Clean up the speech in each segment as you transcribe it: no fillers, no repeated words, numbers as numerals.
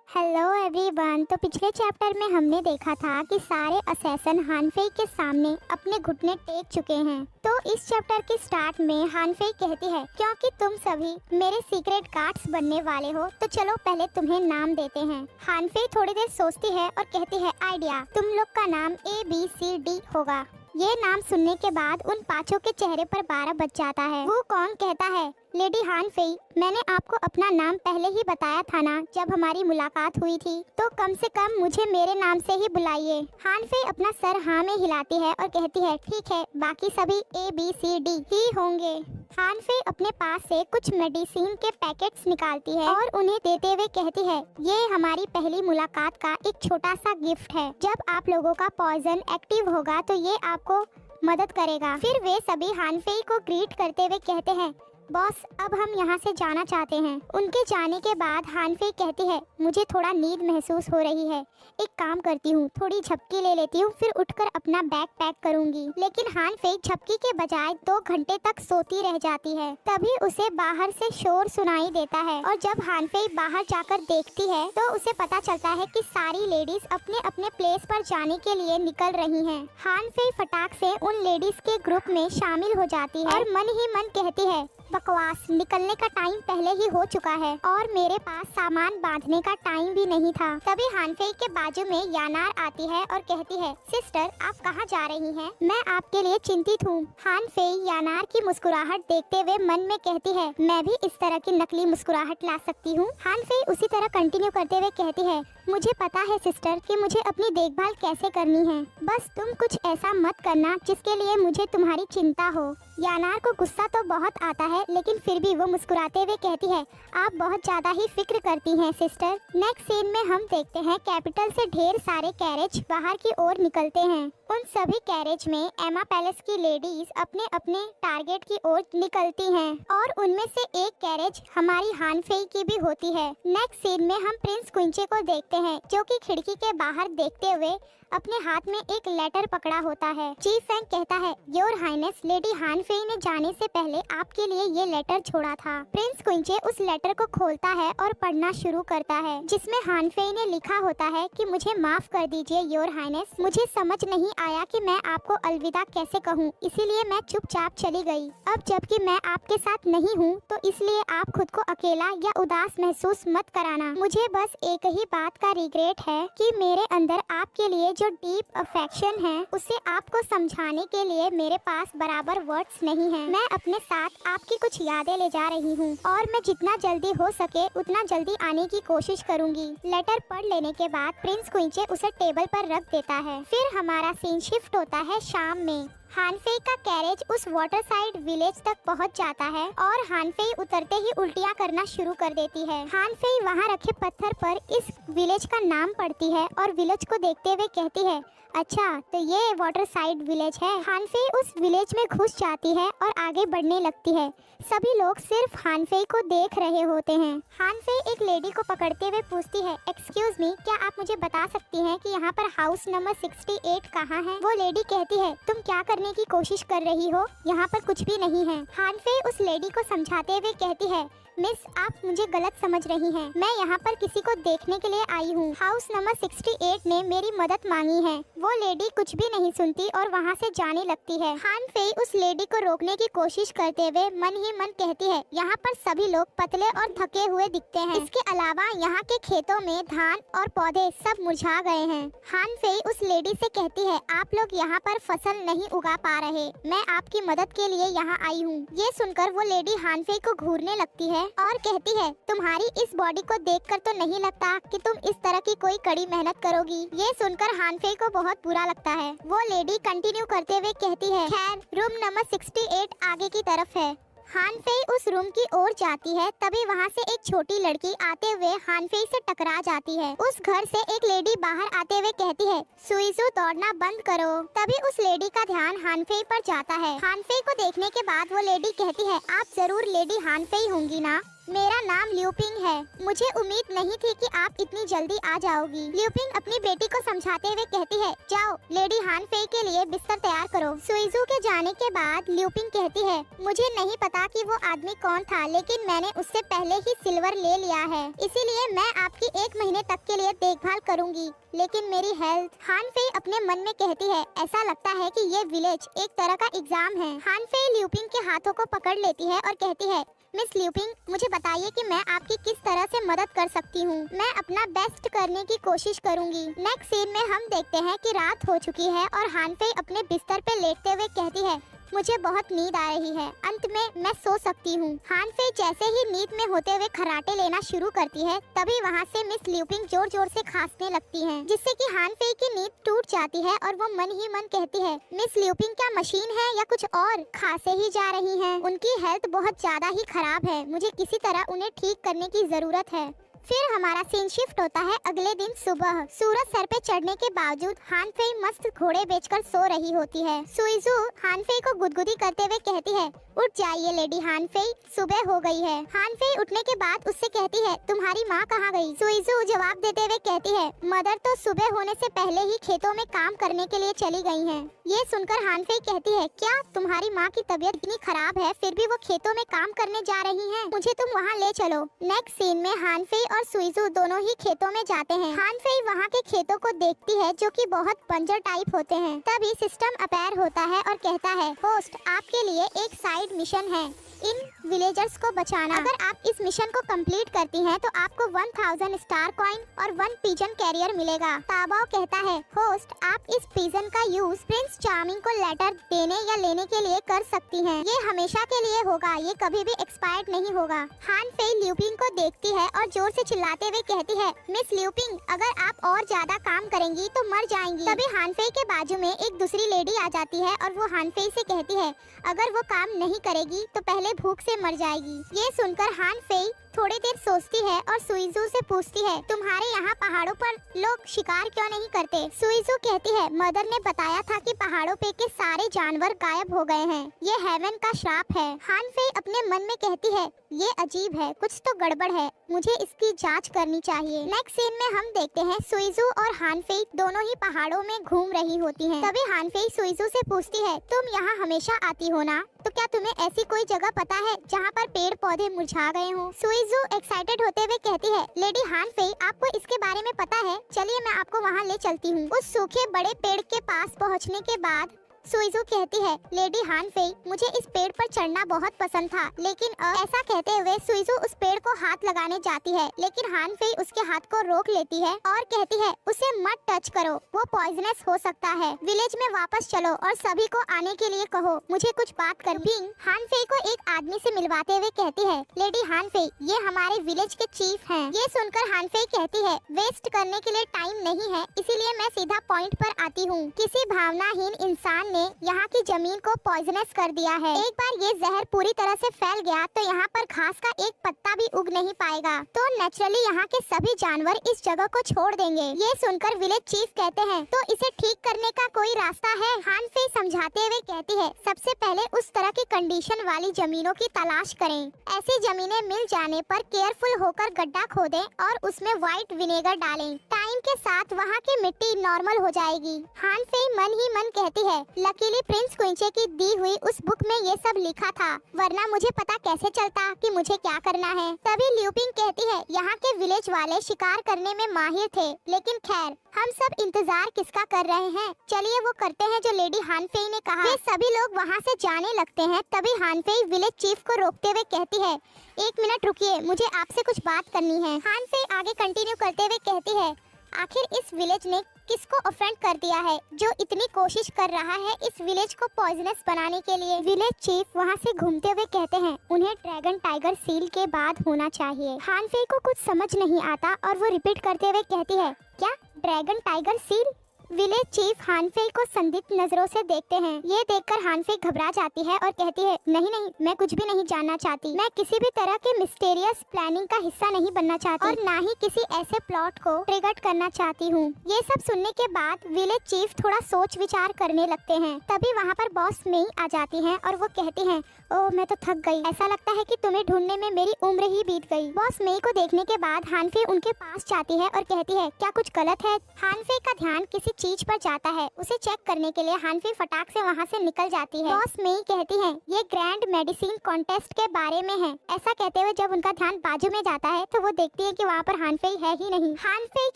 Hello everyone. तो पिछले chapter में हमने देखा था कि सारे असैसन हान फेई के सामने अपने घुटने टेक चुके हैं। तो इस चैप्टर के स्टार्ट में हान फेई कहती है, क्योंकि तुम सभी मेरे सीक्रेट गार्ड्स बनने वाले हो तो चलो पहले तुम्हें नाम देते हैं। हान फेई थोड़ी देर सोचती है और कहती है, आइडिया, तुम लोग का नाम ABCD होगा। ये नाम सुनने के बाद उन पांचों के चेहरे पर 12 बज जाता है। वो कौन कहता है, लेडी हान फेई, मैंने आपको अपना नाम पहले ही बताया था ना जब हमारी मुलाकात हुई थी, तो कम से कम मुझे मेरे नाम से ही बुलाइए। हान फेई अपना सर हाँ में हिलाती है और कहती है, ठीक है, बाकी सभी ABCD ही होंगे। हान फेई अपने पास से कुछ मेडिसिन के पैकेट्स निकालती है और उन्हें देते हुए कहती है, ये हमारी पहली मुलाकात का एक छोटा सा गिफ्ट है। जब आप लोगों का पॉइजन एक्टिव होगा तो ये आपको मदद करेगा। फिर वे सभी हान फेई को ग्रीट करते हुए कहते हैं, बॉस, अब हम यहाँ से जाना चाहते हैं। उनके जाने के बाद हान फेई कहती है, मुझे थोड़ा नींद महसूस हो रही है, एक काम करती हूँ, थोड़ी झपकी ले लेती हूँ, फिर उठकर अपना बैग पैक करूँगी। लेकिन हान फेई झपकी के बजाय 2 घंटे तक सोती रह जाती है। तभी उसे बाहर से शोर सुनाई देता है और जब हान फेई बाहर जाकर देखती है तो उसे पता चलता है कि सारी लेडीज अपने अपने प्लेस पर जाने के लिए निकल रही हैं। हान फेई फटाक से उन लेडीज के ग्रुप में शामिल हो जाती है और मन ही मन कहती है, बकवास, निकलने का टाइम पहले ही हो चुका है और मेरे पास सामान बांधने का टाइम भी नहीं था। तभी हान फेई के बाजू में यानार आती है और कहती है, सिस्टर, आप कहाँ जा रही हैं? मैं आपके लिए चिंतित हूँ। हान फेई यानार की मुस्कुराहट देखते हुए मन में कहती है, मैं भी इस तरह की नकली मुस्कुराहट ला सकती हूँ। हान फेई उसी तरह कंटिन्यू करते हुए कहती है, मुझे पता है सिस्टर कि मुझे अपनी देखभाल कैसे करनी है, बस तुम कुछ ऐसा मत करना जिसके लिए मुझे तुम्हारी चिंता हो। यानार को गुस्सा तो बहुत आता है, लेकिन फिर भी वो मुस्कुराते हुए कहती है, आप बहुत ज्यादा ही फिक्र करती हैं सिस्टर। नेक्स्ट सीन में हम देखते हैं कैपिटल से ढेर सारे कैरेज बाहर की ओर निकलते हैं। उन सभी कैरेज में एमा पैलेस की लेडीज अपने अपने टारगेट की ओर निकलती हैं और उनमें से एक कैरेज हमारी हान फेई की भी होती है। नेक्स्ट सीन में हम प्रिंस क्विंचे को देखते हैं जो कि खिड़की के बाहर देखते हुए अपने हाथ में एक लेटर पकड़ा होता है। चीफ फैंग कहता है, योर हाइनेस, लेडी हान फेई ने जाने से पहले आपके लिए ये लेटर छोड़ा था। प्रिंस क्विंचे उस लेटर को खोलता है और पढ़ना शुरू करता है, जिसमें हान फेई ने लिखा होता है कि मुझे माफ कर दीजिए योर हाइनेस, मुझे समझ नहीं आया कि मैं आपको अलविदा कैसे कहूँ, इसीलिए मैं चुपचाप चली गई। अब जबकि मैं आपके साथ नहीं हूँ तो इसलिए आप खुद को अकेला या उदास महसूस मत कराना। मुझे बस एक ही बात का रिग्रेट है कि मेरे अंदर आपके लिए जो डीप अफेक्शन है उसे आपको समझाने के लिए मेरे पास बराबर वर्ड्स नहीं हैं। मैं अपने साथ आपकी कुछ यादें ले जा रही हूँ और मैं जितना जल्दी हो सके उतना जल्दी आने की कोशिश करूँगी। लेटर पढ़ लेने के बाद प्रिंस क्विंचे उसे टेबल पर रख देता है। फिर हमारा सीन शिफ्ट होता है शाम में। हान फेई का कैरेज उस वाटर साइड विलेज तक पहुंच जाता है और हान फेई उतरते ही उल्टियां करना शुरू कर देती है। हान फेई वहां रखे पत्थर पर इस विलेज का नाम पढ़ती है और विलेज को देखते हुए कहती है, अच्छा, तो ये वाटर साइड विलेज है। हान फेई उस विलेज में घुस जाती है और आगे बढ़ने लगती है। सभी लोग सिर्फ हान फेई को देख रहे होते हैं। हान फेई एक लेडी को पकड़ते हुए पूछती है, एक्सक्यूज मी, क्या आप मुझे बता सकती हैं कि यहाँ पर हाउस नंबर 68 कहाँ है? वो लेडी कहती है, तुम क्या करने की कोशिश कर रही हो? यहाँ पर कुछ भी नहीं है। हान फेई उस लेडी को समझाते हुए कहती है, मिस, आप मुझे गलत समझ रही हैं। मैं यहाँ पर किसी को देखने के लिए आई हूँ। हाउस नंबर 68 ने मेरी मदद मांगी है। वो लेडी कुछ भी नहीं सुनती और वहाँ से जाने लगती है। हान फेई उस लेडी को रोकने की कोशिश करते हुए मन ही मन कहती है, यहाँ पर सभी लोग पतले और थके हुए दिखते हैं। इसके अलावा यहाँ के खेतों में धान और पौधे सब मुरझा गए हैं। हान फेई उस लेडी से कहती है, आप लोग यहाँ पर फसल नहीं उगा पा रहे, मैं आपकी मदद के लिए यहाँ आई हूँ। ये सुनकर वो लेडी हान फेई को घूरने लगती है और कहती है, तुम्हारी इस बॉडी को देखकर तो नहीं लगता कि तुम इस तरह की कोई कड़ी मेहनत करोगी। ये सुनकर हान फेई को बहुत बुरा लगता है। वो लेडी कंटिन्यू करते हुए कहती है, खैर, रूम नंबर 68 आगे की तरफ है। हान फेई उस रूम की ओर जाती है। तभी वहाँ से एक छोटी लड़की आते हुए हान फेई से टकरा जाती है। उस घर से एक लेडी बाहर आते हुए कहती है, सुइजू, दौड़ना बंद करो। तभी उस लेडी का ध्यान हान फेई पर जाता है। हान फेई को देखने के बाद वो लेडी कहती है, आप जरूर लेडी हान फेई होंगी ना? मेरा नाम ल्यूपिंग है। मुझे उम्मीद नहीं थी कि आप इतनी जल्दी आ जाओगी। ल्यूपिंग अपनी बेटी को समझाते हुए कहती है, जाओ, लेडी हान फेई के लिए बिस्तर तैयार करो। सुइजू के जाने के बाद ल्यूपिंग कहती है, मुझे नहीं पता कि वो आदमी कौन था, लेकिन मैंने उससे पहले ही सिल्वर ले लिया है, इसीलिए मैं आपकी 1 महीने तक लिए देखभाल करूंगी, लेकिन मेरी हेल्थ। हान फेई अपने मन में कहती है, ऐसा लगता है कि ये विलेज एक तरह का एग्जाम है। हान फेई ल्यूपिंग के हाथों को पकड़ लेती है और कहती है, मिस ल्यूपिंग, मुझे बताइए कि मैं आपकी किस तरह से मदद कर सकती हूँ। मैं अपना बेस्ट करने की कोशिश करूँगी। नेक्स्ट सीन में हम देखते हैं कि रात हो चुकी है और हान फेई अपने बिस्तर पे लेटते हुए कहती है, मुझे बहुत नींद आ रही है, अंत में मैं सो सकती हूँ। हान फेई जैसे ही नींद में होते हुए खर्राटे लेना शुरू करती है, तभी वहाँ से मिस ल्यूपिंग जोर जोर से खांसने लगती हैं, जिससे कि हान फेई की नींद टूट जाती है और वो मन ही मन कहती है, मिस ल्यूपिंग क्या मशीन है या कुछ और? खांसे ही जा रही हैं। उनकी हेल्थ बहुत ज्यादा ही खराब है, मुझे किसी तरह उन्हें ठीक करने की जरूरत है। फिर हमारा सीन शिफ्ट होता है अगले दिन सुबह। सूरज सर पे चढ़ने के बावजूद हान फेई मस्त घोड़े बेचकर सो रही होती है। सुइजू हान फेई को गुदगुदी करते हुए कहती है, उठ जाइए लेडी हान फेई, सुबह हो गई है। हान फेई उठने के बाद उससे कहती है, तुम्हारी माँ कहाँ गई? सुइजू जवाब देते हुए कहती है, मदर तो सुबह होने से पहले ही खेतों में काम करने के लिए चली गई हैं। ये सुनकर हान फेई कहती है, क्या तुम्हारी माँ की तबीयत इतनी खराब है, फिर भी वो खेतों में काम करने जा रही हैं? मुझे तुम वहाँ ले चलो। नेक्स्ट सीन में हान फेई और सुइजू दोनों ही खेतों में जाते हैं। हान फेई वहाँ के खेतों को देखती है जो कि बहुत बंजर टाइप होते हैं। तभी सिस्टम अपेयर होता है और कहता है, होस्ट, आपके लिए एक साइड मिशन है, इन विलेजर्स को बचाना। अगर आप इस मिशन को कंप्लीट करती हैं तो आपको 1000 स्टार कॉइन और 1 पिजन कैरियर मिलेगा। ताबाओ कहता है, होस्ट, आप इस पिजन का यूज प्रिंस चार्मिंग को लेटर देने या लेने के लिए कर सकती हैं। ये हमेशा के लिए होगा, ये कभी भी एक्सपायर्ड नहीं होगा। हान फेई ल्यूपिंग को देखती है और जोर से चिल्लाते हुए कहती है, मिस ल्यूपिंग, अगर आप और ज्यादा काम करेंगी तो मर जाएंगी। तभी हान फेई के बाजू में एक दूसरी लेडी आ जाती है और वो हान फेई से कहती है, अगर वो काम नहीं करेगी तो पहले भूख से मर जाएगी। ये सुनकर हान फेई थोड़ी देर सोचती है और सुइजू से पूछती है, तुम्हारे यहाँ पहाड़ों पर लोग शिकार क्यों नहीं करते? सुइजू कहती है, मदर ने बताया था कि पहाड़ों पे के सारे जानवर गायब हो गए हैं, ये हेवन का श्राप है। हान फेई अपने मन में कहती है, ये अजीब है, कुछ तो गड़बड़ है, मुझे इसकी जांच करनी चाहिए। नेक्स्ट सीन में हम देखते हैं सुइजू और हान फेई दोनों ही पहाड़ों में घूम रही होती हैं। तभी हान फेई सुइजू से पूछती है, तुम यहाँ हमेशा आती हो ना, तो क्या तुम्हें ऐसी कोई जगह पता है जहाँ पर पेड़ पौधे मुरझा गए हों? सुइजू एक्साइटेड होते हुए कहती है, लेडी हान फेई, आपको इसके बारे में पता है? चलिए मैं आपको वहाँ ले चलती हूँ। उस सूखे बड़े पेड़ के पास पहुँचने के बाद सुइजू कहती है, लेडी हान फेई, मुझे इस पेड़ पर चढ़ना बहुत पसंद था, लेकिन ऐसा कहते हुए सुइजू उस पेड़ को हाथ लगाने जाती है, लेकिन हान फेई उसके हाथ को रोक लेती है और कहती है, उसे मत टच करो, वो पॉइजनस हो सकता है। विलेज में वापस चलो और सभी को आने के लिए कहो, मुझे कुछ बात कर। बिंग हान फेई को एक आदमी से मिलवाते हुए कहती है, लेडी हान फेई, ये हमारे विलेज के चीफ हैं। ये सुनकर हान फेई कहती है, वेस्ट करने के लिए टाइम नहीं है, इसीलिए मैं सीधा पॉइंट पर आती हूँ। किसी भावनाहीन इंसान ने यहाँ की जमीन को पॉइजनस कर दिया है। एक बार ये जहर पूरी तरह से फैल गया तो यहाँ पर घास का एक पत्ता भी उग नहीं पाएगा, तो नेचुरली यहाँ के सभी जानवर इस जगह को छोड़ देंगे। ये सुनकर विलेज चीफ कहते हैं, तो इसे ठीक करने का कोई रास्ता है? हान फेई समझाते हुए कहती है, सबसे पहले उस तरह की कंडीशन वाली जमीनों की तलाश करें। ऐसी जमीनें मिल जाने पर केयरफुल होकर गड्ढा खोदें और उसमें व्हाइट विनेगर डालें। टाइम के साथ वहाँ की मिट्टी नॉर्मल हो जाएगी। हान फेई मन ही मन कहती है, लकीली प्रिंस क्विंचे की दी हुई उस बुक में ये सब लिखा था, वरना मुझे पता कैसे चलता कि मुझे क्या करना है। तभी ल्यूपिंग कहती है, यहाँ के विलेज वाले शिकार करने में माहिर थे, लेकिन खैर हम सब इंतजार किसका कर रहे हैं, चलिए वो करते हैं जो लेडी हान फेई ने कहा। ये सभी लोग वहाँ से जाने लगते हैं। तभी हान फेई विलेज चीफ को रोकते हुए कहती है, एक मिनट रुकिए, मुझे आपसे कुछ बात करनी है। हान फेई आगे कंटिन्यू करते हुए कहती है, आखिर इस विलेज ने किसको ऑफेंड कर दिया है जो इतनी कोशिश कर रहा है इस विलेज को पॉइजनस बनाने के लिए? विलेज चीफ वहाँ से घूमते हुए कहते हैं, उन्हें ड्रैगन टाइगर सील के बाद होना चाहिए। हान फेई को कुछ समझ नहीं आता और वो रिपीट करते हुए कहती है, क्या dragon tiger seal? Village chief हान फेई को संदिग्ध नजरों से देखते हैं। ये देखकर हान फेई घबरा जाती है और कहती है, नहीं नहीं, मैं कुछ भी नहीं जानना चाहती, मैं किसी भी तरह के मिस्टीरियस प्लानिंग का हिस्सा नहीं बनना चाहती और ना ही किसी ऐसे प्लॉट को ट्रिगर करना चाहती हूँ। ये सब सुनने के बाद विलेज चीफ थोड़ा सोच विचार करने लगते हैं। तभी वहाँ पर बॉस मेई आ जाती है और वो कहती है, ओह मैं तो थक गई, ऐसा लगता है कि तुम्हें ढूंढने में मेरी उम्र ही बीत गई। बॉस मेई को देखने के बाद हान फेई उनके पास जाती है और कहती है, क्या कुछ गलत है? हान फेई का ध्यान किसी चीज पर जाता है। उसे चेक करने के लिए हानफेई फटाक से वहाँ से निकल जाती है। बॉस मेई कहती है ये ग्रैंड मेडिसिन कॉन्टेस्ट के बारे में है। ऐसा कहते हुए जब उनका ध्यान बाजू में जाता है तो वो देखती है कि वहाँ पर हानफेई है ही नहीं। हानफेई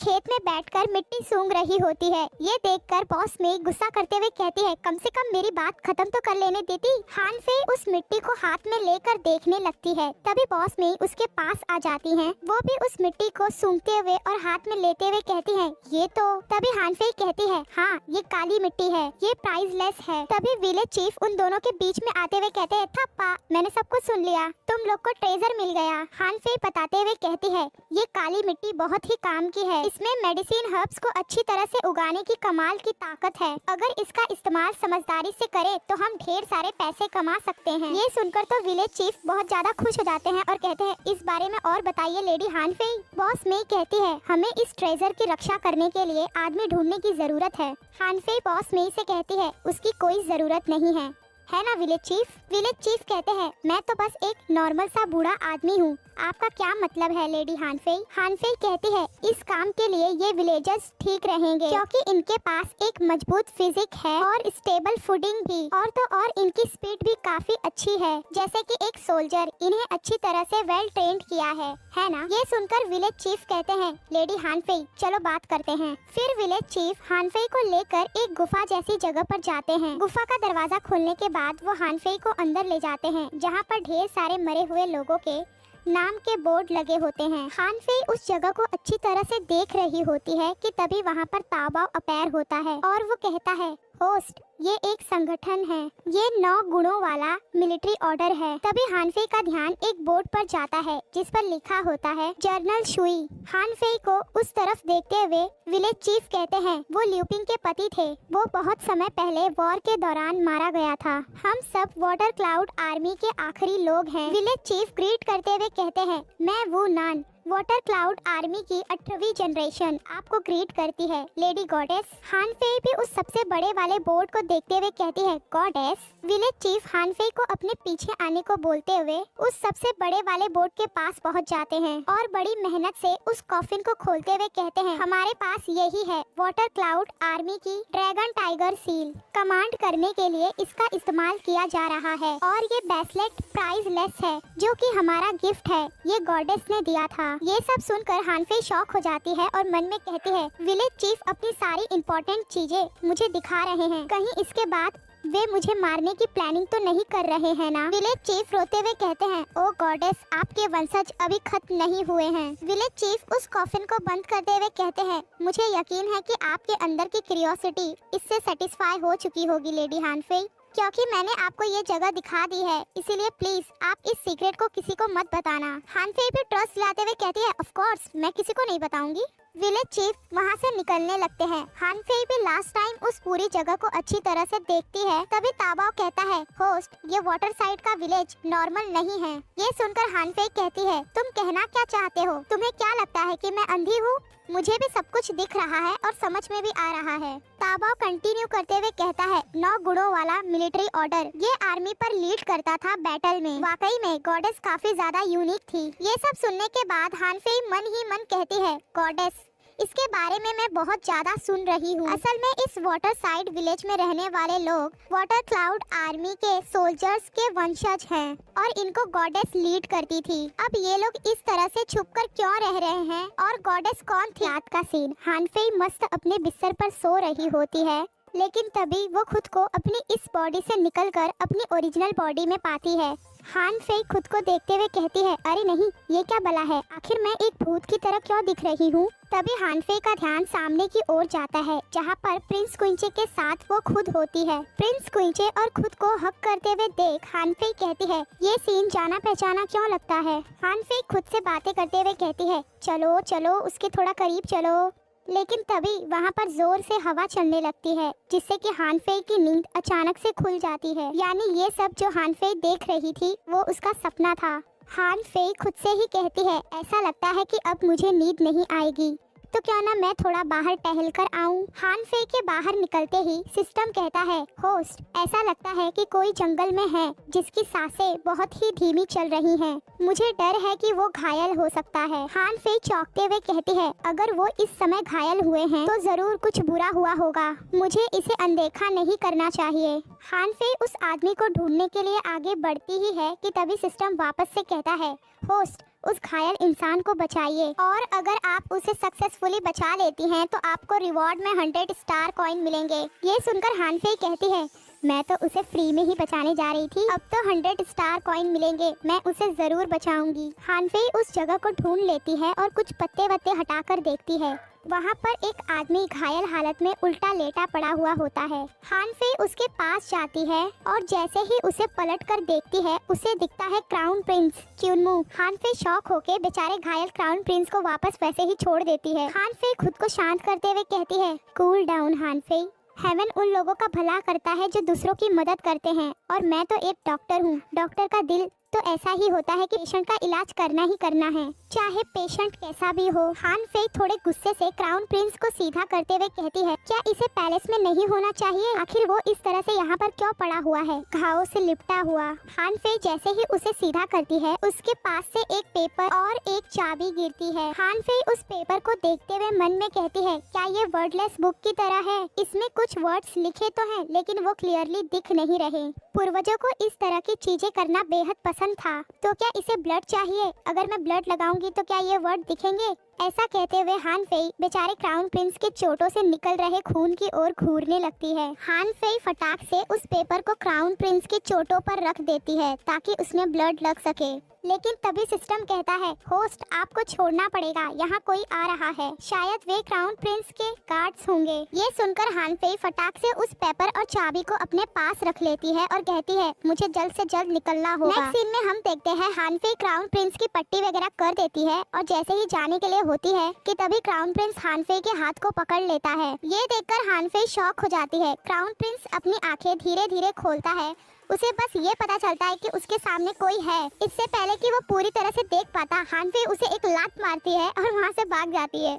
खेत में बैठकर मिट्टी सूंघ रही होती है। ये देखकर बॉस मेई गुस्सा करते हुए कहती है कम से कम मेरी बात खत्म तो कर लेने देती। हानफेई उस मिट्टी को हाथ में लेकर देखने लगती है। तभी बॉस मेई उसके पास आ जाती है। वो भी उस मिट्टी को सूंघते हुए और हाथ में लेते हुए कहती है ये तो। तभी हानफेई कहती है हाँ ये काली मिट्टी है, ये प्राइसलेस है। तभी विलेज चीफ उन दोनों के बीच में आते हुए कहते हैं थप्पा, मैंने सब कुछ सुन लिया, तुम लोग को ट्रेजर मिल गया। हानफेई बताते हुए कहती है ये काली मिट्टी बहुत ही काम की है। इसमें मेडिसिन हर्ब्स को अच्छी तरह से उगाने की कमाल की ताकत है। अगर इसका इस्तेमाल समझदारी से करें तो हम ढेर सारे पैसे कमा सकते हैं। ये सुनकर तो विलेज चीफ बहुत ज्यादा खुश हो जाते हैं और कहते हैं इस बारे में और बताइए लेडी हानफेई। बॉस मेई कहती है हमें इस ट्रेजर की रक्षा करने के लिए आदमी ढूंढने की जरूरत है। हानफेई बॉस मेई से कहती है उसकी कोई जरूरत नहीं है ना विलेज चीफ। विलेज चीफ कहते हैं मैं तो बस एक नॉर्मल सा बूढ़ा आदमी हूँ, आपका क्या मतलब है लेडी हानफेई। हानफेई कहती है इस काम के लिए ये विलेजर्स ठीक रहेंगे क्योंकि इनके पास एक मजबूत फिजिक है और स्टेबल फूडिंग भी, और तो और इनकी स्पीड भी काफी अच्छी है जैसे कि एक सोल्जर। इन्हें अच्छी तरह से वेल ट्रेंड किया है ना। ये सुनकर विलेज चीफ कहते हैं लेडी हानफेई चलो बात करते हैं। फिर विलेज चीफ हानफेई को लेकर एक गुफा जैसी जगह पर जाते हैं। गुफा का दरवाजा खोलने के बाद वो हानफेई को अंदर ले जाते हैं जहाँ पर ढेर सारे मरे हुए लोगों के नाम के बोर्ड लगे होते हैं। हानफेई उस जगह को अच्छी तरह से देख रही होती है कि तभी वहाँ पर ताओबाओ अपैर होता है और वो कहता है होस्ट ये एक संगठन है, ये 9 गुणों वाला मिलिट्री ऑर्डर है। तभी हानफेई का ध्यान एक बोर्ड पर जाता है जिस पर लिखा होता है जर्नल शुई। हानफेई को उस तरफ देखते हुए विलेज चीफ कहते हैं वो ल्यूपिंग के पति थे, वो बहुत समय पहले वॉर के दौरान मारा गया था। हम सब वाटर क्लाउड आर्मी के आखिरी लोग हैं। विलेज चीफ ग्रीट करते हुए कहते हैं मैं वू नान वाटर क्लाउड आर्मी की 18वीं जनरेशन आपको ग्रीट करती है लेडी गॉडेस। हानफेई भी उस सबसे बड़े वाले बोर्ड को देखते हुए कहती है गॉडेस। विलेज चीफ हानफेई को अपने पीछे आने को बोलते हुए उस सबसे बड़े वाले बोर्ड के पास पहुंच जाते हैं और बड़ी मेहनत से उस कॉफिन को खोलते हुए कहते हैं हमारे पास यही है वाटर क्लाउड आर्मी की ड्रैगन टाइगर सील। कमांड करने के लिए इसका इस्तेमाल किया जा रहा है और ये ब्रेसलेट प्राइसलेस है जो कि हमारा गिफ्ट है, ये गॉडेस ने दिया था। ये सब सुनकर हानफेई शॉक हो जाती है और मन में कहती है विलेज चीफ अपनी सारी इम्पोर्टेंट चीजें मुझे दिखा रहे हैं, कहीं इसके बाद वे मुझे मारने की प्लानिंग तो नहीं कर रहे हैं ना। विलेज चीफ रोते हुए कहते हैं ओ गॉडेस आपके वंशज अभी खत्म नहीं हुए हैं। विलेज चीफ उस कॉफिन को बंद करते हुए कहते हैं मुझे यकीन है कि आपके अंदर की क्यूरियोसिटी इससे सेटिस्फाई हो चुकी होगी लेडी हानफेई, क्योंकि मैंने आपको ये जगह दिखा दी है, इसीलिए प्लीज आप इस सीक्रेट को किसी को मत बताना। हानफेई भी ट्रस्ट दिलाते हुए कहती है ऑफ कोर्स मैं किसी को नहीं बताऊंगी। विलेज चीफ वहाँ से निकलने लगते हैं। हानफेई भी लास्ट टाइम उस पूरी जगह को अच्छी तरह से देखती है। तभी ताबाओ कहता है होस्ट ये वाटर साइड का विलेज नॉर्मल नहीं है। ये सुनकर हानफेई कहती है तुम कहना क्या चाहते हो, तुम्हें क्या लगता है कि मैं अंधी हूँ? मुझे भी सब कुछ दिख रहा है और समझ में भी आ रहा है। ताबाओ कंटिन्यू करते हुए कहता है 9 गुणों वाला मिलिट्री ऑर्डर ये आर्मी पर लीड करता था बैटल में। वाकई में गॉडेस काफी ज्यादा यूनिक थी। ये सब सुनने के बाद हानफेई मन ही मन कहती है गॉडेस इसके बारे में मैं बहुत ज्यादा सुन रही हूँ। असल में इस वाटर साइड विलेज में रहने वाले लोग वाटर क्लाउड आर्मी के सोल्जर्स के वंशज हैं और इनको गॉडेस लीड करती थी। अब ये लोग इस तरह से छुपकर क्यों रह रहे हैं और गॉडेस कौन थी? रात का सीन, हानफेई मस्त अपने बिस्तर पर सो रही होती है लेकिन तभी वो खुद को अपनी इस बॉडी से निकलकर अपनी ओरिजिनल बॉडी में पाती है। हानफेई खुद को देखते हुए कहती है अरे नहीं ये क्या बला है, आखिर मैं एक भूत की तरह क्यों दिख रही हूँ? तभी हानफेई का ध्यान सामने की ओर जाता है जहाँ पर प्रिंस क्विंचे के साथ वो खुद होती है। प्रिंस क्विंचे और खुद को हक करते हुए देख हानफेई कहती है ये सीन जाना पहचाना क्यों लगता है? हानफेई खुद से बातें करते हुए कहती है चलो चलो उसके थोड़ा करीब चलो। लेकिन तभी वहाँ पर जोर से हवा चलने लगती है जिससे कि हानफेई की नींद अचानक से खुल जाती है। यानी ये सब जो हानफेई देख रही थी वो उसका सपना था। हानफेई खुद से ही कहती है ऐसा लगता है कि अब मुझे नींद नहीं आएगी। तो क्या ना मैं थोड़ा बाहर टहल कर आऊँ। हान फेई के बाहर निकलते ही सिस्टम कहता है, होस्ट ऐसा लगता है कि कोई जंगल में है जिसकी सांसें बहुत ही धीमी चल रही हैं। मुझे डर है कि वो घायल हो सकता है। हान फेई चौंकते हुए कहती है, अगर वो इस समय घायल हुए हैं तो जरूर कुछ बुरा हुआ होगा। मुझे इसे अनदेखा नहीं करना चाहिए। हान फेई उस आदमी को ढूंढने के लिए आगे बढ़ती ही है कि तभी सिस्टम वापस से कहता है, होस्ट उस घायल इंसान को बचाइए और अगर आप उसे सक्सेसफुली बचा लेती हैं तो आपको रिवॉर्ड में 100 स्टार कॉइन मिलेंगे। ये सुनकर हान फेई कहती है, मैं तो उसे फ्री में ही बचाने जा रही थी, अब तो 100 स्टार कॉइन मिलेंगे, मैं उसे जरूर बचाऊंगी। हान फेई उस जगह को ढूंढ लेती है और कुछ पत्ते वत्ते हटाकर देखती है। वहाँ पर एक आदमी घायल हालत में उल्टा लेटा पड़ा हुआ होता है। हान फेई उसके पास जाती है और जैसे ही उसे पलट कर देखती है उसे दिखता है क्राउन प्रिंस क्यूनमू। हान फेई शॉक होके बेचारे घायल क्राउन प्रिंस को वापस वैसे ही छोड़ देती है। हान फेई खुद को शांत करते हुए कहती है, कूल डाउन हान फेई, हेवन उन लोगों का भला करता है जो दूसरों की मदद करते हैं और मैं तो एक डॉक्टर हूँ। डॉक्टर का दिल तो ऐसा ही होता है कि पेशेंट का इलाज करना ही करना है, चाहे पेशेंट कैसा भी हो। हान फेई थोड़े गुस्से से क्राउन प्रिंस को सीधा करते हुए कहती है, क्या इसे पैलेस में नहीं होना चाहिए? आखिर वो इस तरह से यहाँ पर क्यों पड़ा हुआ है, घावों से लिपटा हुआ? हान फेई जैसे ही उसे सीधा करती है उसके पास से एक पेपर और एक चाबी गिरती है। हान फेई उस पेपर को देखते हुए मन में कहती है, क्या ये वर्डलेस बुक की तरह है? इसमें कुछ वर्ड्स लिखे तो हैं लेकिन वो क्लियरली दिख नहीं रहे। पूर्वजों को इस तरह की चीजें करना बेहद पसंद था। तो क्या इसे ब्लड चाहिए? अगर मैं ब्लड लगाऊंगी तो क्या ये वर्ड दिखेंगे? ऐसा कहते हुए हान फेई बेचारे क्राउन प्रिंस के चोटों से निकल रहे खून की ओर घूरने लगती है। हान फेई फटाक से उस पेपर को क्राउन प्रिंस की चोटों पर रख देती है ताकि उसमें ब्लड लग सके। लेकिन तभी सिस्टम कहता है, होस्ट आपको छोड़ना पड़ेगा, यहाँ कोई आ रहा है, शायद वे क्राउन प्रिंस के गार्ड्स होंगे। ये सुनकर हान फेई फटाक से उस पेपर और चाबी को अपने पास रख लेती है और कहती है, मुझे जल्द से जल्द निकलना होगा। नेक्स्ट सीन में हम देखते हैं हान फेई क्राउन प्रिंस की पट्टी वगैरह कर देती है और जैसे ही जाने के लिए होती है कि तभी क्राउन प्रिंस हान फेई के हाथ को पकड़ लेता है। ये देखकर हान फेई शॉक हो जाती है। क्राउन प्रिंस अपनी आंखें धीरे धीरे खोलता है। उसे बस ये पता चलता है कि उसके सामने कोई है। इससे पहले कि वो पूरी तरह से देख पाता, हान फेई उसे एक लात मारती है और वहाँ से भाग जाती है।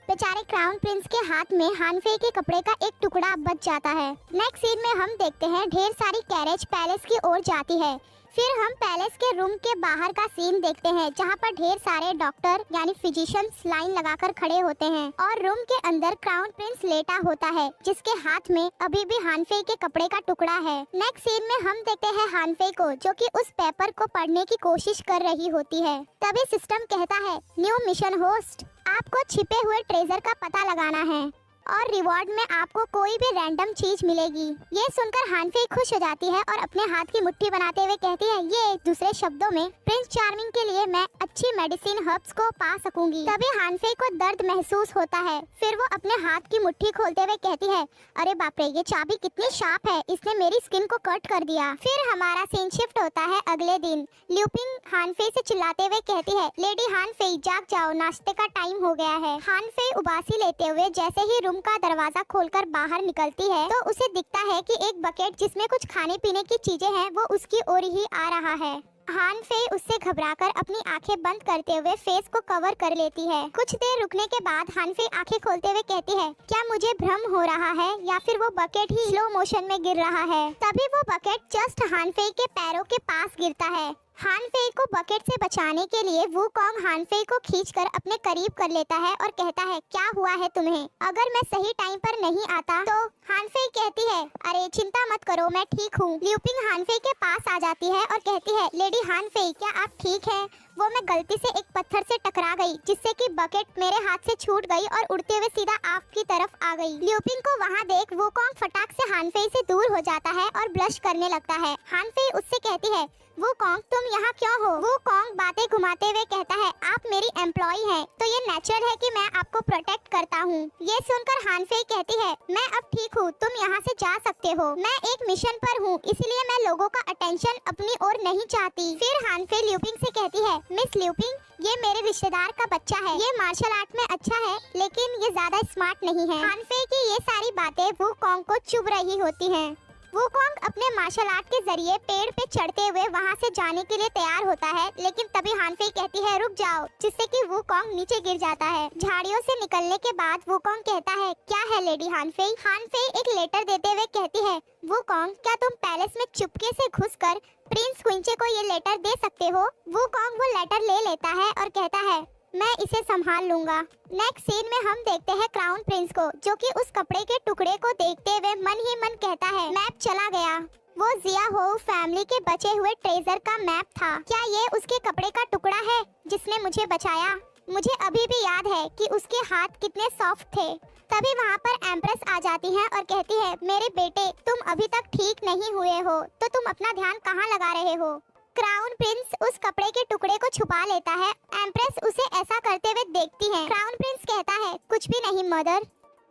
बेचारे क्राउन प्रिंस के हाथ में हान फेई के कपड़े का एक टुकड़ा बच जाता है। नेक्स्ट सीन में हम देखते हैं ढेर सारी कैरेज पैलेस की ओर जाती है। फिर हम पैलेस के रूम के बाहर का सीन देखते हैं जहाँ पर ढेर सारे डॉक्टर यानी फिजिशियंस लाइन लगाकर खड़े होते हैं और रूम के अंदर क्राउन प्रिंस लेटा होता है जिसके हाथ में अभी भी हान फेई के कपड़े का टुकड़ा है। नेक्स्ट सीन में हम देखते हैं हान फेई को जो कि उस पेपर को पढ़ने की कोशिश कर रही होती है। तभी सिस्टम कहता है, न्यू मिशन होस्ट, आपको छिपे हुए ट्रेजर का पता लगाना है और रिवॉर्ड में आपको कोई भी रैंडम चीज मिलेगी। ये सुनकर हान फेई खुश हो जाती है और अपने हाथ की मुट्ठी बनाते हुए कहती है, ये दूसरे शब्दों में प्रिंस चार्मिंग के लिए मैं अच्छी मेडिसिन हर्ब्स को पा सकूंगी। तभी हान फेई को दर्द महसूस होता है। फिर वो अपने हाथ की मुट्ठी खोलते हुए कहती है, अरे बाप रे, ये चाबी कितनी शार्प है, इसने मेरी स्किन को कट कर दिया। फिर हमारा सीन शिफ्ट होता है अगले दिन। ल्यूपिंग हान फेई से चिल्लाते हुए कहती है, लेडी हान फेई जाग जाओ, नाश्ते का टाइम हो गया है। हान फेई उबासी लेते हुए जैसे ही रूम का दरवाजा खोलकर बाहर निकलती है तो उसे दिखता है कि एक बकेट जिसमें कुछ खाने पीने की चीजें हैं वो उसकी ओर ही आ रहा है। हान फेई उससे घबराकर अपनी आंखें बंद करते हुए फेस को कवर कर लेती है। कुछ देर रुकने के बाद हान फेई आंखें खोलते हुए कहती है, क्या मुझे भ्रम हो रहा है या फिर वो बकेट ही स्लो मोशन में गिर रहा है? तभी वो बकेट जस्ट हान फेई के पैरों के पास गिरता है। हान फेई को बकेट से बचाने के लिए वुकोंग हान फेई को खींचकर अपने करीब कर लेता है और कहता है, क्या हुआ है तुम्हें? अगर मैं सही टाइम पर नहीं आता तो? हान फेई कहती है, अरे चिंता मत करो, मैं ठीक हूँ। ल्यूपिंग हान फेई के पास आ जाती है और कहती है, लेडी हान फेई, क्या आप ठीक हैं? वो मैं गलती से एक पत्थर से टकरा गई जिससे कि बकेट मेरे हाथ से छूट गई और उड़ते हुए सीधा आपकी तरफ आ गई। ल्यूपिंग को वहाँ देख वुकोंग फटाक से हान फेई से दूर हो जाता है और ब्लश करने लगता है। हान फेई उससे कहती है, वुकोंग तुम यहाँ क्यों हो? वुकोंग बातें घुमाते हुए कहता है, आप मेरी एम्प्लॉई हैं तो ये नेचुरल है कि मैं आपको प्रोटेक्ट करता हूँ। ये सुनकर हान फेई कहती है, मैं अब ठीक हूँ, तुम यहाँ से जा सकते हो। मैं एक मिशन पर हूँ इसलिए मैं लोगों का अटेंशन अपनी ओर नहीं चाहती। फिर हान फेई ल्यूपिंग से कहती है, मिस ल्यूपिंग, ये मेरे रिश्तेदार का बच्चा है, ये मार्शल आर्ट में अच्छा है लेकिन ये ज्यादा स्मार्ट नहीं है। हान फेई की ये सारी बातें वुकोंग को चुभ रही होती हैं। वुकोंग अपने मार्शल आर्ट के जरिए पेड़ पे चढ़ते हुए वहाँ से जाने के लिए तैयार होता है, लेकिन तभी हानफेई कहती है रुक जाओ, जिससे कि वुकोंग नीचे गिर जाता है। झाड़ियों से निकलने के बाद वुकोंग कहता है क्या है लेडी हानफेई। हानफेई एक लेटर देते हुए कहती है वुकोंग क्या तुम पैलेस में चुपके से घुसकर प्रिंस क्विंचे को ये लेटर दे सकते हो। वुकोंग वो लेटर ले लेता है और कहता है मैं इसे संभाल लूंगा। नेक्स्ट सीन में हम देखते हैं क्राउन प्रिंस को, जो कि उस कपड़े के टुकड़े को देखते हुए मन ही मन कहता है मैप चला गया। वो जिया हो फैमिली के बचे हुए ट्रेजर का मैप था। क्या ये उसके कपड़े का टुकड़ा है जिसने मुझे बचाया। मुझे अभी भी याद है कि उसके हाथ कितने सॉफ्ट थे। तभी वहाँ पर एम्प्रेस आ जाती है और कहती है मेरे बेटे तुम अभी तक ठीक नहीं हुए हो, तो तुम अपना ध्यान कहाँ लगा रहे हो। क्राउन प्रिंस उस कपड़े के टुकड़े को छुपा लेता है। एम्प्रेस उसे ऐसा करते हुए देखती है। क्राउन प्रिंस कहता है कुछ भी नहीं मदर।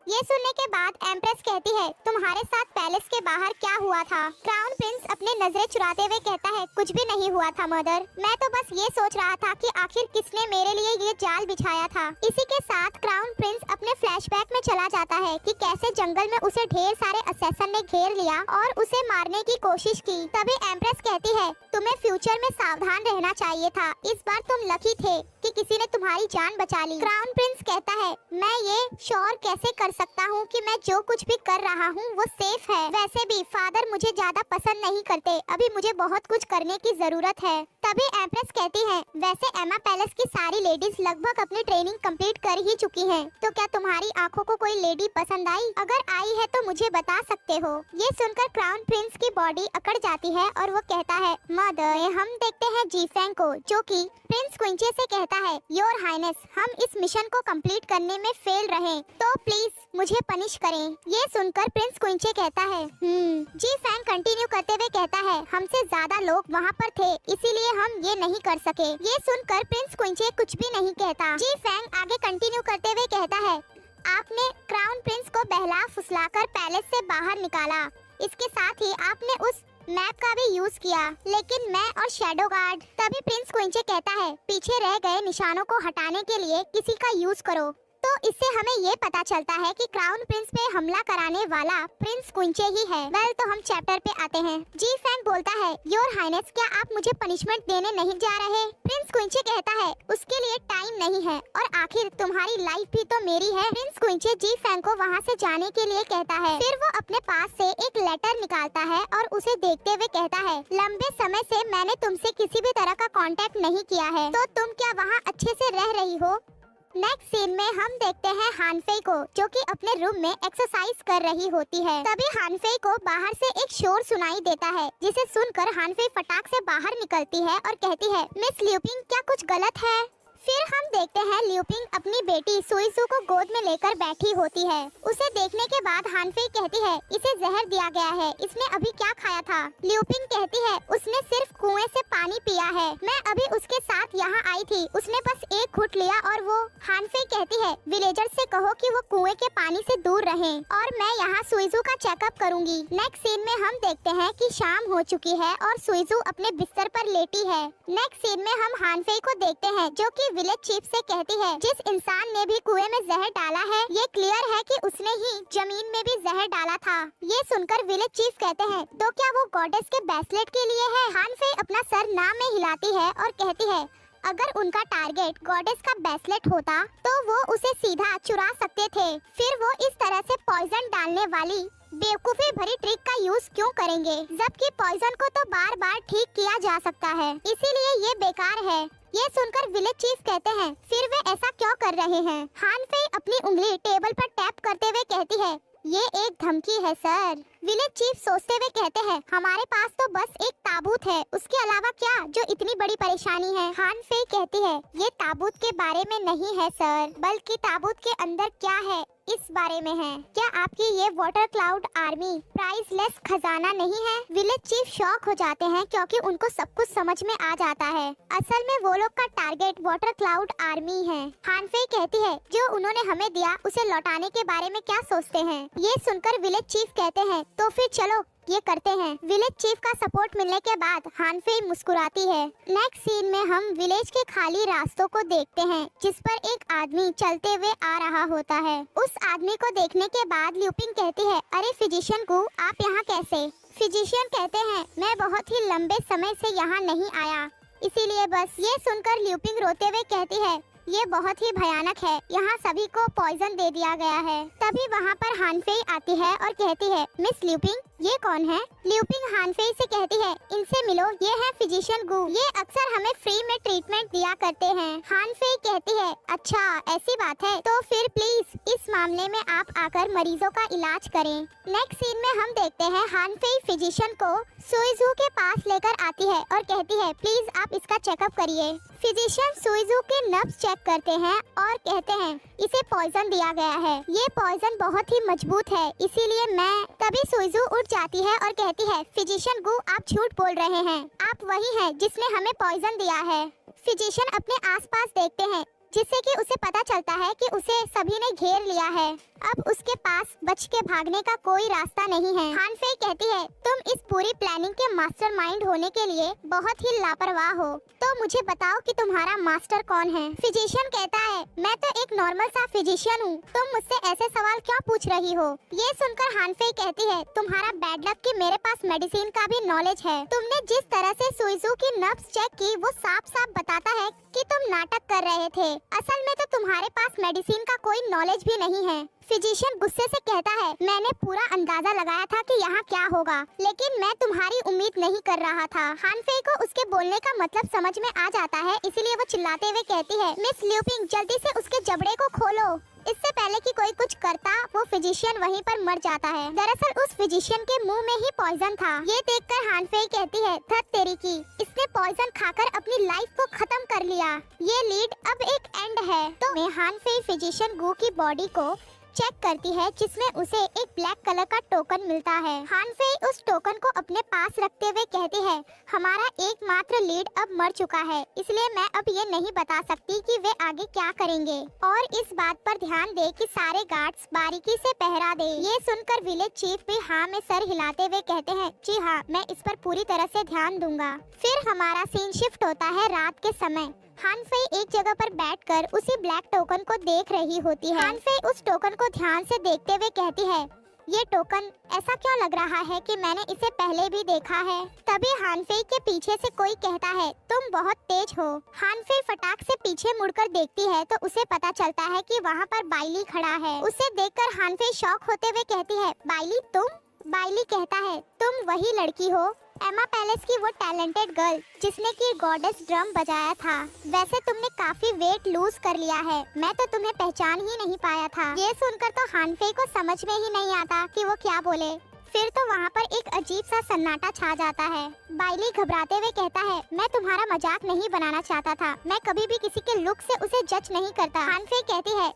ये सुनने के बाद एम्प्रेस कहती है तुम्हारे साथ पैलेस के बाहर क्या हुआ था। क्राउन प्रिंस अपने नजरें चुराते हुए कहता है कुछ भी नहीं हुआ था मदर, मैं तो बस ये सोच रहा था कि आखिर किसने मेरे लिए ये जाल बिछाया था। इसी के साथ क्राउन प्रिंस अपने फ्लैशबैक में चला जाता है कि कैसे जंगल में उसे ढेर सारे असैसन ने घेर लिया और उसे मारने की कोशिश की। तभी एम्प्रेस कहती है तुम्हें फ्यूचर में सावधान रहना चाहिए था, इस बार तुम लकी थे कि किसी ने तुम्हारी जान बचा ली। क्राउन प्रिंस कहता है मैं ये श्योर कैसे कर सकता हूँ कि मैं जो कुछ भी कर रहा हूँ वो सेफ है। वैसे भी फादर मुझे ज्यादा पसंद नहीं करते, अभी मुझे बहुत कुछ करने की जरूरत है। तभी एम्प्रेस कहती है वैसे एमा पैलेस की सारी लेडीज लगभग अपनी ट्रेनिंग कंप्लीट कर ही चुकी हैं, तो क्या तुम्हारी आंखों को कोई लेडी पसंद आई? अगर आई है तो मुझे बता सकते हो। ये सुनकर क्राउन प्रिंस की बॉडी अकड़ जाती है और वो कहता है मदर। हम देखते हैं जीफेंग को, जो कि प्रिंस क्विंचे से कहता है योर हाइनेस हम इस मिशन को कंप्लीट करने में फेल रहे, तो प्लीज मुझे पनिश करें। ये सुनकर प्रिंस क्विंचे कहता है जीफेंग कंटिन्यू करते हुए कहता है हमसे ज्यादा लोग वहाँ पर थे, इसीलिए हम ये नहीं कर सके। ये सुनकर प्रिंस क्विंचे कुछ भी नहीं कहता। जीफेंग आगे कंटिन्यू करते हुए कहता है आपने क्राउन प्रिंस को बहला फुसलाकर पैलेस से बाहर निकाला, इसके साथ ही आपने उस मैप का भी यूज किया, लेकिन मैं और शैडो गार्ड। तभी प्रिंस क्विंचे कहता है पीछे रह गए निशानों को हटाने के लिए किसी का यूज करो। तो इससे हमें ये पता चलता है कि क्राउन प्रिंस पे हमला कराने वाला प्रिंस क्विंचे ही है। वेल तो हम चैप्टर पे आते हैं। जीफेंग बोलता है योर हाइनेस क्या आप मुझे पनिशमेंट देने नहीं जा रहे? प्रिंस क्विंचे कहता है उसके लिए टाइम नहीं है और आखिर तुम्हारी लाइफ भी तो मेरी है। प्रिंस क्विंचे जीफेंग को वहाँ से जाने के लिए कहता है। फिर वो अपने पास से एक लेटर निकालता है और उसे देखते हुए कहता है लंबे समय से मैंने तुमसे किसी भी तरह का कांटेक्ट नहीं किया है, तो तुम क्या वहाँ अच्छे से रह रही हो? नेक्स्ट सीन में हम देखते हैं हानफेई को, जो कि अपने रूम में एक्सरसाइज कर रही होती है। तभी हानफेई को बाहर से एक शोर सुनाई देता है, जिसे सुनकर हानफेई फटाक से बाहर निकलती है और कहती है मिस ल्यूपिंग क्या कुछ गलत है? फिर हम देखते हैं ल्यूपिंग अपनी बेटी सुइसू को गोद में लेकर बैठी होती है। उसे देखने के बाद हानफेई कहती है इसे जहर दिया गया है, इसने अभी क्या खाया था? ल्यूपिंग कहती है उसने सिर्फ कुएं से पानी पिया है, मैं अभी उसके साथ यहाँ आई थी, उसने बस एक घुट लिया और वो। हानफेई कहती है विलेजर से कहो कि वो कुएं के पानी से दूर रहें और मैं यहाँ सुइसू का चेकअप करूँगी। नेक्स्ट सीन में हम देखते हैं कि शाम हो चुकी है और सुइसू अपने बिस्तर पर लेटी है। नेक्स्ट सीन में हम हानफेई को देखते हैं, जो कि विलेज चीफ से कहती है जिस इंसान ने भी कुएं में जहर डाला है ये क्लियर है कि उसने ही जमीन में भी जहर डाला था। ये सुनकर विलेज चीफ कहते हैं तो क्या वो गॉडेस के ब्रेसलेट के लिए है? हानफेई अपना सर ना में हिलाती है और कहती है अगर उनका टारगेट गॉडेस का ब्रेसलेट होता तो वो उसे सीधा चुरा सकते थे, फिर वो इस तरह से पॉइजन डालने वाली बेवकूफी भरी ट्रिक का यूज क्यों करेंगे, जबकि पॉइजन को तो बार बार ठीक किया जा सकता है, इसीलिए ये बेकार है। ये सुनकर विलेज चीफ कहते हैं फिर वे ऐसा क्यों कर रहे हैं? हानफेई अपनी उंगली टेबल पर टैप करते हुए कहती है ये एक धमकी है सर। विलेज चीफ सोचते हुए कहते हैं हमारे पास तो बस एक ताबूत है, उसके अलावा क्या जो इतनी बड़ी परेशानी है? हानफेई कहती है ये ताबूत के बारे में नहीं है सर, बल्कि ताबूत के अंदर क्या है इस बारे में है। क्या आपकी ये वाटर क्लाउड आर्मी प्राइसलेस खजाना नहीं है? विलेज चीफ शॉक हो जाते हैं क्योंकि उनको सब कुछ समझ में आ जाता है। असल में वो लोग का टारगेट वाटर क्लाउड आर्मी है। हानफेई कहती है जो उन्होंने हमें दिया उसे लौटाने के बारे में क्या सोचते हैं? ये सुनकर विलेज चीफ कहते हैं तो फिर चलो ये करते हैं। विलेज चीफ का सपोर्ट मिलने के बाद हानफेई मुस्कुराती है। नेक्स्ट सीन में हम विलेज के खाली रास्तों को देखते हैं, जिस पर एक आदमी चलते हुए आ रहा होता है। उस आदमी को देखने के बाद ल्यूपिंग कहती है अरे फिजिशियन को आप यहाँ कैसे? फिजिशियन कहते हैं मैं बहुत ही लंबे समय से यहाँ नहीं आया, इसीलिए बस। ये सुनकर ल्यूपिंग रोते हुए कहती है ये बहुत ही भयानक है, यहाँ सभी को पॉइजन दे दिया गया है। तभी वहाँ पर हानफेई आती है और कहती है मिस ल्यूपिंग ये कौन है? ल्यूपिंग हानफेई से कहती है इनसे मिलो, ये है फिजिशियन गू, ये अक्सर हमें फ्री में ट्रीटमेंट दिया करते हैं। हानफेई कहती है अच्छा ऐसी बात है, तो फिर प्लीज इस मामले में आप आकर मरीजों का इलाज करें। नेक्स्ट सीन में हम देखते हैं हानफेई फिजिशियन को सुइजू के पास लेकर आती है और कहती है प्लीज आप इसका चेकअप करिए। फिजिशियन सुइजू के नब्ज चेक करते हैं और कहते हैं इसे पॉइजन दिया गया है, ये पॉइजन बहुत ही मजबूत है, इसीलिए मैं। तभी सुइजू उठ जाती है और कहती है फिजिशियन गू आप झूठ बोल रहे हैं, आप वही हैं जिसने हमें पॉइजन दिया है। फिजिशियन अपने आसपास देखते हैं जिससे कि उसे पता चलता है कि उसे सभी ने घेर लिया है, अब उसके पास बच के भागने का कोई रास्ता नहीं है। हानफेई कहती है तुम इस पूरी प्लानिंग के मास्टरमाइंड होने के लिए बहुत ही लापरवाह हो, तो मुझे बताओ कि तुम्हारा मास्टर कौन है? फिजिशियन कहता है मैं तो एक नॉर्मल सा फिजिशियन हूँ, तुम मुझसे ऐसे सवाल क्यों पूछ रही हो? ये सुनकर हानफेई कहती है तुम्हारा बैड लक कि मेरे पास मेडिसिन का भी नॉलेज है, तुमने जिस तरह से सुइजू की नब्ज चेक की वो साफ साफ बताता है कि तुम नाटक कर रहे थे, असल में तो तुम्हारे पास मेडिसिन का कोई नॉलेज भी नहीं है। फिजिशियन गुस्से से कहता है मैंने पूरा अंदाजा लगाया था कि यहाँ क्या होगा, लेकिन मैं तुम्हारी उम्मीद नहीं कर रहा था। हानफेई को उसके बोलने का मतलब समझ में आ जाता है, इसीलिए वो चिल्लाते हुए कहती है मिस ल्यूपिंग जल्दी से उसके जबड़े को खोलो। इससे पहले कि कोई कुछ करता वो फिजिशियन वहीं पर मर जाता है। दरअसल उस फिजिशियन के मुंह में ही पॉइजन था। ये देखकर हानफेई कहती है धत तेरी की, इसने पॉइजन खाकर अपनी लाइफ को खत्म कर लिया, ये लीड अब एक एंड है। तो मैं हानफेई फिजिशियन गू की बॉडी को चेक करती है जिसमें उसे एक ब्लैक कलर का टोकन मिलता है। हानफेई उस टोकन को अपने पास रखते हुए कहती है हमारा एकमात्र लीड अब मर चुका है, इसलिए मैं अब ये नहीं बता सकती कि वे आगे क्या करेंगे, और इस बात पर ध्यान दे कि सारे गार्ड्स बारीकी से पहरा दे। ये सुनकर विलेज चीफ भी हाँ में सर हिलाते हुए कहते हैं जी हाँ मैं इस पर पूरी तरह से ध्यान दूंगा। फिर हमारा सीन शिफ्ट होता है रात के समय। हानफेई एक जगह पर बैठकर उसी ब्लैक टोकन को देख रही होती है। हानफेई उस टोकन को ध्यान से देखते हुए कहती है ये टोकन ऐसा क्यों लग रहा है कि मैंने इसे पहले भी देखा है। तभी हानफेई के पीछे से कोई कहता है तुम बहुत तेज हो। हानफेई फटाक से पीछे मुड़कर देखती है तो उसे पता चलता है कि वहाँ पर बाइली खड़ा है। उसे देखकर हानफेई शॉक होते हुए कहती है बाइली तुम? बाइली कहता है तुम वही लड़की हो एमा पैलेस की, वो टैलेंटेड गर्ल जिसने की गॉडेस ड्रम बजाया था। वैसे तुमने काफी वेट लूज कर लिया है, मैं तो तुम्हें पहचान ही नहीं पाया था। ये सुनकर तो हानफेई को समझ में ही नहीं आता कि वो क्या बोले। फिर तो वहाँ पर एक अजीब सा सन्नाटा छा जाता है। बाइली घबराते हुए कहता है मैं तुम्हारा मजाक नहीं बनाना चाहता था, मैं कभी भी किसी के लुक से उसे जज नहीं करता। हानफेई कहती है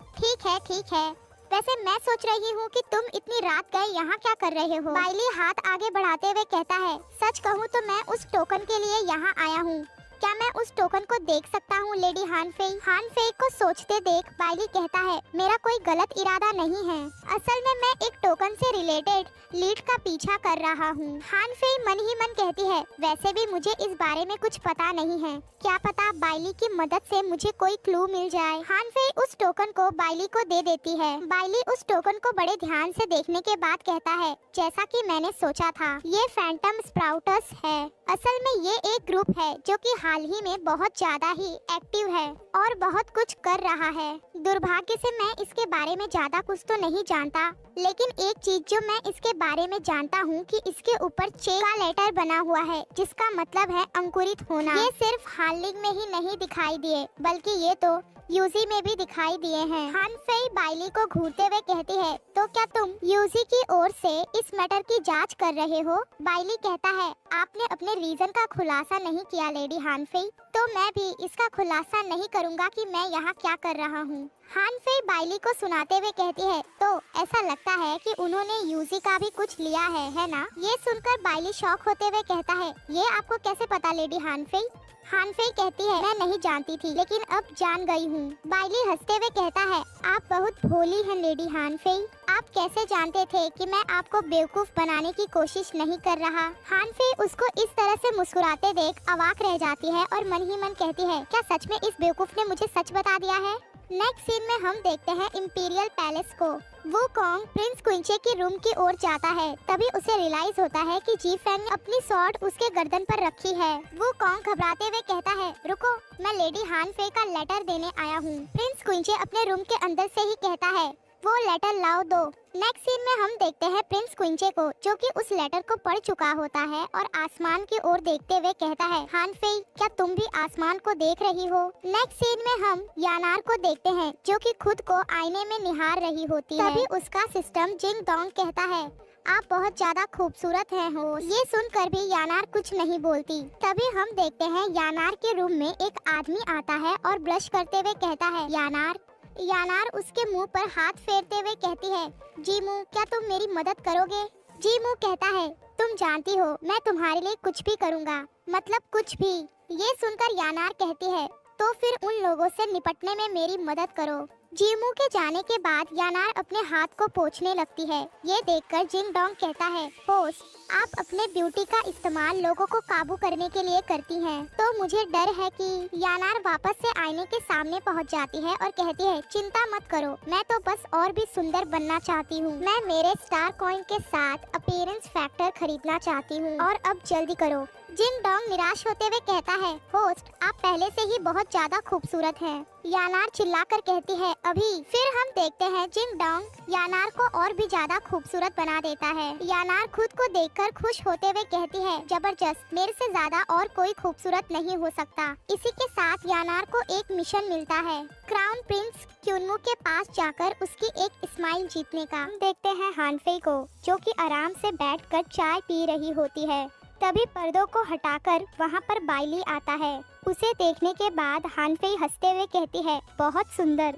ठीक है, वैसे मैं सोच रही हूँ कि तुम इतनी रात गए यहाँ क्या कर रहे हो? बाइली हाथ आगे बढ़ाते हुए कहता है सच कहूँ तो मैं उस टोकन के लिए यहाँ आया हूँ, क्या मैं उस टोकन को देख सकता हूँ लेडी हानफेई? हानफेई को सोचते देख बाइली कहता है मेरा कोई गलत इरादा नहीं है, असल में मैं एक टोकन से रिलेटेड लीड का पीछा कर रहा हूँ। हानफेई मन ही मन कहती है वैसे भी मुझे इस बारे में कुछ पता नहीं है, क्या पता बाइली की मदद से मुझे कोई क्लू मिल जाए। हानफेई उस टोकन को बाइली को दे देती है। बाइली उस टोकन को बड़े ध्यान से देखने के बाद कहता है जैसा कि मैंने सोचा था ये फैंटम स्प्राउटर्स है। असल में ये एक ग्रुप है जो कि हाल ही में बहुत ज्यादा ही एक्टिव है और बहुत कुछ कर रहा है। दुर्भाग्य से मैं इसके बारे में ज्यादा कुछ तो नहीं जानता, लेकिन एक चीज जो मैं इसके बारे में जानता हूँ कि इसके ऊपर चे का लेटर बना हुआ है जिसका मतलब है अंकुरित होना। ये सिर्फ हार्लिंग में ही नहीं दिखाई दिए बल्कि ये तो यूजी में भी दिखाई दिए हैं। हानफेई बाइली को घूरते हुए कहती है तो क्या तुम यूजी की ओर से इस मैटर की जांच कर रहे हो? बाइली कहता है आपने अपने रीजन का खुलासा नहीं किया लेडी हानफेई, तो मैं भी इसका खुलासा नहीं करूंगा कि मैं यहाँ क्या कर रहा हूँ। हानफेई बाइली को सुनाते हुए कहती है तो ऐसा लगता है कि उन्होंने यूजी का भी कुछ लिया है ना? ये सुनकर बाइली शॉक होते हुए कहता है ये आपको कैसे पता लेडी हानफेई? हानफेई कहती है मैं नहीं जानती थी लेकिन अब जान गई हूँ। बाइली हंसते हुए कहता है आप बहुत भोली हैं लेडी हानफेई, आप कैसे जानते थे कि मैं आपको बेवकूफ बनाने की कोशिश नहीं कर रहा? हानफेई उसको इस तरह से मुस्कुराते देख अवाक रह जाती है और मन ही मन कहती है क्या सच में इस बेवकूफ ने मुझे सच बता दिया है? नेक्स्ट सीन में हम देखते हैं इंपीरियल पैलेस को। वो कॉन्ग प्रिंस क्विंचे के रूम की ओर जाता है। तभी उसे रियलाइज होता है कि जी फैंग ने अपनी स्वॉर्ड उसके गर्दन पर रखी है। वो कॉन्ग घबराते हुए कहता है, रुको, मैं लेडी हान फे का लेटर देने आया हूँ। प्रिंस क्विंचे अपने रूम के अंदर से ही कहता है, वो लेटर लाओ दो। नेक्स्ट सीन में हम देखते हैं प्रिंस क्विंचे को, जो कि उस लेटर को पढ़ चुका होता है और आसमान की ओर देखते हुए कहता है, हान फे, क्या तुम भी आसमान को देख रही हो? नेक्स्ट सीन में हम यानार को देखते हैं, जो कि खुद को आईने में निहार रही होती है। तभी उसका सिस्टम जिंग डोंग कहता है, आप बहुत ज्यादा खूबसूरत हैं हो। ये सुनकर भी यानार कुछ नहीं बोलती। तभी हम देखते हैं यानार के रूम में एक आदमी आता है और ब्लश करते हुए कहता है, यानार। यानार उसके मुंह पर हाथ फेरते हुए कहती है, जीमू, क्या तुम मेरी मदद करोगे? जीमू कहता है, तुम जानती हो मैं तुम्हारे लिए कुछ भी करूँगा, मतलब कुछ भी। ये सुनकर यानार कहती है, तो फिर उन लोगों से निपटने में मेरी मदद करो। जीमू के जाने के बाद यानार अपने हाथ को पोंछने लगती है। ये देखकर जिंग डोंग कहता है, होस्ट, आप अपने ब्यूटी का इस्तेमाल लोगों को काबू करने के लिए करती हैं, तो मुझे डर है कि यानार वापस से आईने के सामने पहुंच जाती है और कहती है, चिंता मत करो, मैं तो बस और भी सुंदर बनना चाहती हूँ। मैं मेरे स्टार कॉइन के साथ अपीयरेंस फैक्टर खरीदना चाहती हूँ और अब जल्दी करो। जिंग डोंग निराश होते हुए कहता है, होस्ट, आप पहले से ही बहुत ज्यादा खूबसूरत हैं। यानार चिल्लाकर कहती है, अभी। फिर हम देखते हैं जिंग डोंग यानार को और भी ज्यादा खूबसूरत बना देता है। यानार खुद को देखकर खुश होते हुए कहती है, जबरदस्त, मेरे से ज्यादा और कोई खूबसूरत नहीं हो सकता। इसी के साथ यानार को एक मिशन मिलता है, क्राउन प्रिंस क्यूनमू के पास जाकर उसकी एक स्माइल जीतने का। हम देखते हैं हान फे को, जो कि आराम से बैठकर चाय पी रही होती है। तभी पर्दों को हटाकर वहाँ पर बाइली आता है। उसे देखने के बाद हान फे हंसते हुए कहती है, बहुत सुंदर।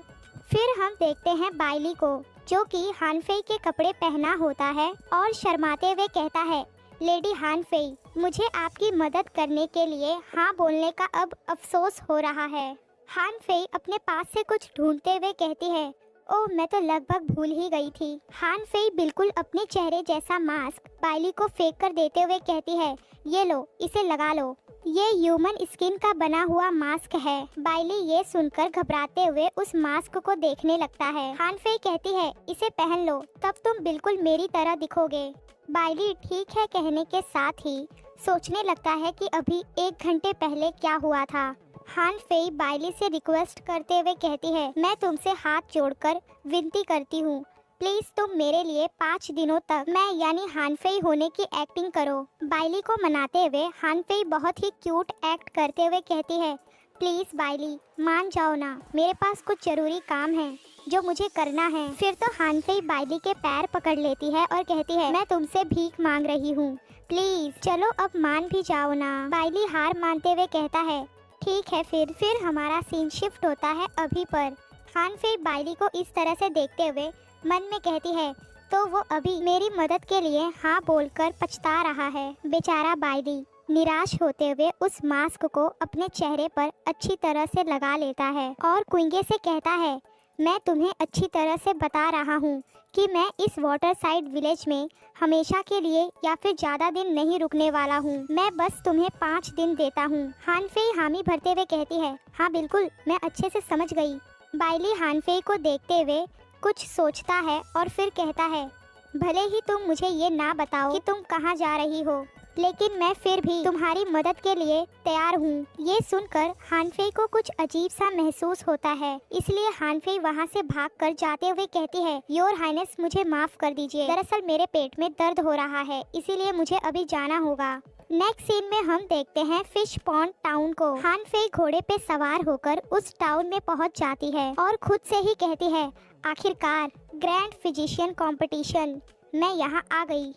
फिर हम देखते हैं बाइली को, जो कि हान फे के कपड़े पहना होता है और शर्माते हुए कहता है, लेडी हान फे, मुझे आपकी मदद करने के लिए हाँ बोलने का अब अफसोस हो रहा है। हान फे अपने पास से कुछ ढूंढते हुए कहती है, ओह, मैं तो लगभग भूल ही गई थी। हान फे बिल्कुल अपने चेहरे जैसा मास्क बाइली को फेंक कर देते हुए कहती है, ये लो, इसे लगा लो, ये ह्यूमन स्किन का बना हुआ मास्क है। बाइली ये सुनकर घबराते हुए उस मास्क को देखने लगता है। हान फे कहती है, इसे पहन लो, तब तुम बिल्कुल मेरी तरह दिखोगे। बाइली ठीक है कहने के साथ ही सोचने लगता है कि अभी 1 घंटे पहले क्या हुआ था। हान फे बाइली से रिक्वेस्ट करते हुए कहती है, मैं तुमसे हाथ जोड़कर विनती करती हूँ, प्लीज तुम मेरे लिए 5 दिनों तक मैं यानी हान फे होने की एक्टिंग करो। बाइली को मनाते हुए हान फे बहुत ही क्यूट एक्ट करते हुए कहती है, प्लीज बाइली, मान जाओ ना, मेरे पास कुछ जरूरी काम है जो मुझे करना है। फिर तो हान फे बाइली के पैर पकड़ लेती है और कहती है, मैं तुमसे भीख मांग रही हूँ, प्लीज चलो अब मान भी जाओ ना। बाइली हार मानते हुए कहता है, ठीक है। फिर हमारा सीन शिफ्ट होता है अभी पर। हान फे बाइली को इस तरह से देखते हुए मन में कहती है, तो वो अभी मेरी मदद के लिए हाँ बोलकर पछता रहा है। बेचारा बाइली निराश होते हुए उस मास्क को अपने चेहरे पर अच्छी तरह से लगा लेता है और क्विंगे से कहता है, मैं तुम्हें अच्छी तरह से बता रहा हूँ कि मैं इस वाटर साइड विलेज में हमेशा के लिए या फिर ज़्यादा दिन नहीं रुकने वाला हूँ, मैं बस तुम्हें 5 दिन देता हूँ। हान फे हामी भरते हुए कहती है, हाँ बिल्कुल, मैं अच्छे से समझ गई। बाइली हान फे को देखते हुए कुछ सोचता है और फिर कहता है, भले ही तुम मुझे ये ना बताओ कि तुम कहाँ जा रही हो, लेकिन मैं फिर भी तुम्हारी मदद के लिए तैयार हूँ। ये सुनकर हान फे को कुछ अजीब सा महसूस होता है, इसलिए हान फे वहाँ से भागकर जाते हुए कहती है, योर हाइनेस, मुझे माफ कर दीजिए, दरअसल मेरे पेट में दर्द हो रहा है, इसीलिए मुझे अभी जाना होगा। नेक्स्ट सीन में हम देखते हैं फिश पॉन्ड टाउन को। हान फे घोड़े पे सवार होकर उस टाउन में पहुँच जाती है और खुद से ही कहती है, आखिरकार ग्रैंड फिजिशियन कंपटीशन, मैं यहाँ आ गई।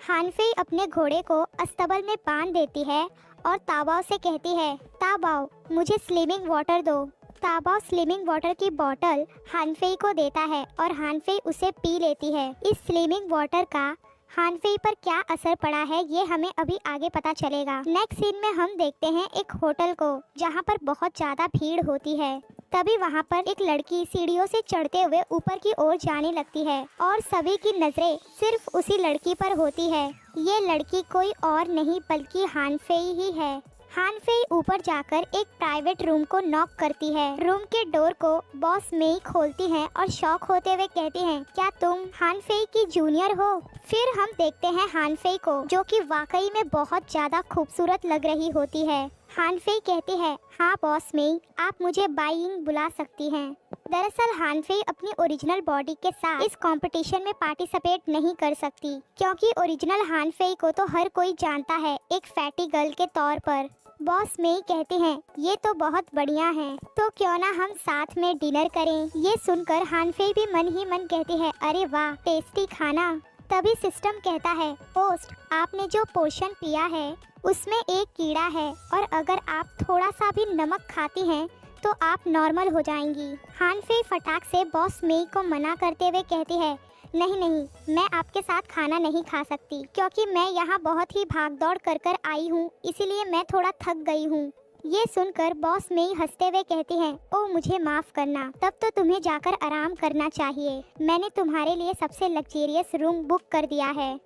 हान फे अपने घोड़े को अस्तबल में बांध देती है और ताबाओ से कहती है, ताबाओ, मुझे स्लिमिंग वाटर दो। ताबाओ स्लिमिंग वाटर की बोतल हान फे को देता है और हान फे उसे पी लेती है। इस स्लिमिंग वाटर का हान फे पर क्या असर पड़ा है ये हमें अभी आगे पता चलेगा। नेक्स्ट सीन में हम देखते हैं एक होटल को, जहाँ पर बहुत ज़्यादा भीड़ होती है। तभी वहाँ पर एक लड़की सीढ़ियों से चढ़ते हुए ऊपर की ओर जाने लगती है और सभी की नजरें सिर्फ उसी लड़की पर होती है। ये लड़की कोई और नहीं बल्कि हान फे ही है। हान फेई ऊपर जाकर एक प्राइवेट रूम को नॉक करती है। रूम के डोर को बॉस मेई खोलती है और शॉक होते हुए कहती है, क्या तुम हान फेई की जूनियर हो? फिर हम देखते हैं हान फेई को, जो कि वाकई में बहुत ज्यादा खूबसूरत लग रही होती है। हान फेई कहती है, हाँ बॉस मेई, आप मुझे बाइंग बुला सकती हैं। दरअसल हान फेई अपनी ओरिजिनल बॉडी के साथ इस कंपटीशन में पार्टिसिपेट नहीं कर सकती, क्योंकि ओरिजिनल हान फेई को तो हर कोई जानता है एक फैटी गर्ल के तौर पर। बॉस मेई कहते हैं, ये तो बहुत बढ़िया है, तो क्यों ना हम साथ में डिनर करें। ये सुनकर हान फेई भी मन ही मन कहती है, अरे वाह, टेस्टी खाना। तभी सिस्टम कहता है, होस्ट, आपने जो पोर्शन पिया है उसमें एक कीड़ा है और अगर आप थोड़ा सा भी नमक खाती हैं तो आप नॉर्मल हो जाएंगी। हान फेई फटाक से बॉस मेई को मना करते हुए कहती है, नहीं नहीं, मैं आपके साथ खाना नहीं खा सकती, क्योंकि मैं यहाँ बहुत ही भागदौड़ कर आई हूँ, इसीलिए मैं थोड़ा थक गई हूँ। ये सुनकर बॉस मेई हंसते हुए कहती हैं, ओ मुझे माफ करना, तब तो तुम्हें जाकर आराम करना चाहिए। मैंने तुम्हारे लिए सबसे लग्जरियस रूम बुक कर दिया है,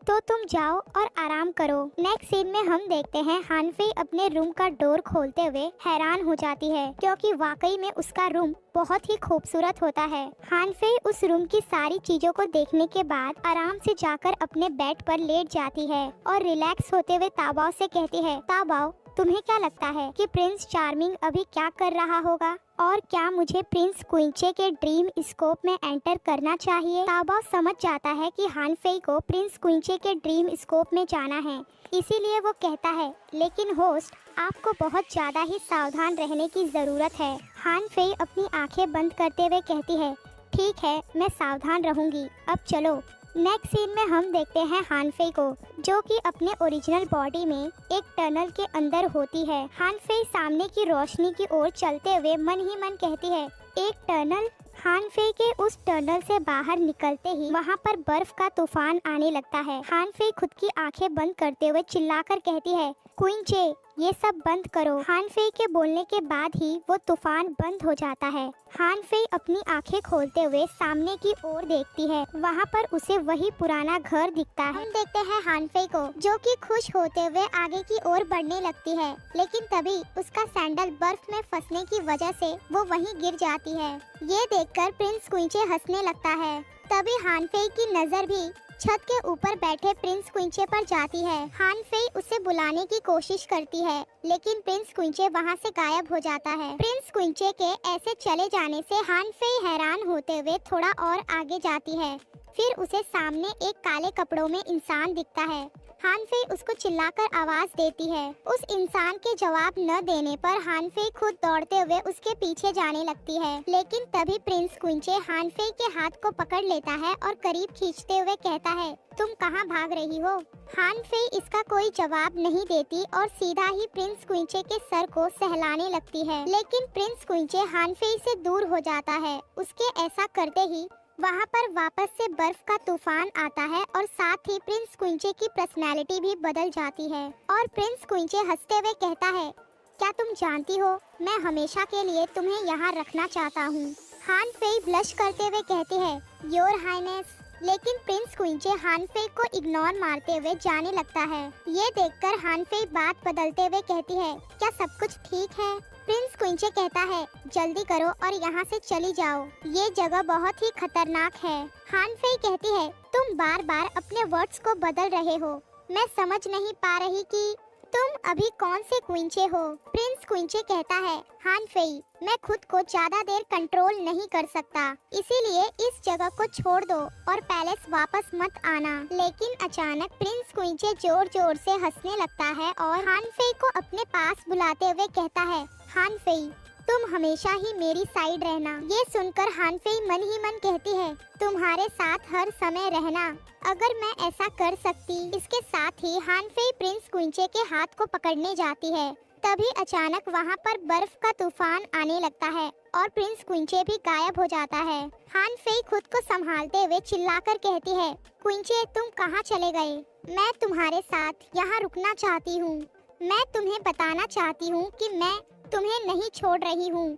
तो तुम जाओ और आराम करो। नेक्स्ट सीन में हम देखते हैं हान फेई अपने रूम का डोर खोलते हुए हैरान हो जाती है, क्योंकि वाकई में उसका रूम बहुत ही खूबसूरत होता है। हान फेई उस रूम की सारी चीजों को देखने के बाद आराम से जाकर अपने बेड पर लेट जाती है और रिलैक्स होते हुए ताबाओ से कहती है, ताबाओ, तुम्हें क्या लगता है कि प्रिंस चार्मिंग अभी क्या कर रहा होगा, और क्या मुझे प्रिंस क्विंचे के ड्रीम स्कोप में एंटर करना चाहिए? ताबाओ समझ जाता है कि हान फेई को प्रिंस क्विंचे के ड्रीम स्कोप में जाना है, इसीलिए वो कहता है, लेकिन होस्ट, आपको बहुत ज्यादा ही सावधान रहने की जरूरत है। हान फेई अपनी आंखें बंद करते हुए कहती है, ठीक है, मैं सावधान रहूंगी। अब चलो। नेक्स्ट सीन में हम देखते हैं हान फेई को, जो कि अपने ओरिजिनल बॉडी में एक टनल के अंदर होती है। हान फेई सामने की रोशनी की ओर चलते हुए मन ही मन कहती है, एक टनल। हान फेई के उस टनल से बाहर निकलते ही वहाँ पर बर्फ का तूफान आने लगता है। हान फेई खुद की आंखें बंद करते हुए चिल्लाकर कहती है, क्विंचे, ये सब बंद करो। हान फेई के बोलने के बाद ही वो तूफान बंद हो जाता है। हान फेई अपनी आंखें खोलते हुए सामने की ओर देखती है, वहाँ पर उसे वही पुराना घर दिखता है। हम देखते हैं हान फेई को, जो कि खुश होते हुए आगे की ओर बढ़ने लगती है, लेकिन तभी उसका सैंडल बर्फ में फंसने की वजह से वो वहीं गिर जाती है। ये देखकर प्रिंस क्विंचे हंसने लगता है। तभी हान फेई की नजर भी छत के ऊपर बैठे प्रिंस क्विंचे पर जाती है। हान फेई उसे बुलाने की कोशिश करती है, लेकिन प्रिंस क्विंचे वहाँ से गायब हो जाता है। प्रिंस क्विंचे के ऐसे चले जाने से हान फेई हैरान होते हुए थोड़ा और आगे जाती है। फिर उसे सामने एक काले कपड़ों में इंसान दिखता है। हान फेई उसको चिल्लाकर आवाज देती है। उस इंसान के जवाब न देने पर हान फेई खुद दौड़ते हुए उसके पीछे जाने लगती है, लेकिन तभी प्रिंस क्विंचे हान फेई के हाथ को पकड़ लेता है और करीब खींचते हुए कहता है, तुम कहाँ भाग रही हो? हान फेई इसका कोई जवाब नहीं देती और सीधा ही प्रिंस क्विंचे के सर को सहलाने लगती है, लेकिन प्रिंस क्विंचे हान फेई से दूर हो जाता है। उसके ऐसा करते ही वहाँ पर वापस से बर्फ का तूफान आता है और साथ ही प्रिंस क्विंचे की पर्सनैलिटी भी बदल जाती है और प्रिंस क्विंचे हंसते हुए कहता है, क्या तुम जानती हो, मैं हमेशा के लिए तुम्हें यहाँ रखना चाहता हूँ। हान फेई ब्लश करते हुए कहती है, योर हाइनेस। लेकिन प्रिंस क्विंचे हान फेई को इग्नोर मारते हुए जाने लगता है। ये देखकर हान फेई बात बदलते हुए कहती है, क्या सब कुछ ठीक है? प्रिंस क्विंचे कहता है, जल्दी करो और यहाँ से चली जाओ, ये जगह बहुत ही खतरनाक है। हान फेई कहती है, तुम बार बार अपने वर्ड्स को बदल रहे हो, मैं समझ नहीं पा रही कि तुम अभी कौन से क्विंचे हो। प्रिंस क्विंचे कहता है, हान फेई, मैं खुद को ज्यादा देर कंट्रोल नहीं कर सकता, इसीलिए इस जगह को छोड़ दो और पैलेस वापस मत आना। लेकिन अचानक प्रिंस क्विंचे जोर जोर से हंसने लगता है और हान फेई को अपने पास बुलाते हुए कहता है, हान फेई, तुम हमेशा ही मेरी साइड रहना। ये सुनकर हान फेई मन ही मन कहती है, तुम्हारे साथ हर समय रहना। अगर मैं ऐसा कर सकती। इसके साथ ही हान फेई प्रिंस क्विंचे के हाथ को पकड़ने जाती है। तभी अचानक वहाँ पर बर्फ का तूफान आने लगता है और प्रिंस क्विंचे भी गायब हो जाता है। हान फेई खुद को संभालते हुए चिल्लाकर कहती है, क्विंचे, तुम कहाँ चले गए? मैं तुम्हारे साथ यहाँ रुकना चाहती हूँ। मैं तुम्हें बताना चाहती हूँ कि मैं तुम्हें नहीं छोड़ रही हूँ।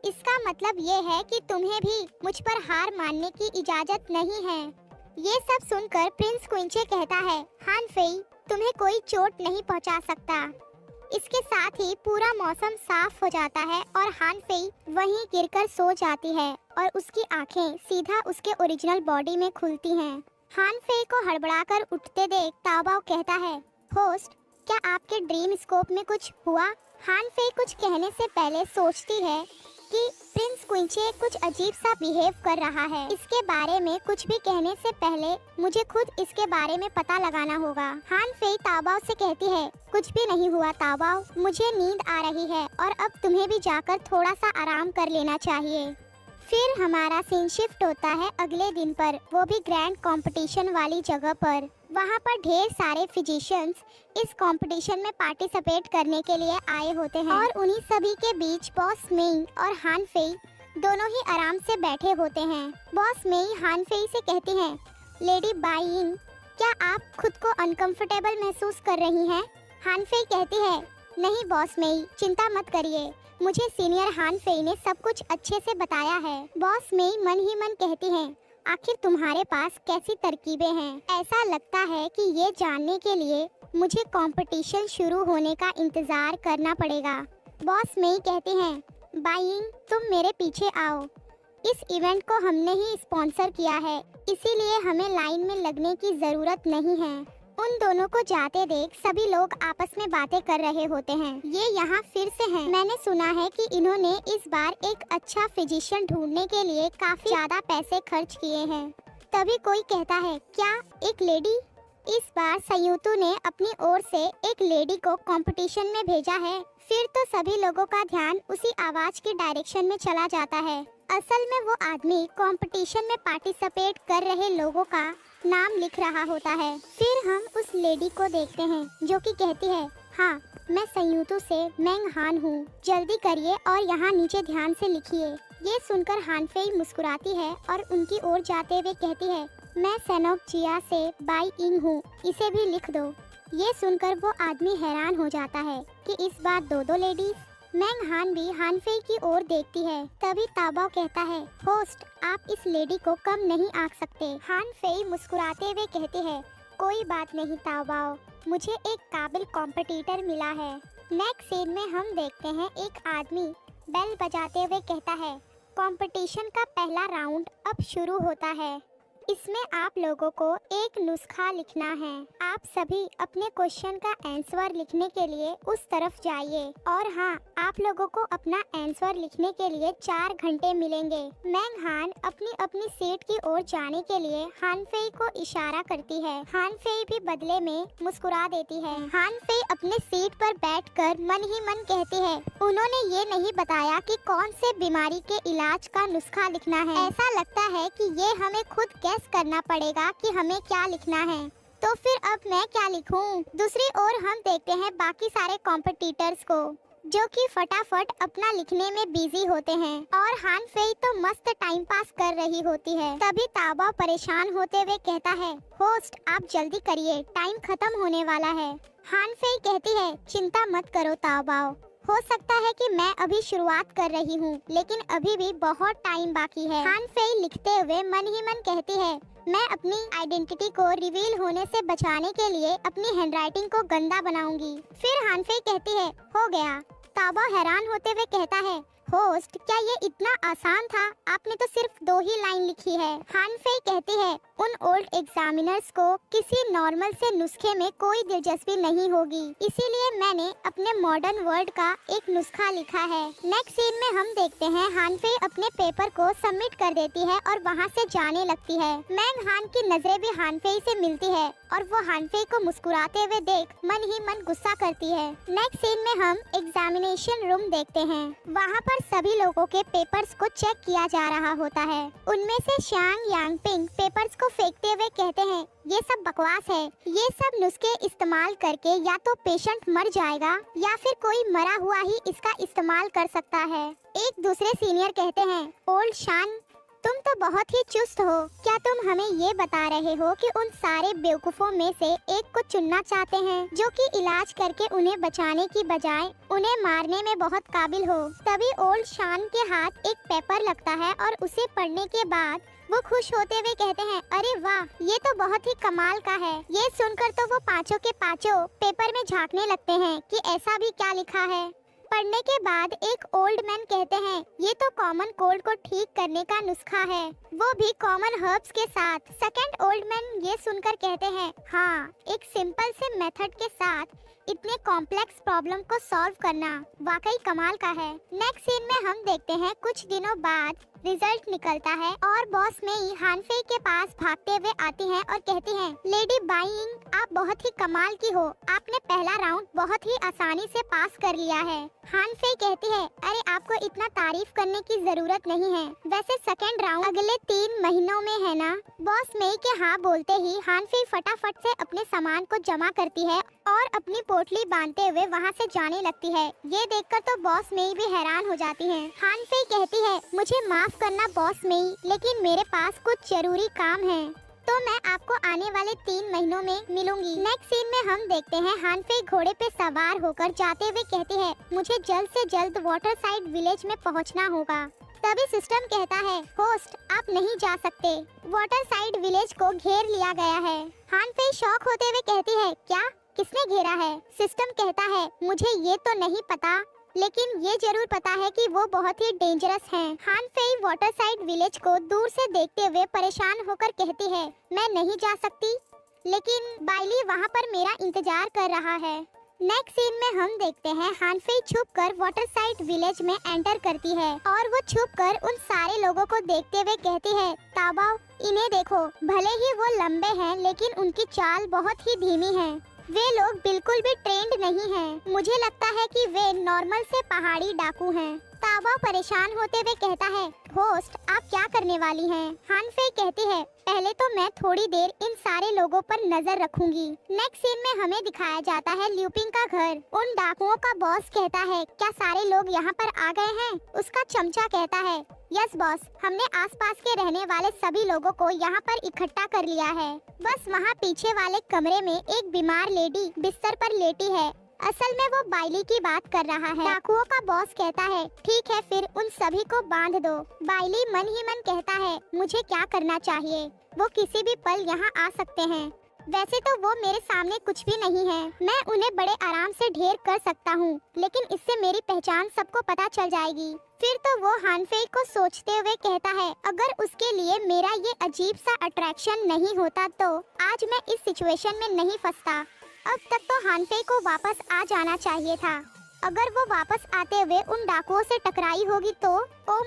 इसका मतलब ये है कि तुम्हें भी मुझ पर हार मानने की इजाजत नहीं है। ये सब सुनकर प्रिंस क्विंचे कहता है, हान फेई, तुम्हें कोई चोट नहीं पहुँचा सकता। इसके साथ ही पूरा मौसम साफ हो जाता है और हान फेई वहीं गिरकर सो जाती है और उसकी आंखें सीधा उसके ओरिजिनल बॉडी में खुलती हैं। हान फेई को हड़बड़ाकर उठते देख ताओबाओ कहता है, होस्ट, क्या आपके ड्रीम स्कोप में कुछ हुआ? हान फेई कुछ कहने से पहले सोचती है कि प्रिंस क्विंचे कुछ अजीब सा बिहेव कर रहा है। इसके बारे में कुछ भी कहने से पहले मुझे खुद इसके बारे में पता लगाना होगा। हान फेई ताओबाओ से कहती है, कुछ भी नहीं हुआ ताओबाओ, मुझे नींद आ रही है और अब तुम्हें भी जाकर थोड़ा सा आराम कर लेना चाहिए। फिर हमारा सीन शिफ्ट होता है अगले दिन पर, वो भी ग्रैंड कंपटीशन वाली जगह पर। वहाँ पर ढेर सारे फिजिशियंस इस कंपटीशन में पार्टिसिपेट करने के लिए आए होते हैं और उन्हीं सभी के बीच बॉस मेई और हान फेई दोनों ही आराम से बैठे होते हैं। बॉस मेई हान फेई से कहती हैं, लेडी बाइंग, क्या आप खुद को अनकंफर्टेबल महसूस कर रही हैं? हान फेई कहती है, नहीं बॉस मेई, चिंता मत करिए, मुझे सीनियर हान फेई ने सब कुछ अच्छे से बताया है। बॉस मेई मन ही मन कहती हैं, आखिर तुम्हारे पास कैसी तरकीबें हैं? ऐसा लगता है कि ये जानने के लिए मुझे कंपटीशन शुरू होने का इंतजार करना पड़ेगा। बॉस मेई कहती हैं, बाइंग, तुम मेरे पीछे आओ। इस इवेंट को हमने ही स्पॉन्सर किया है, इसीलिए हमें लाइन में लगने की जरूरत नहीं है। उन दोनों को जाते देख सभी लोग आपस में बातें कर रहे होते हैं। ये यहाँ फिर से हैं। मैंने सुना है कि इन्होंने इस बार एक अच्छा फिजिशियन ढूंढने के लिए काफी ज्यादा पैसे खर्च किए हैं। तभी कोई कहता है, क्या एक लेडी? इस बार संयुतु ने अपनी ओर से एक लेडी को कंपटीशन में भेजा है। फिर तो सभी लोगों का ध्यान उसी आवाज की डायरेक्शन में चला जाता है। असल में वो आदमी कंपटीशन में पार्टिसिपेट कर रहे लोगों का नाम लिख रहा होता है। फिर हम उस लेडी को देखते हैं जो कि कहती है, हाँ, मैं संयुतु से मेंग हान हूँ, जल्दी करिए और यहाँ नीचे ध्यान से लिखिए। ये सुनकर हान फेई मुस्कुराती है और उनकी ओर जाते हुए कहती है, मैं सेनोक जिया से बाई इंग हूँ, इसे भी लिख दो। ये सुनकर वो आदमी हैरान हो जाता है कि इस बार दो लेडीज। मेंग हान भी हान फेई की ओर देखती है। तभी ताओबाओ कहता है, होस्ट, आप इस लेडी को कम नहीं आंक सकते। हान फेई मुस्कुराते हुए कहती है, कोई बात नहीं ताओबाओ, मुझे एक काबिल कॉम्पिटिटर मिला है। नेक्स्ट सीन में हम देखते हैं एक आदमी बेल बजाते हुए कहता है, कंपटीशन का पहला राउंड अब शुरू होता है। इसमें आप लोगों को एक नुस्खा लिखना है। आप सभी अपने क्वेश्चन का आंसर लिखने के लिए उस तरफ जाइए और हाँ, आप लोगों को अपना आंसर लिखने के लिए 4 घंटे मिलेंगे। मेंग हान अपनी अपनी सीट की ओर जाने के लिए हान फेई को इशारा करती है। हान फेई भी बदले में मुस्कुरा देती है। हान फेई अपने सीट पर बैठकर मन ही मन कहती है, उन्होंने ये नहीं बताया कि कौन से बीमारी के इलाज का नुस्खा लिखना है। ऐसा लगता है कि ये हमें खुद करना पड़ेगा कि हमें क्या लिखना है। तो फिर अब मैं क्या लिखूं? दूसरी ओर हम देखते हैं बाकी सारे कॉम्पिटिटर्स को जो कि फटाफट अपना लिखने में बिजी होते हैं और हान फेई तो मस्त टाइम पास कर रही होती है। तभी ताओबाओ परेशान होते हुए कहता है, होस्ट, आप जल्दी करिए, टाइम खत्म होने वाला है। हान फेई कहती है, चिंता मत करो ताओबाओ, हो सकता है कि मैं अभी शुरुआत कर रही हूँ, लेकिन अभी भी बहुत टाइम बाकी है। हान फेई लिखते हुए मन ही मन कहती है, मैं अपनी आइडेंटिटी को रिवील होने से बचाने के लिए अपनी हैंडराइटिंग को गंदा बनाऊंगी। फिर हान फेई कहती है, हो गया। ताओबाओ हैरान होते हुए कहता है, होस्ट, क्या ये इतना आसान था? आपने तो सिर्फ 2 ही लाइन लिखी है। हान फेई कहती है, उन ओल्ड एग्जामिनर्स को किसी नॉर्मल से नुस्खे में कोई दिलचस्पी नहीं होगी, इसीलिए मैंने अपने मॉडर्न वर्ड का एक नुस्खा लिखा है। नेक्स्ट सीन में हम देखते हैं हान फेई अपने पेपर को सबमिट कर देती है और वहाँ से जाने लगती है। मेंग हान की नजरें भी हान फेई से मिलती है और वो हान फेई को मुस्कुराते हुए देख मन ही मन गुस्सा करती है। नेक्स्ट सीन में हम एग्जामिनेशन रूम देखते हैं। वहाँ पर सभी लोगों के पेपर्स को चेक किया जा रहा होता है। उनमें से शांग यांगपिंग पेपर्स को फेंकते हुए कहते हैं, ये सब बकवास है। ये सब नुस्खे इस्तेमाल करके या तो पेशेंट मर जाएगा या फिर कोई मरा हुआ ही इसका इस्तेमाल कर सकता है। एक दूसरे सीनियर कहते हैं, ओल्ड शान, तुम तो बहुत ही चुस्त हो। क्या तुम हमें ये बता रहे हो कि उन सारे बेवकूफों में से एक को चुनना चाहते हैं जो कि इलाज करके उन्हें बचाने की बजाय उन्हें मारने में बहुत काबिल हो? तभी ओल्ड शान के हाथ एक पेपर लगता है और उसे पढ़ने के बाद वो खुश होते हुए कहते हैं, अरे वाह, ये तो बहुत ही कमाल का है। ये सुनकर तो वो पांचों के पांचों पेपर में झांकने लगते हैं कि ऐसा भी क्या लिखा है। पढ़ने के बाद एक ओल्ड मैन कहते हैं, ये तो कॉमन कोल्ड को ठीक करने का नुस्खा है, वो भी कॉमन हर्ब्स के साथ। सेकंड ओल्ड मैन ये सुनकर कहते हैं, हाँ, एक सिंपल से मेथड के साथ इतने कॉम्प्लेक्स प्रॉब्लम को सॉल्व करना वाकई कमाल का है। नेक्स्ट सीन में हम देखते हैं कुछ दिनों बाद रिजल्ट निकलता है और बॉस मेई हानफेई के पास भागते हुए आती हैं और कहती हैं, लेडी बाइंग, आप बहुत ही कमाल की हो, आपने पहला राउंड बहुत ही आसानी से पास कर लिया है। हानफेई कहती है, अरे आपको इतना तारीफ करने की जरूरत नहीं है, वैसे सेकंड राउंड अगले 3 महीनों में है ना। बॉस मेई के हाँ बोलते ही हानफेई फटाफट से अपने सामान को जमा करती है और अपनी पोटली बांधते हुए वहाँ से जाने लगती है। ये देखकर तो बॉस मेई भी हैरान हो जाती हैं। हानफेई कहती है, मुझे माफ करना बॉस मेई, लेकिन मेरे पास कुछ जरूरी काम है, तो मैं आपको आने वाले 3 महीनों में मिलूंगी। नेक्स्ट सीन में हम देखते हैं हानफेई घोड़े पे सवार होकर जाते हुए कहती है, मुझे जल्द से जल्द वाटर साइड विलेज में पहुंचना होगा। तभी सिस्टम कहता है, होस्ट, आप नहीं जा सकते, वाटर साइड विलेज को घेर लिया गया है। हानफेई शॉक होते हुए कहती है, क्या, किसने घेरा है? सिस्टम कहता है, मुझे ये तो नहीं पता, लेकिन ये जरूर पता है कि वो बहुत ही डेंजरस हैं। हानफेई वाटर साइड विलेज को दूर से देखते हुए परेशान होकर कहती है, मैं नहीं जा सकती, लेकिन बाइली वहाँ पर मेरा इंतजार कर रहा है। नेक्स्ट सीन में हम देखते हैं हानफेई छुपकर वाटर साइड विलेज में एंटर करती है और वो छुपकर उन सारे लोगों को देखते हुए कहती है, ताबाओ, इन्हें देखो, भले ही वो लंबे हैं लेकिन उनकी चाल बहुत ही धीमी है, वे लोग बिल्कुल भी ट्रेंड नहीं हैं। मुझे लगता है कि वे नॉर्मल से पहाड़ी डाकू हैं। ताबा परेशान होते हुए कहता है, होस्ट, आप क्या करने वाली हैं? हानफेई कहती है, पहले तो मैं थोड़ी देर इन सारे लोगों पर नजर रखूंगी। नेक्स्ट सीन में हमें दिखाया जाता है ल्यूपिंग का घर। उन डाकुओं का बॉस कहता है, क्या सारे लोग यहाँ पर आ गए हैं? उसका चमचा कहता है, यस बॉस, हमने आसपास के रहने वाले सभी लोगों को यहाँ पर इकट्ठा कर लिया है। बस वहाँ पीछे वाले कमरे में एक बीमार लेडी बिस्तर पर लेटी है। असल में वो बाइली की बात कर रहा है। डाकुओं का बॉस कहता है, ठीक है, फिर उन सभी को बांध दो। बाइली मन ही मन कहता है, मुझे क्या करना चाहिए? वो किसी भी पल यहाँ आ सकते हैं। वैसे तो वो मेरे सामने कुछ भी नहीं है, मैं उन्हें बड़े आराम से ढेर कर सकता हूँ, लेकिन इससे मेरी पहचान सबको पता चल जाएगी। फिर तो वो हानफेई को सोचते हुए कहता है, अगर उसके लिए मेरा ये अजीब सा अट्रैक्शन नहीं होता तो आज मैं इस सिचुएशन में नहीं फंसता। अब तक तो हानफेई को वापस आ जाना चाहिए था। अगर वो वापस आते हुए उन डाकुओं से टकराई होगी तो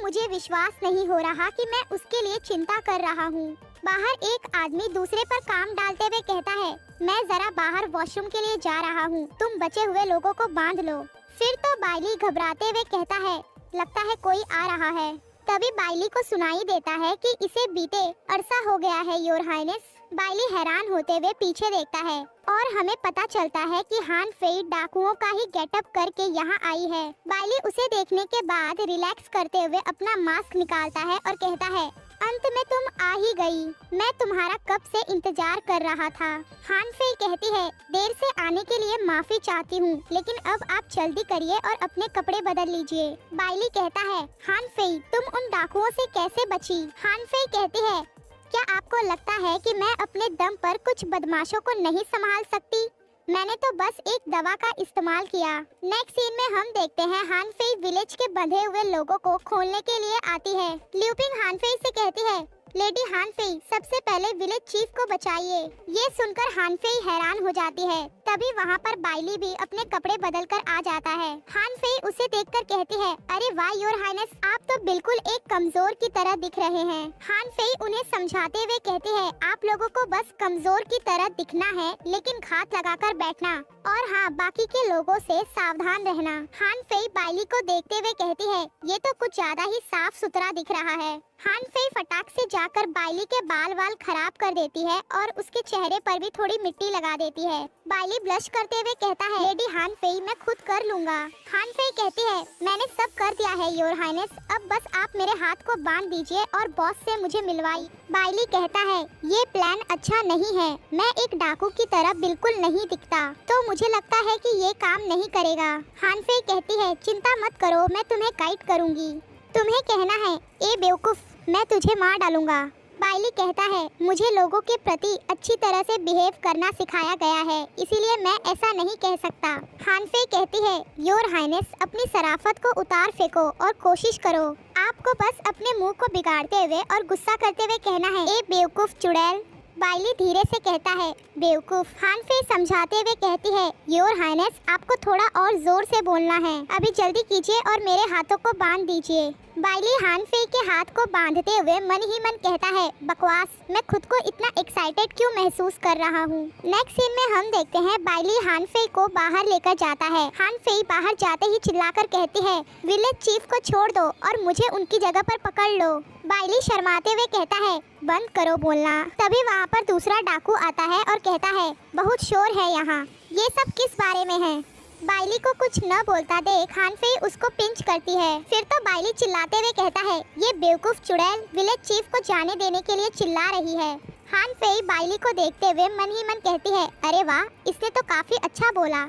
मुझे विश्वास नहीं हो रहा कि मैं उसके लिए चिंता कर रहा हूँ। बाहर एक आदमी दूसरे पर काम डालते हुए कहता है, मैं जरा बाहर वॉशरूम के लिए जा रहा हूँ, तुम बचे हुए लोगों को बांध लो। फिर तो बाइली घबराते हुए कहता है, लगता है कोई आ रहा है। तभी बाइली को सुनाई देता है कि इसे बीते अरसा हो गया है योर हाइनेस। बाइली हैरान होते हुए पीछे देखता है और हमें पता चलता है कि हानफेई डाकुओं का ही गेटअप करके यहाँ आई है। बाइली उसे देखने के बाद रिलैक्स करते हुए अपना मास्क निकालता है और कहता है, अंत में तुम आ ही गई, मैं तुम्हारा कब से इंतजार कर रहा था। हानफेई कहती है, देर से आने के लिए माफी चाहती हूँ, लेकिन अब आप जल्दी करिए और अपने कपड़े बदल लीजिए। बाइली कहता है, हानफेई, तुम उन डाकुओं से कैसे बची? हानफेई कहती है, क्या आपको लगता है कि मैं अपने दम पर कुछ बदमाशों को नहीं संभाल सकती? मैंने तो बस एक दवा का इस्तेमाल किया। नेक्स्ट सीन में हम देखते हैं हानफेई विलेज के बंधे हुए लोगों को खोलने के लिए आती है। ल्यूपिंग हानफेई से कहती है, लेडी हानफेई, सबसे पहले विलेज चीफ को बचाइए। ये सुनकर हानफेई हैरान हो जाती है। तभी वहाँ पर बाइली भी अपने कपड़े बदल कर आ जाता है। हानफेई उसे देखकर कहती है, अरे वाह योर हाइनेस, आप तो बिल्कुल एक कमजोर की तरह दिख रहे हैं। हानफेई उन्हें समझाते हुए कहती है, आप लोगों को बस कमजोर की तरह दिखना है, लेकिन घात लगाकर बैठना, और हाँ, बाकी के लोगों से सावधान रहना। हानफेई बाइली को देखते हुए कहती है, ये तो कुछ ज्यादा ही साफ सुथरा दिख रहा है। हान फेई फटाक से जाकर बाइली के बाल वाल खराब कर देती है और उसके चेहरे पर भी थोड़ी मिट्टी लगा देती है। बाइली ब्लश करते हुए कहता है, लेडी हान फेई मैं खुद कर लूँगा। हान फेई कहती है, मैंने सब कर दिया है योर हाइनेस, अब बस आप मेरे हाथ को बांध दीजिए और बॉस से मुझे मिलवाई। बाइली कहता है, ये प्लान अच्छा नहीं है, मैं एक डाकू की तरह बिल्कुल नहीं दिखता, तो मुझे लगता है कि ये काम नहीं करेगा। हान फेई कहती है, चिंता मत करो, मैं तुम्हें गाइड करूँगी। तुम्हें कहना है, ए बेवकूफ, मैं तुझे मार डालूंगा। बाइली कहता है, मुझे लोगों के प्रति अच्छी तरह से बिहेव करना सिखाया गया है, इसीलिए मैं ऐसा नहीं कह सकता। हान फेई कहती है, योर हाइनेस अपनी शराफत को उतार फेंको और कोशिश करो। आपको बस अपने मुंह को बिगाड़ते हुए और गुस्सा करते हुए कहना है, ए बेवकूफ चुड़ैल। बाइली धीरे से कहता है, बेवकूफ। हान फेई समझाते हुए कहती है, योर हाइनेस आपको थोड़ा और जोर से बोलना है, अभी जल्दी कीजिए और मेरे हाथों को बांध दीजिए। बाइली हान फेई के हाथ को बांधते हुए मन ही मन कहता है, बकवास, मैं खुद को इतना एक्साइटेड क्यों महसूस कर रहा हूँ। नेक्स्ट सीन में हम देखते हैं बाइली हान फेई को बाहर लेकर जाता है। हान फेई बाहर जाते ही चिल्लाकर कहती है, विलेज चीफ को छोड़ दो और मुझे उनकी जगह पर पकड़ लो। बाइली शर्माते हुए कहता है, बंद करो बोलना। तभी वहाँ पर दूसरा डाकू आता है और कहता है, बहुत शोर है यहाँ, ये सब किस बारे में है। बाइली को कुछ न बोलता देख हान फेई उसको पिंच करती है। फिर तो बाइली चिल्लाते हुए कहता है, ये बेवकूफ चुड़ैल विलेज चीफ को जाने देने के लिए चिल्ला रही है। हान फेई बाइली को देखते हुए मन ही मन कहती है, अरे वाह, इसने तो काफी अच्छा बोला।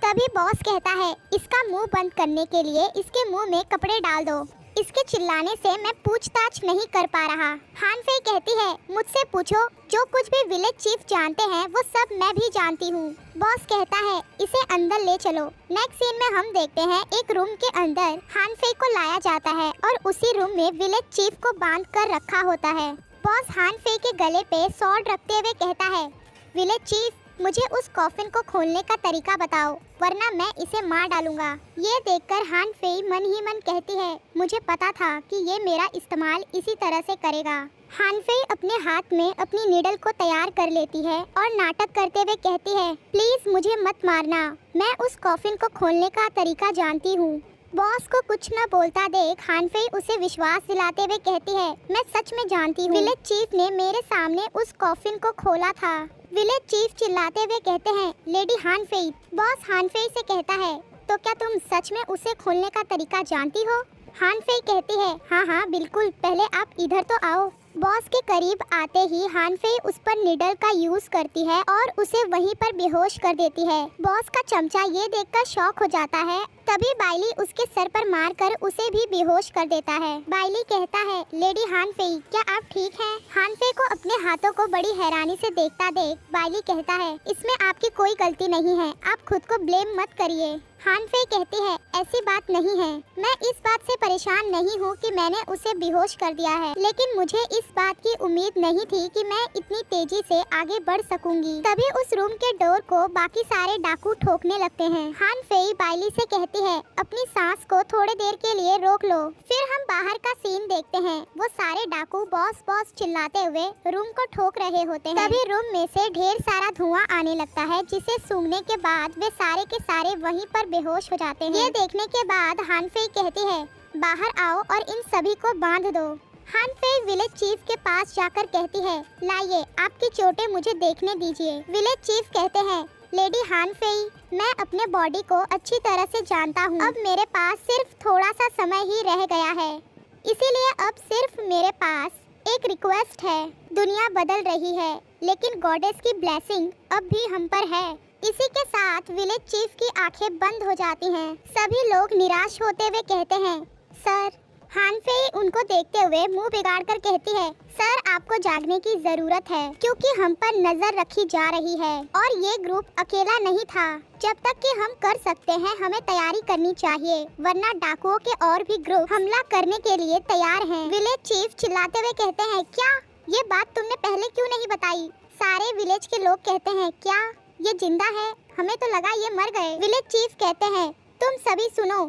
तभी बॉस कहता है, इसका मुंह बंद करने के लिए इसके मुंह में कपड़े डाल दो, इसके चिल्लाने से मैं पूछताछ नहीं कर पा रहा। हान फेई कहती है, मुझसे पूछो, जो कुछ भी विलेज चीफ जानते हैं वो सब मैं भी जानती हूँ। बॉस कहता है, इसे अंदर ले चलो। नेक्स्ट सीन में हम देखते हैं एक रूम के अंदर हान फेई को लाया जाता है और उसी रूम में विलेज चीफ को बांध कर रखा होता है। बॉस हान फेई के गले पे सॉर्ड रखते हुए कहता है, विलेज चीफ मुझे उस कॉफिन को खोलने का तरीका बताओ, वरना मैं इसे मार डालूंगा। ये देखकर हान फेई मन ही मन कहती है, मुझे पता था कि ये मेरा इस्तेमाल इसी तरह से करेगा। हान फेई अपने हाथ में अपनी नीडल को तैयार कर लेती है और नाटक करते हुए कहती है, प्लीज मुझे मत मारना, मैं उस कॉफिन को खोलने का तरीका जानती हूँ। बॉस को कुछ न बोलता देख हान फेई उसे विश्वास दिलाते हुए कहती है, मैं सच में जानती हूँ, विलेज चीफ ने मेरे सामने उस कॉफिन को खोला था। विलेज चीफ चिल्लाते हुए कहते हैं, लेडी हान फेई। बॉस हान फेई से कहता है, तो क्या तुम सच में उसे खोलने का तरीका जानती हो। हान फेई कहती है, हाँ हाँ बिल्कुल, पहले आप इधर तो आओ। बॉस के करीब आते ही हान फेई उस पर निडल का यूज करती है और उसे वहीं पर बेहोश कर देती है। बॉस का चमचा ये देखकर शॉक हो जाता है। तभी बाइली उसके सर पर मारकर उसे भी बेहोश कर देता है। बाइली कहता है, लेडी हान फेई क्या आप ठीक हैं? हान फेई को अपने हाथों को बड़ी हैरानी से देखता देख बाइली कहता है, इसमें आपकी कोई गलती नहीं है, आप खुद को ब्लेम मत करिए। हान फेई कहती है, ऐसी बात नहीं है, मैं इस बात से परेशान नहीं हूँ कि मैंने उसे बेहोश कर दिया है, लेकिन मुझे इस बात की उम्मीद नहीं थी कि मैं इतनी तेजी से आगे बढ़ सकूंगी। तभी उस रूम के डोर को बाकी सारे डाकू ठोकने लगते हैं। हान फेई बाइली से कहती है, अपनी सांस को थोड़ी देर के लिए रोक लो। फिर हम बाहर का सीन देखते हैं। वो सारे डाकू बॉस बॉस चिल्लाते हुए रूम को ठोक रहे होते हैं। तभी रूम में से ढेर सारा धुआं आने लगता है, जिसे सूंघने के बाद वे सारे के सारे वहीं पर बेहोश हो जाते हैं। ये देखने के बाद हान फेई कहती है, बाहर आओ और इन सभी को बांध दो। हान फेई विलेज चीफ के पास जाकर कहती है, लाइए आपकी चोटें मुझे देखने दीजिए। विलेज चीफ कहते हैं, लेडी हान फेई मैं अपने बॉडी को अच्छी तरह से जानता हूँ, अब मेरे पास सिर्फ थोड़ा सा समय ही रह गया है, इसीलिए अब सिर्फ मेरे पास एक रिक्वेस्ट है। दुनिया बदल रही है, लेकिन गॉडेस की ब्लेसिंग अब भी हम पर है। इसी के साथ विलेज चीफ की आंखें बंद हो जाती हैं। सभी लोग निराश होते हुए कहते हैं, सर। हान फेई उनको देखते हुए मुंह बिगाड़ कर कहती है, सर आपको जागने की जरूरत है, क्योंकि हम पर नजर रखी जा रही है और ये ग्रुप अकेला नहीं था। जब तक कि हम कर सकते हैं हमें तैयारी करनी चाहिए, वरना डाकुओं के और भी ग्रुप हमला करने के लिए तैयार हैं। विलेज चीफ चिल्लाते हुए कहते हैं, क्या ये बात तुमने पहले क्यों नहीं बताई? सारे विलेज के लोग कहते हैं, क्या ये जिंदा है? हमें तो लगा ये मर गए। विलेज चीफ कहते हैं, तुम सभी सुनो,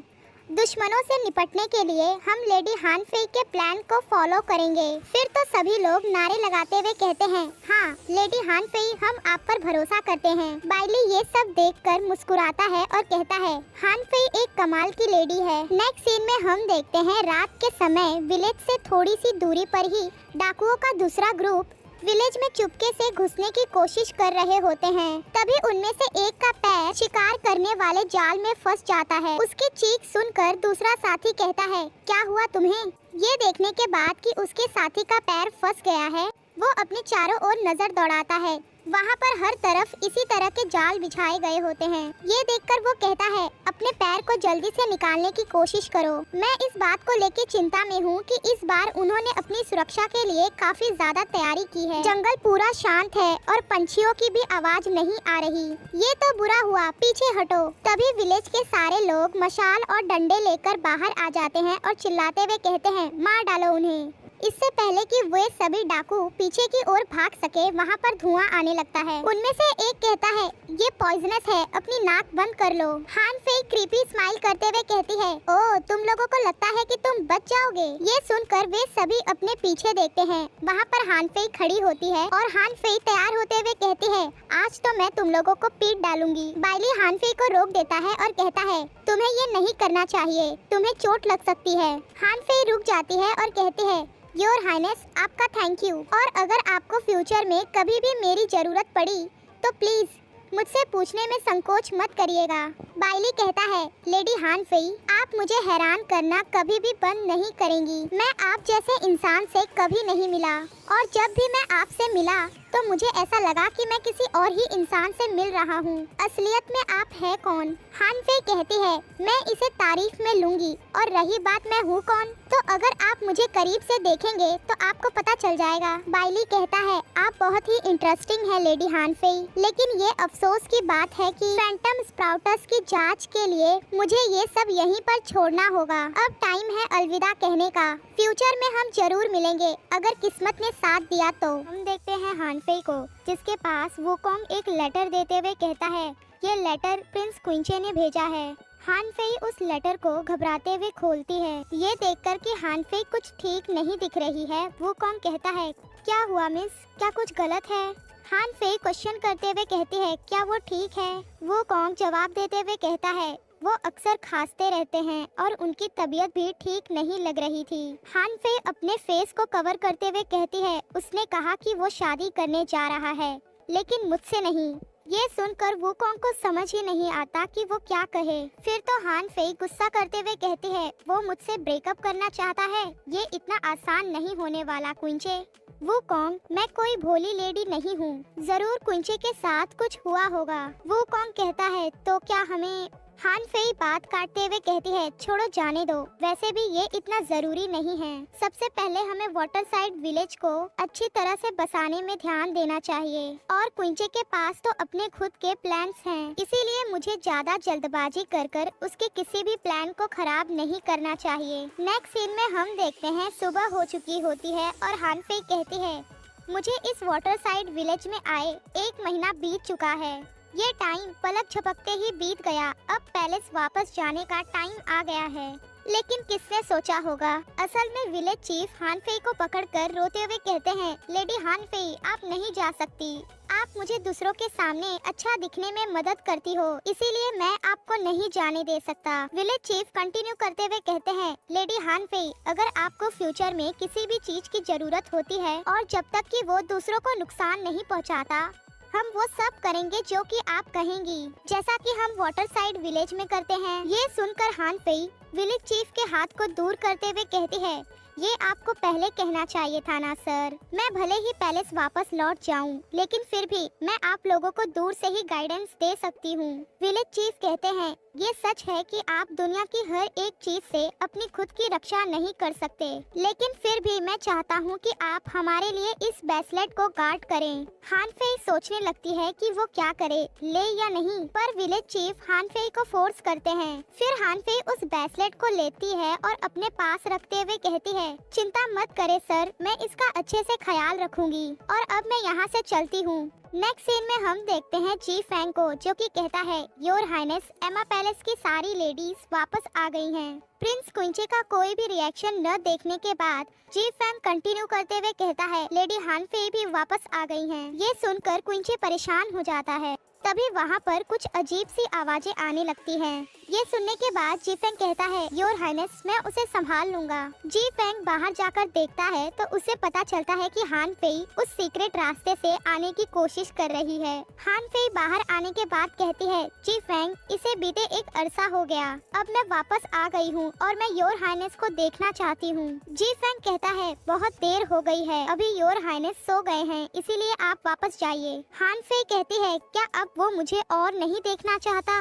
दुश्मनों से निपटने के लिए हम लेडी हान फेई के प्लान को फॉलो करेंगे। फिर तो सभी लोग नारे लगाते हुए कहते हैं, हाँ लेडी हान फेई, हम आप पर भरोसा करते हैं। बाइली ये सब देखकर मुस्कुराता है और कहता है, हान फेई एक कमाल की लेडी है। नेक्स्ट सीन में हम देखते हैं रात के समय विलेज से थोड़ी सी दूरी पर ही डाकुओं का दूसरा ग्रुप विलेज में चुपके से घुसने की कोशिश कर रहे होते हैं। तभी उनमें से एक का पैर शिकार करने वाले जाल में फंस जाता है। उसकी चीख सुनकर दूसरा साथी कहता है, क्या हुआ तुम्हें? ये देखने के बाद कि उसके साथी का पैर फंस गया है, वो अपने चारों ओर नजर दौड़ाता है। वहाँ पर हर तरफ इसी तरह के जाल बिछाए गए होते हैं। ये देखकर वो कहता है, अपने पैर को जल्दी से निकालने की कोशिश करो। मैं इस बात को लेकर चिंता में हूँ कि इस बार उन्होंने अपनी सुरक्षा के लिए काफी ज्यादा तैयारी की है। जंगल पूरा शांत है और पंछियों की भी आवाज नहीं आ रही। ये तो बुरा हुआ, पीछे हटो। तभी विलेज के सारे लोग मशाल और डंडे लेकर बाहर आ जाते हैं और चिल्लाते हुए कहते हैं, मार डालो उन्हें। इससे पहले कि वे सभी डाकू पीछे की ओर भाग सके, वहाँ पर धुआं आने लगता है। उनमें से एक कहता है, ये पॉइजनस है, अपनी नाक बंद कर लो। हान फेई क्रीपी स्माइल करते हुए कहती है, ओह तुम लोगों को लगता है कि तुम बच जाओगे। ये सुनकर वे सभी अपने पीछे देखते हैं। वहाँ पर हान फेई खड़ी होती है और हान फेई तैयार होते हुए कहती है, आज तो मैं तुम लोगों को पीट डालूंगी। बाइली हान फेई को रोक देता है और कहता है, तुम्हें ये नहीं करना चाहिए, तुम्हें चोट लग सकती है। हान फेई रुक जाती है और कहती है, योर हाइनेस, आपका थैंक यू। और अगर आपको फ्यूचर में कभी भी मेरी जरूरत पड़ी तो प्लीज मुझसे पूछने में संकोच मत करिएगा। बाइली कहता है, लेडी हान फेई, आप मुझे हैरान करना कभी भी बंद नहीं करेंगी। मैं आप जैसे इंसान से कभी नहीं मिला और जब भी मैं आपसे मिला तो मुझे ऐसा लगा कि मैं किसी और ही इंसान से मिल रहा हूँ। असलियत में आप है कौन? हान फेई कहती है, मैं इसे तारीफ में लूंगी। और रही बात मैं हूँ कौन, तो अगर आप मुझे करीब से देखेंगे तो आपको पता चल जाएगा। बाइली कहता है, आप बहुत ही इंटरेस्टिंग है लेडी हान फेई, लेकिन ये अफसोस की बात है कि फैंटम स्प्राउटस की जांच के लिए मुझे ये सब यहीं पर छोड़ना होगा। अब टाइम है अलविदा कहने का। फ्यूचर में हम जरूर मिलेंगे अगर किस्मत ने साथ दिया तो। हम देखते हैं हान फेई को, जिसके पास वुकोंग एक लेटर देते हुए कहता है, ये लेटर प्रिंस क्विंचे ने भेजा है। हान फेई उस लेटर को घबराते हुए खोलती है। ये देखकर कि हान फेई कुछ ठीक नहीं दिख रही है, वुकोंग कहता है, क्या हुआ मिस, क्या कुछ गलत है? हान फेई क्वेश्चन करते हुए कहती है, क्या वो ठीक है? वुकोंग जवाब देते हुए कहता है, वो अक्सर खांसते रहते हैं और उनकी तबीयत भी ठीक नहीं लग रही थी। हान फेई अपने फेस को कवर करते हुए कहती है, उसने कहा कि वो शादी करने जा रहा है, लेकिन मुझसे नहीं। ये सुनकर वुकोंग को समझ ही नहीं आता कि वो क्या कहे। फिर तो हान फेई गुस्सा करते हुए कहती है, वो मुझसे ब्रेकअप करना चाहता है, ये इतना आसान नहीं होने वाला क्विंचे। वुकोंग, मैं कोई भोली लेडी नहीं हूँ, जरूर क्विंचे के साथ कुछ हुआ होगा। वुकोंग कहता है, तो क्या हमें? हान फेई बात काटते हुए कहती है, छोड़ो जाने दो, वैसे भी ये इतना जरूरी नहीं है। सबसे पहले हमें वाटर साइड विलेज को अच्छी तरह से बसाने में ध्यान देना चाहिए और क्विंचे के पास तो अपने खुद के प्लान्स हैं, इसीलिए मुझे ज्यादा जल्दबाजी कर उसके किसी भी प्लान को खराब नहीं करना चाहिए। नेक्स्ट सीन में हम देखते हैं सुबह हो चुकी होती है और हान फेई कहती है, मुझे इस वाटर साइड विलेज में आए 1 महीना बीत चुका है। ये टाइम पलक झपकते ही बीत गया। अब पैलेस वापस जाने का टाइम आ गया है। लेकिन किसने सोचा होगा, असल में विलेज चीफ हान फेई को पकड़कर रोते हुए कहते हैं, लेडी हान फेई, आप नहीं जा सकती। आप मुझे दूसरों के सामने अच्छा दिखने में मदद करती हो, इसीलिए मैं आपको नहीं जाने दे सकता। विलेज चीफ कंटिन्यू करते हुए कहते हैं, लेडी हान फेई, अगर आपको फ्यूचर में किसी भी चीज की जरूरत होती है और जब तक कि वो दूसरों को नुकसान नहीं पहुंचाता, हम वो सब करेंगे जो कि आप कहेंगी, जैसा कि हम वाटर साइड विलेज में करते हैं। ये सुनकर हान फेई विलेज चीफ के हाथ को दूर करते हुए कहती है, ये आपको पहले कहना चाहिए था ना सर। मैं भले ही पैलेस वापस लौट जाऊं, लेकिन फिर भी मैं आप लोगों को दूर से ही गाइडेंस दे सकती हूँ। विलेज चीफ कहते हैं, ये सच है कि आप दुनिया की हर एक चीज से अपनी खुद की रक्षा नहीं कर सकते, लेकिन फिर भी मैं चाहता हूँ कि आप हमारे लिए इस ब्रेसलेट को गार्ड करें। हान फेई सोचने लगती है कि वो क्या करे, ले या नहीं, पर विलेज चीफ हान फेई को फोर्स करते हैं। फिर हान फेई उस ब्रेसलेट को लेती है और अपने पास रखते हुए कहती है, है, चिंता मत करे सर, मैं इसका अच्छे से ख्याल रखूंगी और अब मैं यहाँ से चलती हूँ। नेक्स्ट सीन में हम देखते हैं जी फैंग को, जो कि कहता है योर हाइनेस, एमा पैलेस की सारी लेडीज वापस आ गई हैं। प्रिंस क्विंचे का कोई भी रिएक्शन न देखने के बाद जी फैंग कंटिन्यू करते हुए कहता है लेडी हान फेई भी वापस आ गई हैं। ये सुनकर क्विंचे परेशान हो जाता है। तभी वहाँ पर कुछ अजीब सी आवाजें आने लगती हैं। ये सुनने के बाद जी फेंग कहता है योर हाइनेस, मैं उसे संभाल लूंगा। जी फेंग बाहर जाकर देखता है तो उसे पता चलता है कि हान फेई उस सीक्रेट रास्ते से आने की कोशिश कर रही है। हान फेई बाहर आने के बाद कहती है जी फेंग, इसे बीते एक अरसा हो गया, अब मैं वापस आ गई हूँ और मैं योर हाइनेस को देखना चाहती हूँ। जी फेंग कहता है बहुत देर हो गई है, अभी योर हाइनेस सो गए हैं, इसीलिए आप वापस जाइए। हान फेई कहती है क्या अब वो मुझे और नहीं देखना चाहता?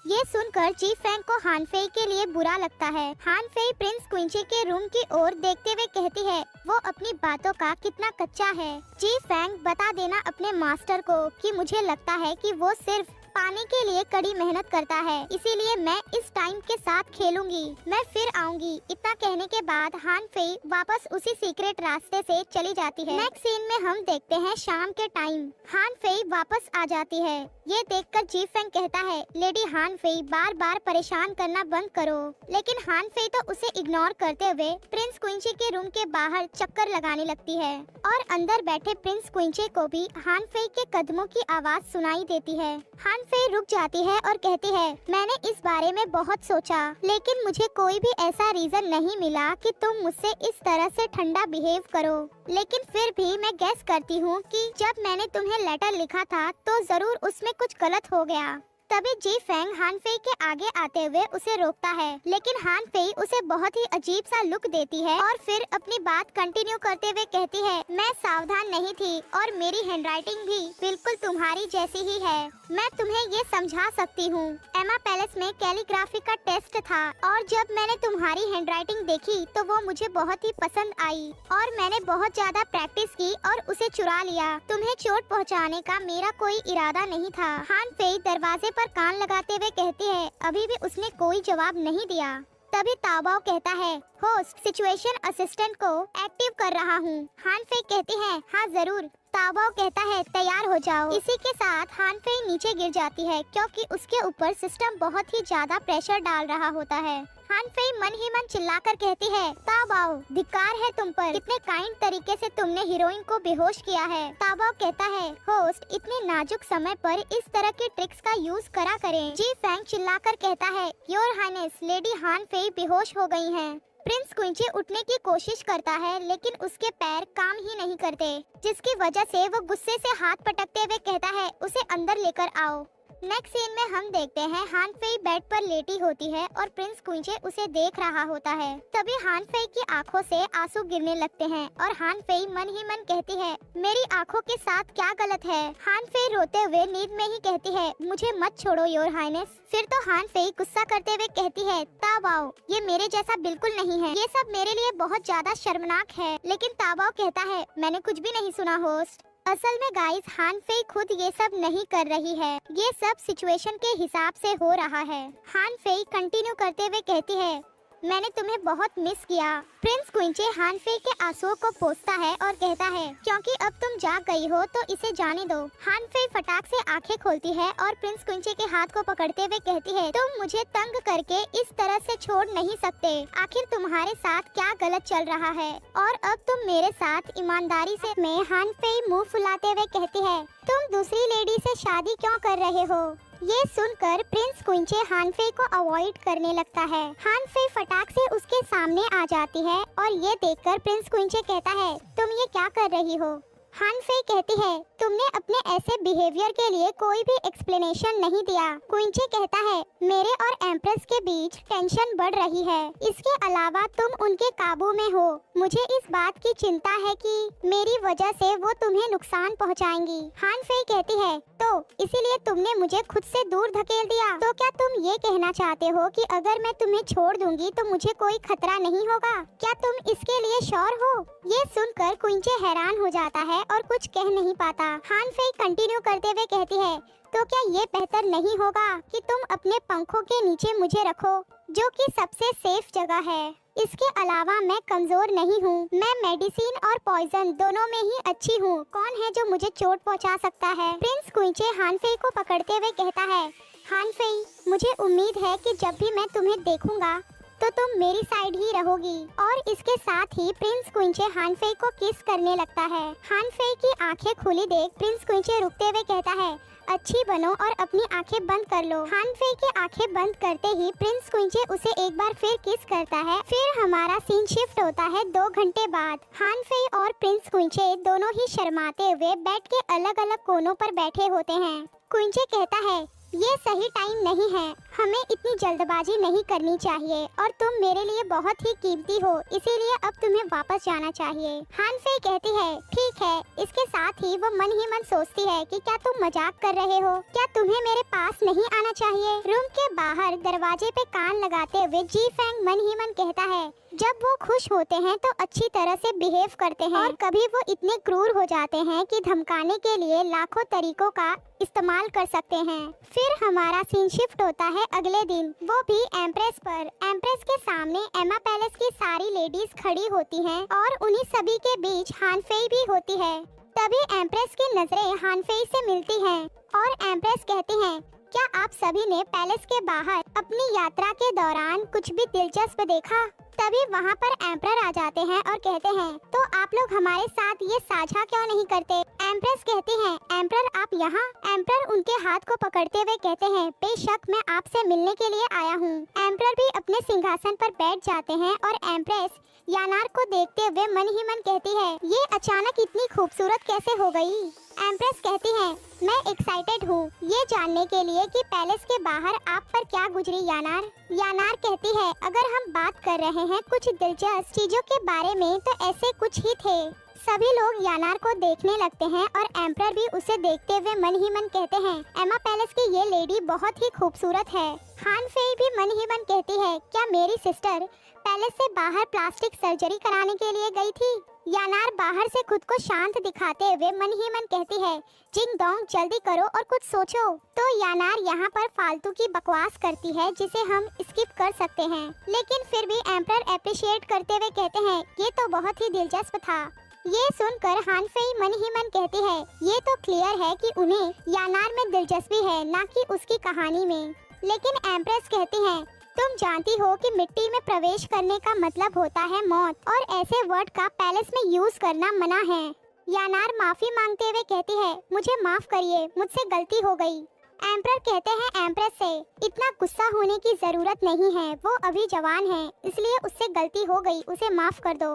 ये सुनकर जी फैंग को हान फेई के लिए बुरा लगता है। हान फेई प्रिंस क्विंचे के रूम की ओर देखते हुए कहती है वो अपनी बातों का कितना कच्चा है। जी फैंग, बता देना अपने मास्टर को कि मुझे लगता है कि वो सिर्फ पाने के लिए कड़ी मेहनत करता है, इसीलिए मैं इस टाइम के साथ खेलूंगी, मैं फिर आऊंगी। इतना कहने के बाद हान फेई वापस उसी सीक्रेट रास्ते से चली जाती है। नेक्स्ट सीन में हम देखते हैं शाम के टाइम हान फेई वापस आ जाती है। ये देखकर जी फैंग कहता है लेडी हान फेई, बार बार परेशान करना बंद करो। लेकिन हान फेई तो उसे इग्नोर करते हुए प्रिंस क्विंचे के रूम के बाहर चक्कर लगाने लगती है और अंदर बैठे प्रिंस क्विंचे को भी हान फेई के कदमों की आवाज सुनाई देती है। हान फेई रुक जाती है और कहती है मैंने इस बारे में बहुत सोचा, लेकिन मुझे कोई भी ऐसा रीजन नहीं मिला कि तुम मुझसे इस तरह से ठंडा बिहेव करो। लेकिन फिर भी मैं गेस करती हूँ कि जब मैंने तुम्हें लेटर लिखा था तो जरूर उसमें कुछ गलत हो गया। तभी जी फैंग हान फेई के आगे आते हुए उसे रोकता है, लेकिन हान फेई उसे बहुत ही अजीब सा लुक देती है और फिर अपनी बात कंटिन्यू करते हुए कहती है मैं सावधान नहीं थी और मेरी हैंडराइटिंग भी बिल्कुल तुम्हारी जैसी ही है। मैं तुम्हें ये समझा सकती हूँ, एमा पैलेस में कैलीग्राफी का टेस्ट था और जब मैंने तुम्हारी हैंडराइटिंग देखी तो वो मुझे बहुत ही पसंद आई और मैंने बहुत ज्यादा प्रैक्टिस की और उसे चुरा लिया। तुम्हें चोट पहुँचाने का मेरा कोई इरादा नहीं था। हान फेई दरवाजे पर कान लगाते हुए कहती है अभी भी उसने कोई जवाब नहीं दिया। तभी ताओबाओ कहता है होस्ट, सिचुएशन असिस्टेंट को एक्टिव कर रहा हूँ। हान फेई कहती है हाँ जरूर। ताओबाओ कहता है तैयार हो जाओ। इसी के साथ हान फेई नीचे गिर जाती है क्योंकि उसके ऊपर सिस्टम बहुत ही ज्यादा प्रेशर डाल रहा होता है। हान फेई मन ही मन चिल्लाकर कहती है ताओबाओ, धिक्कार है तुम पर, कितने काइंड तरीके से तुमने हीरोइन को बेहोश किया है। ताओबाओ कहता है होस्ट, इतने नाजुक समय पर इस तरह के ट्रिक्स का यूज करा करें। जी फैंग चिल्लाकर कहता है योर हाइनेस, लेडी हान फेई बेहोश हो गई हैं। प्रिंस क्विंचे उठने की कोशिश करता है लेकिन उसके पैर काम ही नहीं करते, जिसकी वजह से वो गुस्से से हाथ पटकते हुए कहता है उसे अंदर लेकर आओ। नेक्स्ट सीन में हम देखते हैं हान फेई बेड पर लेटी होती है और प्रिंस क्विंचे उसे देख रहा होता है। तभी हान फेई की आंखों से आंसू गिरने लगते हैं और हान फेई मन ही मन कहती है मेरी आंखों के साथ क्या गलत है। हान फेई रोते हुए नींद में ही कहती है मुझे मत छोड़ो योर हाइनेस। फिर तो हान फेई गुस्सा करते हुए कहती है ताओबाओ, ये मेरे जैसा बिल्कुल नहीं है, ये सब मेरे लिए बहुत ज्यादा शर्मनाक है। लेकिन ताओबाओ कहता है मैंने कुछ भी नहीं सुना होस्ट। असल में गाइस, हान फेई खुद ये सब नहीं कर रही है, ये सब सिचुएशन के हिसाब से हो रहा है। हान फेई कंटिन्यू करते हुए कहती है मैंने तुम्हें बहुत मिस किया। प्रिंस क्विंचे हान फेई के आंसुओं को पोंछता है और कहता है क्योंकि अब तुम जाग गई हो तो इसे जाने दो। हान फेई फटाक से आंखें खोलती है और प्रिंस क्विंचे के हाथ को पकड़ते हुए कहती है तुम मुझे तंग करके इस तरह से छोड़ नहीं सकते। आखिर तुम्हारे साथ क्या गलत चल रहा है और अब तुम मेरे साथ ईमानदारी से। मैं हान फेई मुँह फुलाते हुए कहती है तुम दूसरी लेडी से शादी क्यों कर रहे हो। ये सुनकर प्रिंस क्विंचे हान फेई को अवॉइड करने लगता है। हान फेई फटाक से उसके सामने आ जाती है और ये देखकर प्रिंस क्विंचे कहता है तुम ये क्या कर रही हो। हान फेई कहती है तुमने अपने ऐसे बिहेवियर के लिए कोई भी एक्सप्लेनेशन नहीं दिया। क्विंचे कहता है मेरे और एम्प्रेस के बीच टेंशन बढ़ रही है, इसके अलावा तुम उनके काबू में हो। मुझे इस बात की चिंता है कि मेरी वजह से वो तुम्हें नुकसान पहुंचाएंगी। हान फेई कहती है तो इसीलिए तुमने मुझे खुद से दूर धकेल दिया। तो क्या तुम ये कहना चाहते हो कि अगर मैं तुम्हें छोड़ दूंगी तो मुझे कोई खतरा नहीं होगा? क्या तुम इसके लिए श्योर हो? ये सुनकर क्विंचे हैरान हो जाता है और कुछ कह नहीं पाता। हान फेई कंटिन्यू करते हुए कहती है तो क्या ये बेहतर नहीं होगा कि तुम अपने पंखों के नीचे मुझे रखो, जो कि सबसे सेफ जगह है। इसके अलावा मैं कमजोर नहीं हूँ। मैं मेडिसिन और पॉइजन दोनों में ही अच्छी हूँ। कौन है जो मुझे चोट पहुँचा सकता है? प्रिंस कुइचे हानफेई को पकड़ते हुए कहता है, हानफेई, मुझे उम्मीद है कि जब भी मैं तुम्हें देखूंगा तो तुम मेरी साइड ही रहोगी। और इसके साथ ही प्रिंस कुइचे हानफेई को किस करने लगता है। हानफेई की आंखें खुली देख प्रिंस कुइचे रुकते हुए कहता है, अच्छी बनो और अपनी आंखें बंद कर लो। हानफेई की आंखें बंद करते ही प्रिंस कुइचे उसे एक बार फिर किस करता है। फिर हमारा सीन शिफ्ट होता है 2 घंटे बाद। हानफेई और प्रिंस कुइचे दोनों ही शर्माते हुए बेड के अलग अलग कोनों पर बैठे होते हैं। कुइचे कहता है, ये सही टाइम नहीं है, हमें इतनी जल्दबाजी नहीं करनी चाहिए और तुम मेरे लिए बहुत ही कीमती हो, इसीलिए अब तुम्हें वापस जाना चाहिए। हानफेई कहती है, ठीक है। इसके साथ ही वो मन ही मन सोचती है कि क्या तुम मजाक कर रहे हो? क्या तुम्हें मेरे पास नहीं आना चाहिए? रूम के बाहर दरवाजे पे कान लगाते हुए जी फेंग मन ही मन कहता है, जब वो खुश होते हैं तो अच्छी तरह से बिहेव करते हैं और कभी वो इतने क्रूर हो जाते हैं कि धमकाने के लिए लाखों तरीकों का इस्तेमाल कर सकते हैं। फिर हमारा सीन शिफ्ट होता है अगले दिन, वो भी एम्प्रेस पर। एम्प्रेस के सामने एमा पैलेस की सारी लेडीज खड़ी होती हैं और उन्हीं सभी के बीच हानफेई भी होती है। तभी एम्प्रेस की नजरें हानफेई से मिलती हैं और एम्प्रेस कहती हैं, क्या आप सभी ने पैलेस के बाहर अपनी यात्रा के दौरान कुछ भी दिलचस्प देखा? तभी वहाँ पर एम्परर आ जाते हैं और कहते हैं, तो आप लोग हमारे साथ ये साझा क्यों नहीं करते? एम्प्रेस कहती हैं, एम्परर आप यहाँ? एम्परर उनके हाथ को पकड़ते हुए कहते हैं, बेशक मैं आपसे मिलने के लिए आया हूँ। एम्परर भी अपने सिंहासन पर बैठ जाते हैं और एम्प्रेस यानार को देखते हुए मन ही मन कहती है, ये अचानक इतनी खूबसूरत कैसे हो गई? एम्प्रेस कहती है, मैं एक्साइटेड हूँ ये जानने के लिए कि पैलेस के बाहर आप पर क्या गुजरी यानार। यानार कहती है, अगर हम बात कर रहे हैं कुछ दिलचस्प चीजों के बारे में तो ऐसे कुछ ही थे। सभी लोग यानार को देखने लगते हैं और एम्परर भी उसे देखते हुए मन ही मन कहते हैं, एमा पैलेस की ये लेडी बहुत ही खूबसूरत है। हानफेई भी मन ही मन कहती है, क्या मेरी सिस्टर पैलेस से बाहर प्लास्टिक सर्जरी कराने के लिए गई थी? यानार बाहर से खुद को शांत दिखाते हुए मन ही मन कहती है, जिंग डोंग जल्दी करो और कुछ सोचो। तो यानार यहाँ पर फालतू की बकवास करती है जिसे हम स्किप कर सकते हैं, लेकिन फिर भी एम्परर अप्रिशिएट करते हुए कहते हैं, ये तो बहुत ही दिलचस्प था। ये सुनकर हानफेई मन ही मन कहती है, ये तो क्लियर है कि उन्हें यानार में दिलचस्पी है, ना कि उसकी कहानी में। लेकिन एम्प्रेस कहती है, तुम जानती हो कि मिट्टी में प्रवेश करने का मतलब होता है मौत और ऐसे वर्ड का पैलेस में यूज करना मना है। यानार माफी मांगते हुए कहती है, मुझे माफ करिए, मुझसे गलती हो गई। एम्परर कहते हैं एम्प्रेस से, इतना गुस्सा होने की जरूरत नहीं है, वो अभी जवान है, इसलिए उससे गलती हो गई, उसे माफ कर दो।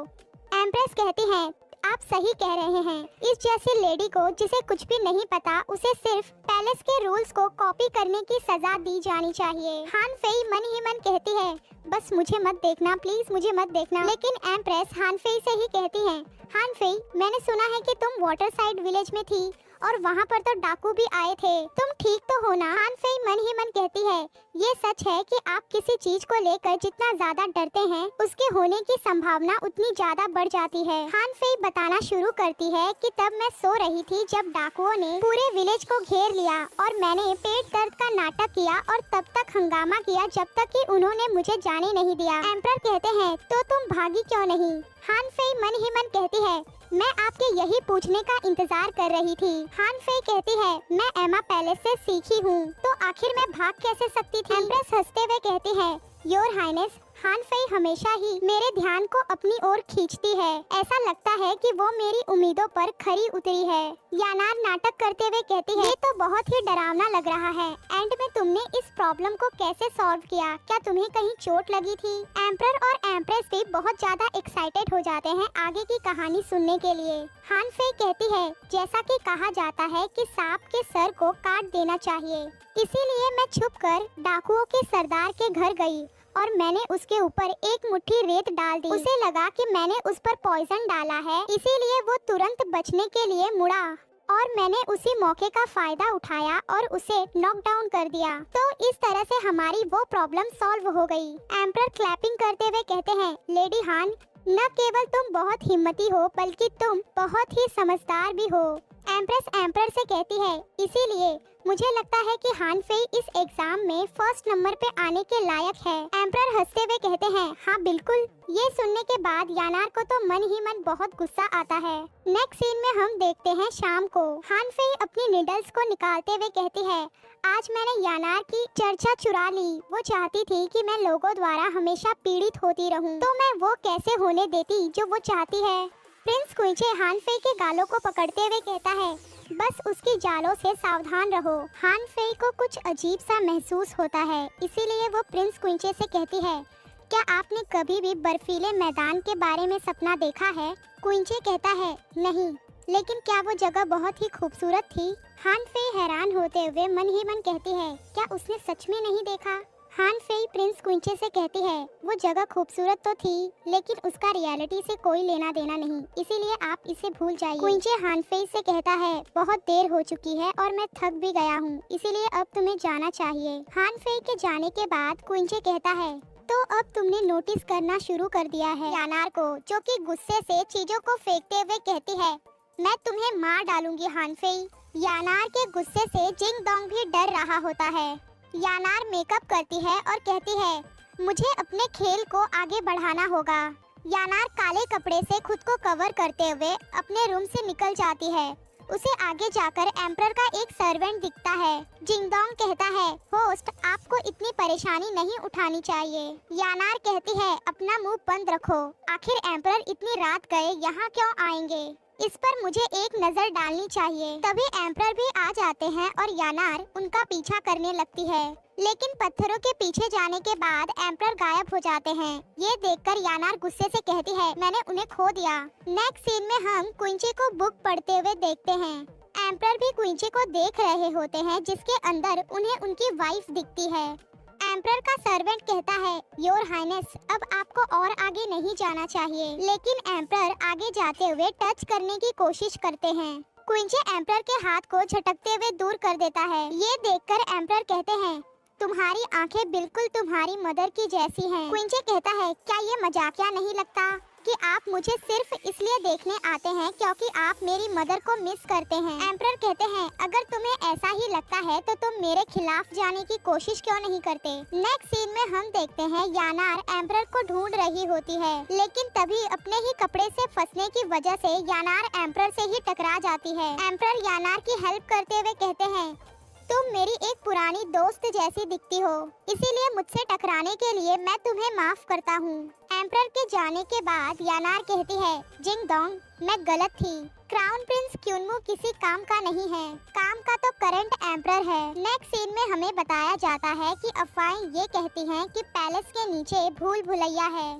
एम्प्रेस कहती है, आप सही कह रहे हैं, इस जैसी लेडी को जिसे कुछ भी नहीं पता, उसे सिर्फ पैलेस के रूल्स को कॉपी करने की सजा दी जानी चाहिए। हानफेई मन ही मन कहती है, बस मुझे मत देखना प्लीज, मुझे मत देखना। लेकिन एम्प्रेस हानफेई से ही कहती है, हानफेई मैंने सुना है कि तुम वाटर साइड विलेज में थी और वहाँ पर तो डाकू भी आए थे, तुम ठीक तो हो ना? हानफेई मन ही मन कहती है, ये सच है कि आप किसी चीज को लेकर जितना ज्यादा डरते हैं उसके होने की संभावना उतनी ज्यादा बढ़ जाती है। हानफेई बताना शुरू करती है कि तब मैं सो रही थी जब डाकुओं ने पूरे विलेज को घेर लिया और मैंने पेट दर्द का नाटक किया और तब तक हंगामा किया जब तक कि उन्होंने मुझे जाने नहीं दिया। एम्परर कहते हैं, तो तुम भागी क्यों नहीं? हानफेई मन ही मन कहती है, मैं आपके यही पूछने का इंतजार कर रही थी। हानफेई कहती है, मैं एमा पैलेस से सीखी हूँ, तो आखिर मैं भाग कैसे सकती थी? एम्प्रेस हंसते हुए कहती है, योर हाइनेस, हानफेई हमेशा ही मेरे ध्यान को अपनी ओर खींचती है, ऐसा लगता है कि वो मेरी उम्मीदों पर खरी उतरी है। यानार नाटक करते हुए कहती है, ये तो बहुत ही डरावना लग रहा है। एंड में तुमने इस प्रॉब्लम को कैसे सॉल्व किया? क्या तुम्हें कहीं चोट लगी थी? एम्परर और एम्प्रेस भी बहुत ज्यादा एक्साइटेड हो जाते हैं आगे की कहानी सुनने के लिए। हानफेई कहती है, जैसा कि कहा जाता है कि सांप के सर को काट देना चाहिए, इसीलिए मैं छुपकर डाकुओं के सरदार के घर गई और मैंने उसके ऊपर एक मुट्ठी रेत डाल दी। उसे लगा कि मैंने उस पर पॉइजन डाला है, इसीलिए वो तुरंत बचने के लिए मुड़ा और मैंने उसी मौके का फायदा उठाया और उसे नॉक डाउन कर दिया। तो इस तरह से हमारी वो प्रॉब्लम सॉल्व हो गई। एम्परर क्लैपिंग करते हुए कहते हैं, लेडी हान, न केवल तुम बहुत हिम्मती हो बल्कि तुम बहुत ही समझदार भी हो। एम्प्रेस एम्पर से कहती है, इसीलिए मुझे लगता है कि हान फेई इस एग्जाम में फर्स्ट नंबर पे आने के लायक है। एम्पर हंसते हुए कहते हैं, हाँ बिल्कुल। ये सुनने के बाद यानार को तो मन ही मन बहुत गुस्सा आता है। नेक्स्ट सीन में हम देखते हैं शाम को। हान फेई अपनी निडल्स को निकालते हुए कहती है, आज मैंने यानार की चर्चा चुरा ली। वो चाहती थी कि मैं लोगों द्वारा हमेशा पीड़ित होती रहूं, तो मैं वो कैसे होने देती जो वो चाहती है। प्रिंस कुइचे हान फेई के गालों को पकड़ते हुए कहता है, बस उसकी जालों से सावधान रहो। हान फेई को कुछ अजीब सा महसूस होता है, इसीलिए वो प्रिंस कुइचे से कहती है, क्या आपने कभी भी बर्फीले मैदान के बारे में सपना देखा है? कुइचे कहता है, नहीं, लेकिन क्या वो जगह बहुत ही खूबसूरत थी? हान फेई हैरान होते हुए मन ही मन कहती है, क्या उसने सच में नहीं देखा? हान फेई प्रिंस कुइचे से कहती है, वो जगह खूबसूरत तो थी, लेकिन उसका रियलिटी से कोई लेना देना नहीं, इसीलिए आप इसे भूल जाइए। कुइचे हान फेई से कहता है, बहुत देर हो चुकी है और मैं थक भी गया हूँ, इसीलिए अब तुम्हें जाना चाहिए। हान फेई के जाने के बाद कुइचे कहता है, तो अब तुमने नोटिस करना शुरू कर दिया है यानार को, जो कि गुस्से से चीजों को फेंकते हुए कहती है, मैं तुम्हें मार डालूंगी हान फेई। यानार के गुस्से से जिंग डोंग भी डर रहा होता है। यानार मेकअप करती है और कहती है, मुझे अपने खेल को आगे बढ़ाना होगा। यानार काले कपड़े से खुद को कवर करते हुए अपने रूम से निकल जाती है। उसे आगे जाकर एम्परर का एक सर्वेंट दिखता है। जिंगडोंग कहता है, होस्ट, आपको इतनी परेशानी नहीं उठानी चाहिए। यानार कहती है, अपना मुंह बंद रखो, आखिर एम्परर इतनी रात गए यहाँ क्यों आएंगे? इस पर मुझे एक नजर डालनी चाहिए। तभी एम्परर भी आ जाते हैं और यानार उनका पीछा करने लगती है, लेकिन पत्थरों के पीछे जाने के बाद एम्परर गायब हो जाते हैं। ये देखकर यानार गुस्से से कहती है, मैंने उन्हें खो दिया। नेक्स्ट सीन में हम कुइचे को बुक पढ़ते हुए देखते हैं। एम्परर भी कुइचे को देख रहे होते हैं, जिसके अंदर उन्हें उनकी वाइफ दिखती है। एम्परर का सर्वेंट कहता है, योर हाइनेस, अब आपको और आगे नहीं जाना चाहिए, लेकिन एम्परर आगे जाते हुए टच करने की कोशिश करते हैं। कुइचे एम्परर के हाथ को झटकते हुए दूर कर देता है। ये देखकर एम्परर कहते हैं, तुम्हारी आंखें बिल्कुल तुम्हारी मदर की जैसी हैं। कुइचे कहता है, क्या ये मजाकिया नहीं लगता कि आप मुझे सिर्फ इसलिए देखने आते हैं क्योंकि आप मेरी मदर को मिस करते हैं? एम्परर कहते हैं, अगर तुम्हें ऐसा ही लगता है तो तुम मेरे खिलाफ जाने की कोशिश क्यों नहीं करते? नेक्स्ट सीन में हम देखते हैं यानार एम्परर को ढूंढ रही होती है, लेकिन तभी अपने ही कपड़े से फंसने की वजह से यानार एम्परर से ही टकरा जाती है। एम्परर यानार की हेल्प करते हुए कहते हैं, तुम मेरी एक पुरानी दोस्त जैसी दिखती हो, इसीलिए मुझसे टकराने के लिए मैं तुम्हें माफ करता हूँ। एम्परर के जाने के बाद यानार कहती है, जिंगडोंग, मैं गलत थी। क्राउन प्रिंस क्यूनमू किसी काम का नहीं है, काम का तो करंट एम्परर है। नेक्स्ट सीन में हमें बताया जाता है कि अफवाहें ये कहती हैं कि पैलेस के नीचे भूल भुलैया है,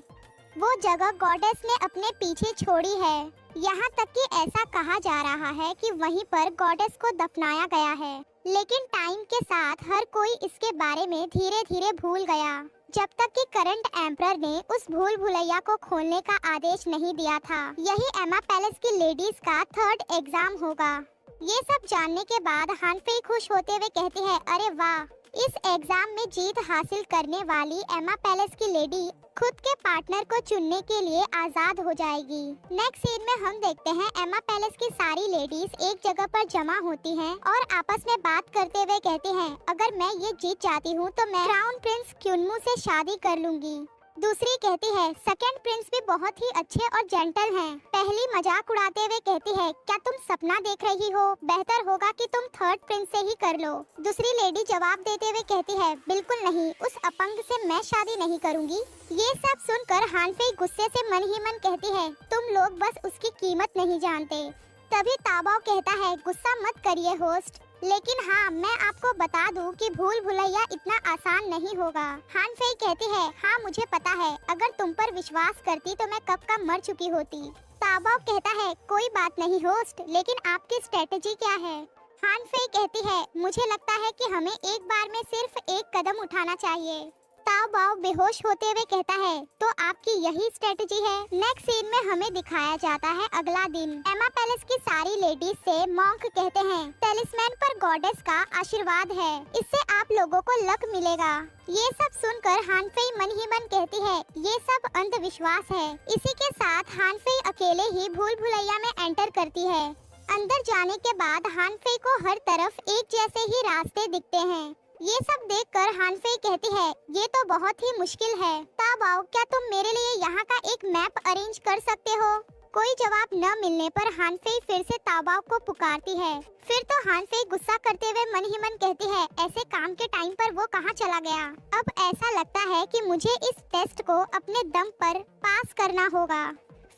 वो जगह गॉडेस ने अपने पीछे छोड़ी है। यहाँ तक कि ऐसा कहा जा रहा है कि वहीं पर गॉडेस को दफनाया गया है, लेकिन टाइम के साथ हर कोई इसके बारे में धीरे धीरे भूल गया, जब तक कि करंट एम्परर ने उस भूल भुलैया को खोलने का आदेश नहीं दिया था। यही एमा पैलेस की लेडीज का थर्ड एग्जाम होगा। ये सब जानने के बाद हान फेई खुश होते हुए कहती है, अरे वाह, इस एग्जाम में जीत हासिल करने वाली एमा पैलेस की लेडी खुद के पार्टनर को चुनने के लिए आजाद हो जाएगी। नेक्स्ट सीन में हम देखते हैं एमा पैलेस की सारी लेडीज एक जगह पर जमा होती हैं और आपस में बात करते हुए कहती हैं, अगर मैं ये जीत जाती हूँ तो मैं क्राउन प्रिंस क्यूनमू से शादी कर लूंगी। दूसरी कहती है, सेकंड प्रिंस भी बहुत ही अच्छे और जेंटल हैं। पहली मजाक उड़ाते हुए कहती है, क्या तुम सपना देख रही हो? बेहतर होगा कि तुम थर्ड प्रिंस से ही कर लो। दूसरी लेडी जवाब देते हुए कहती है, बिल्कुल नहीं, उस अपंग से मैं शादी नहीं करूंगी। ये सब सुनकर हान फेई गुस्से से मन ही मन कहती है, तुम लोग बस उसकी कीमत नहीं जानते। तभी ताबाओ कहता है, गुस्सा मत करिए होस्ट, लेकिन हाँ, मैं आपको बता दूं कि भूल भुलैया इतना आसान नहीं होगा। हान फेई कहती है, हाँ मुझे पता है, अगर तुम पर विश्वास करती तो मैं कब का मर चुकी होती। ताबाओ कहता है, कोई बात नहीं होस्ट, लेकिन आपकी स्ट्रेटेजी क्या है? हान फेई कहती है, मुझे लगता है कि हमें एक बार में सिर्फ एक कदम उठाना चाहिए। ताओबाओ बेहोश होते हुए कहता है, तो आपकी यही स्ट्रेटजी है? नेक्स्ट सीन में हमें दिखाया जाता है अगला दिन। एमा पैलेस की सारी लेडीज से मॉन्क कहते हैं, टेलिस्मैन पर गॉडेस का आशीर्वाद है, इससे आप लोगों को लक मिलेगा। ये सब सुनकर हान फेई मन ही मन कहती है, ये सब अंधविश्वास है। इसी के साथ हान फेई अकेले ही भूल भुलैया में एंटर करती है। अंदर जाने के बाद हान फेई को हर तरफ एक जैसे ही रास्ते दिखते हैं। ये सब देखकर हान फेई कहती है, ये तो बहुत ही मुश्किल है। ताबाओ, क्या तुम मेरे लिए यहाँ का एक मैप अरेंज कर सकते हो? कोई जवाब न मिलने पर हान फेई फिर से ताबाओ को पुकारती है। फिर तो हान फेई गुस्सा करते हुए मन ही मन कहती है, ऐसे काम के टाइम पर वो कहाँ चला गया? अब ऐसा लगता है कि मुझे इस टेस्ट को अपने दम पर पास करना होगा।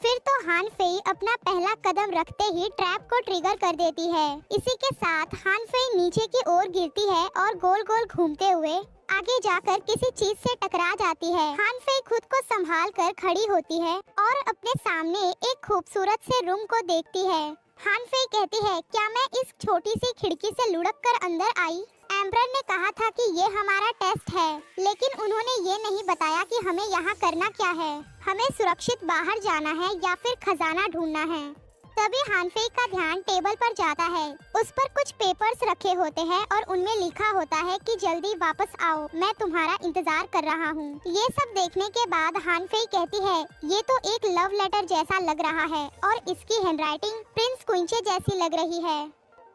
फिर तो हान फेई अपना पहला कदम रखते ही ट्रैप को ट्रिगर कर देती है। इसी के साथ हान फेई नीचे की ओर गिरती है और गोल गोल घूमते हुए आगे जाकर किसी चीज से टकरा जाती है। हान फेई खुद को संभाल कर खड़ी होती है और अपने सामने एक खूबसूरत से रूम को देखती है। हान फेई कहती है, क्या मैं इस छोटी सी खिड़की से लुढ़क कर अंदर आई? एम्परर ने कहा था कि ये हमारा टेस्ट है, लेकिन उन्होंने ये नहीं बताया कि हमें यहाँ करना क्या है। हमें सुरक्षित बाहर जाना है या फिर खजाना ढूंढना है। तभी हान फेई का ध्यान टेबल पर जाता है। उस पर कुछ पेपर्स रखे होते हैं और उनमें लिखा होता है कि जल्दी वापस आओ, मैं तुम्हारा इंतजार कर रहा हूँ। ये सब देखने के बाद हान फेई कहती है, ये तो एक लव लेटर जैसा लग रहा है और इसकी हैंडराइटिंग प्रिंस क्विंचे जैसी लग रही है।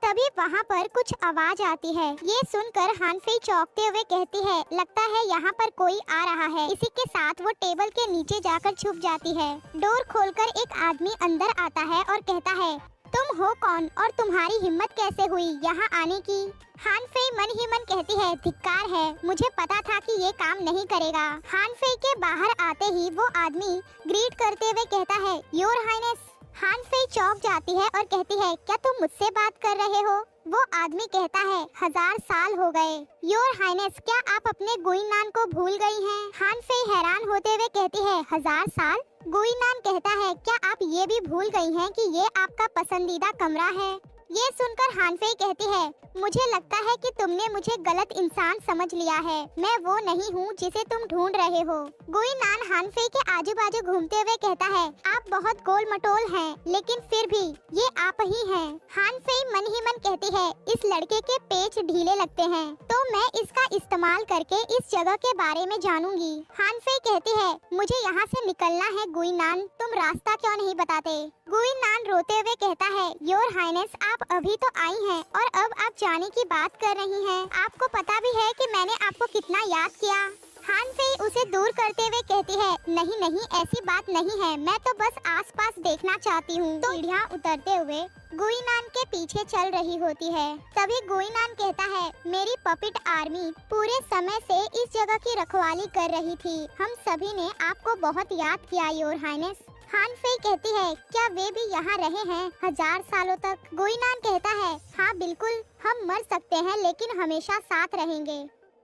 तभी वहाँ पर कुछ आवाज आती है। ये सुनकर हान फेई चौंकते हुए कहती है, लगता है यहाँ पर कोई आ रहा है। इसी के साथ वो टेबल के नीचे जाकर छुप जाती है। डोर खोलकर एक आदमी अंदर आता है और कहता है, तुम हो कौन और तुम्हारी हिम्मत कैसे हुई यहाँ आने की? हान फेई मन ही मन कहती है, धिक्कार है, मुझे पता था कि ये काम नहीं करेगा। हान फेई के बाहर आते ही वो आदमी ग्रीट करते हुए कहता है, योर हाइनेस। हान फेई चौंक जाती है और कहती है, क्या तुम मुझसे बात कर रहे हो? वो आदमी कहता है, 1000 साल हो गए। योर हाइनेस, क्या आप अपने गुइनान को भूल गई हैं? हान फेई हैरान होते हुए कहती है, 1000 साल? गुइनान कहता है, क्या आप ये भी भूल गई हैं कि ये आपका पसंदीदा कमरा है? ये सुनकर हान फेई कहती है, मुझे लगता है कि तुमने मुझे गलत इंसान समझ लिया है। मैं वो नहीं हूँ जिसे तुम ढूंढ रहे हो। गुइनान हान फेई के आजू बाजू घूमते हुए कहता है, आप बहुत गोल मटोल हैं, लेकिन फिर भी ये आप ही हैं। हान फेई मन ही मन कहती है, इस लड़के के पेच ढीले लगते हैं, तो मैं इसका इस्तेमाल करके इस जगह के बारे में जानूंगी। हान फेई कहती है, मुझे यहाँ से निकलना है गुइनान, तुम रास्ता क्यों नहीं बताते? गुइनान रोते हुए कहता है, योर हाइनेस, आप अभी तो आई हैं और अब आप जाने की बात कर रही हैं। आपको पता भी है कि मैंने आपको कितना याद किया। हान फेई उसे दूर करते हुए कहती है, नहीं नहीं, ऐसी बात नहीं है, मैं तो बस आसपास देखना चाहती हूँ। तो सीढ़ियाँ उतरते हुए गुइनान के पीछे चल रही होती है। तभी गुइनान कहता है, मेरी पपिट आर्मी पूरे समय से इस जगह की रखवाली कर रही थी। हम सभी ने आपको बहुत याद किया योर हाइनेस। हान फेई कहती है, क्या वे भी यहाँ रहे हैं 1000 सालों तक? गुइनान कहता है, हाँ बिल्कुल, हम मर सकते हैं लेकिन हमेशा साथ रहेंगे।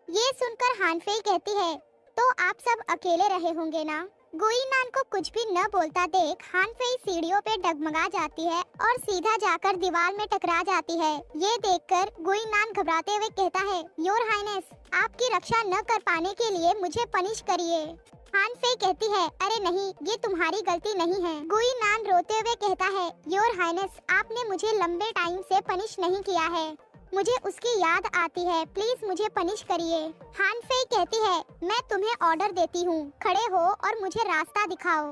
ये सुनकर हान फेई कहती है, तो आप सब अकेले रहे होंगे ना? गुइनान को कुछ भी न बोलता देख हान फेई सीढ़ियों पे डगमगा जाती है और सीधा जाकर दीवार में टकरा जाती है। ये देखकर गुइनान घबराते हुए कहता है, योर हाइनेस, आपकी रक्षा न कर पाने के लिए मुझे पनिश करिए। हान फेई कहती है, अरे नहीं, ये तुम्हारी गलती नहीं है। गुइनान रोते हुए कहता है, योर हाइनेस, आपने मुझे लंबे टाइम से पनिश नहीं किया है, मुझे उसकी याद आती है, प्लीज मुझे पनिश करिए। हान फेई कहती है, मैं तुम्हें ऑर्डर देती हूँ, खड़े हो और मुझे रास्ता दिखाओ।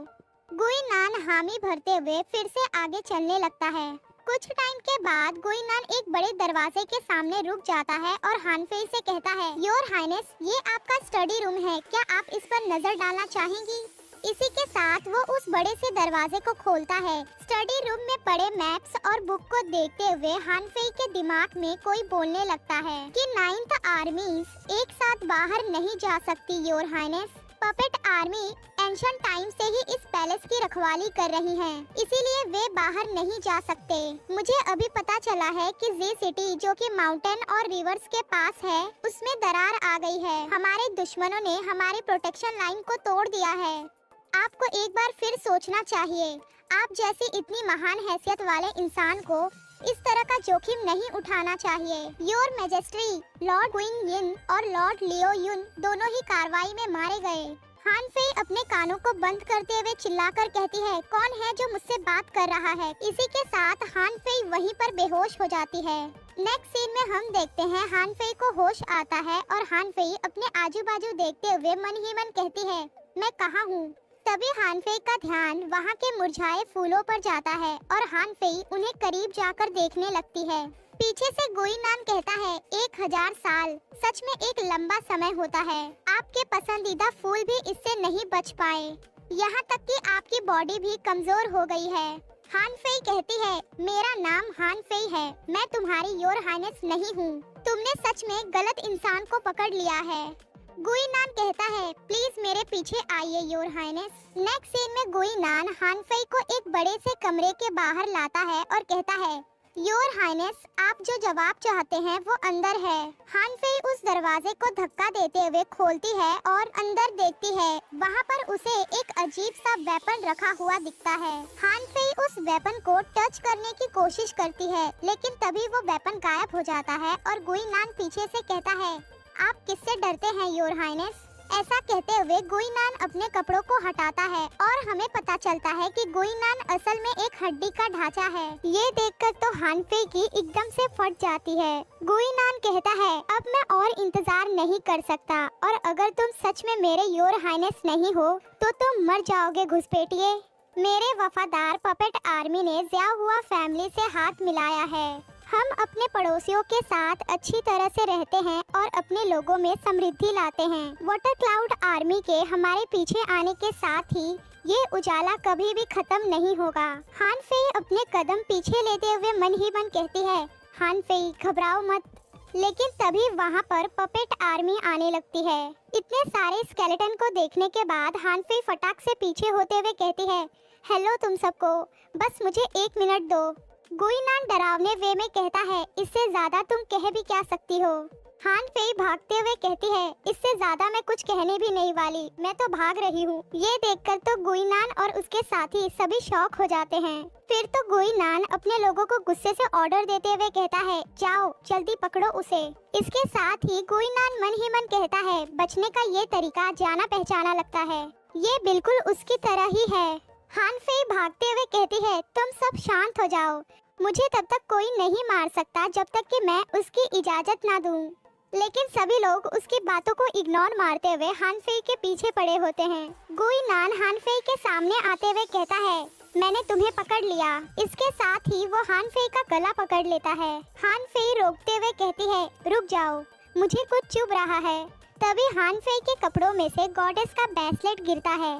गुइनान हामी भरते हुए फिर से आगे चलने लगता है। कुछ टाइम के बाद गुइनान एक बड़े दरवाजे के सामने रुक जाता है और हान फेई से कहता है, योर हाइनेस, ये आपका स्टडी रूम है, क्या आप इस पर नजर डालना चाहेंगी? इसी के साथ वो उस बड़े से दरवाजे को खोलता है। स्टडी रूम में पड़े मैप्स और बुक को देखते हुए हान फेई के दिमाग में कोई बोलने लगता है कि 9th आर्मीज एक साथ बाहर नहीं जा सकती your highness. Puppet army ancient time से ही इस पैलेस की रखवाली कर रही हैं, इसीलिए वे बाहर नहीं जा सकते। मुझे अभी पता चला है कि जी सिटी जो कि माउंटेन और रिवर्स के पास है, उसमें दरार आ गई है। हमारे दुश्मनों ने हमारे प्रोटेक्शन लाइन को तोड़ दिया है। आपको एक बार फिर सोचना चाहिए। आप जैसी इतनी महान हैसियत वाले इंसान को इस तरह का जोखिम नहीं उठाना चाहिए। योर मैजेस्टी, लॉर्ड गुइंग यिन और लॉर्ड लियो युन दोनों ही कार्रवाई में मारे गए। हान फेई अपने कानों को बंद करते हुए चिल्लाकर कहती है, कौन है जो मुझसे बात कर रहा है? इसी के साथ हान फेई वहीं पर बेहोश हो जाती है। नेक्स्ट सीन में हम देखते हैं हान फेई को होश आता है और हान फेई अपने आजू बाजू देखते हुए मन ही मन कहती है, मैं कहाँ हूँ? तभी हानफेई का ध्यान वहाँ के मुरझाए फूलों पर जाता है और हानफेई उन्हें करीब जाकर देखने लगती है। पीछे से गुइनान कहता है 1000 साल सच में एक लंबा समय होता है। आपके पसंदीदा फूल भी इससे नहीं बच पाए, यहाँ तक कि आपकी बॉडी भी कमजोर हो गई है। हानफेई कहती है मेरा नाम हानफेई है, मैं तुम्हारी योर हाइनेस नहीं हूँ। तुमने सच में गलत इंसान को पकड़ लिया है। गुइनान कहता है प्लीज मेरे पीछे आइए योर हाइनेस। नेक्स्ट सीन में गुइनान हानफेई को एक बड़े से कमरे के बाहर लाता है और कहता है योर हाइनेस आप जो जवाब चाहते हैं वो अंदर है। हानफेई उस दरवाजे को धक्का देते हुए खोलती है और अंदर देखती है। वहाँ पर उसे एक अजीब सा वेपन रखा हुआ दिखता है। हानफेई उस वेपन को टच करने की कोशिश करती है, लेकिन तभी वो वेपन गायब हो जाता है और गुइनान पीछे से कहता है आप किससे डरते हैं योर हाइनेस। ऐसा कहते हुए गुइनान अपने कपड़ों को हटाता है और हमें पता चलता है कि गुइनान असल में एक हड्डी का ढांचा है। ये देखकर तो हानफेई की एकदम से फट जाती है। गुइनान कहता है अब मैं और इंतजार नहीं कर सकता और अगर तुम सच में मेरे योर हाइनेस नहीं हो तो तुम मर जाओगे घुसपैठिए। मेरे वफादार पपेट आर्मी ने ज़िया हुआ फैमिली से हाथ मिलाया है। हम अपने पड़ोसियों के साथ अच्छी तरह से रहते हैं और अपने लोगों में समृद्धि लाते हैं। वाटर क्लाउड आर्मी के हमारे पीछे आने के साथ ही ये उजाला कभी भी खत्म नहीं होगा। हानफेई अपने कदम पीछे लेते हुए मन ही मन कहती है हानफेई घबराओ मत। लेकिन तभी वहाँ पर पपेट आर्मी आने लगती है। इतने सारे स्केलेटन को देखने के बाद हानफेई फटाक से पीछे होते हुए कहती है हेलो तुम सबको, बस मुझे 1 मिनट दो। गुइनान डरावने वे में कहता है इससे ज्यादा तुम कह भी क्या सकती हो। हानफेई भागते हुए कहती है इससे ज्यादा मैं कुछ कहने भी नहीं वाली, मैं तो भाग रही हूँ। ये देखकर तो गुइनान और उसके साथी सभी शॉक हो जाते हैं। फिर तो गुइनान अपने लोगों को गुस्से से ऑर्डर देते हुए कहता है जाओ जल्दी पकड़ो उसे। इसके साथ ही गुइनान मन ही मन कहता है बचने का ये तरीका जाना पहचाना लगता है, ये बिल्कुल उसकी तरह ही है। हानफेई भागते हुए कहती है तुम सब शांत हो जाओ, मुझे तब तक कोई नहीं मार सकता जब तक कि मैं उसकी इजाजत ना दूं। लेकिन सभी लोग उसकी बातों को इग्नोर मारते हुए हानफेई के पीछे पड़े होते हैं। गुइनान हानफेई के सामने आते हुए कहता है मैंने तुम्हें पकड़ लिया। इसके साथ ही वो हानफेई का गला पकड़ लेता है। हानफेई रोकते हुए कहती है रुक जाओ, मुझे कुछ चुभ रहा है। तभी हानफेई के कपड़ों में से गॉडेस का ब्रेसलेट गिरता है।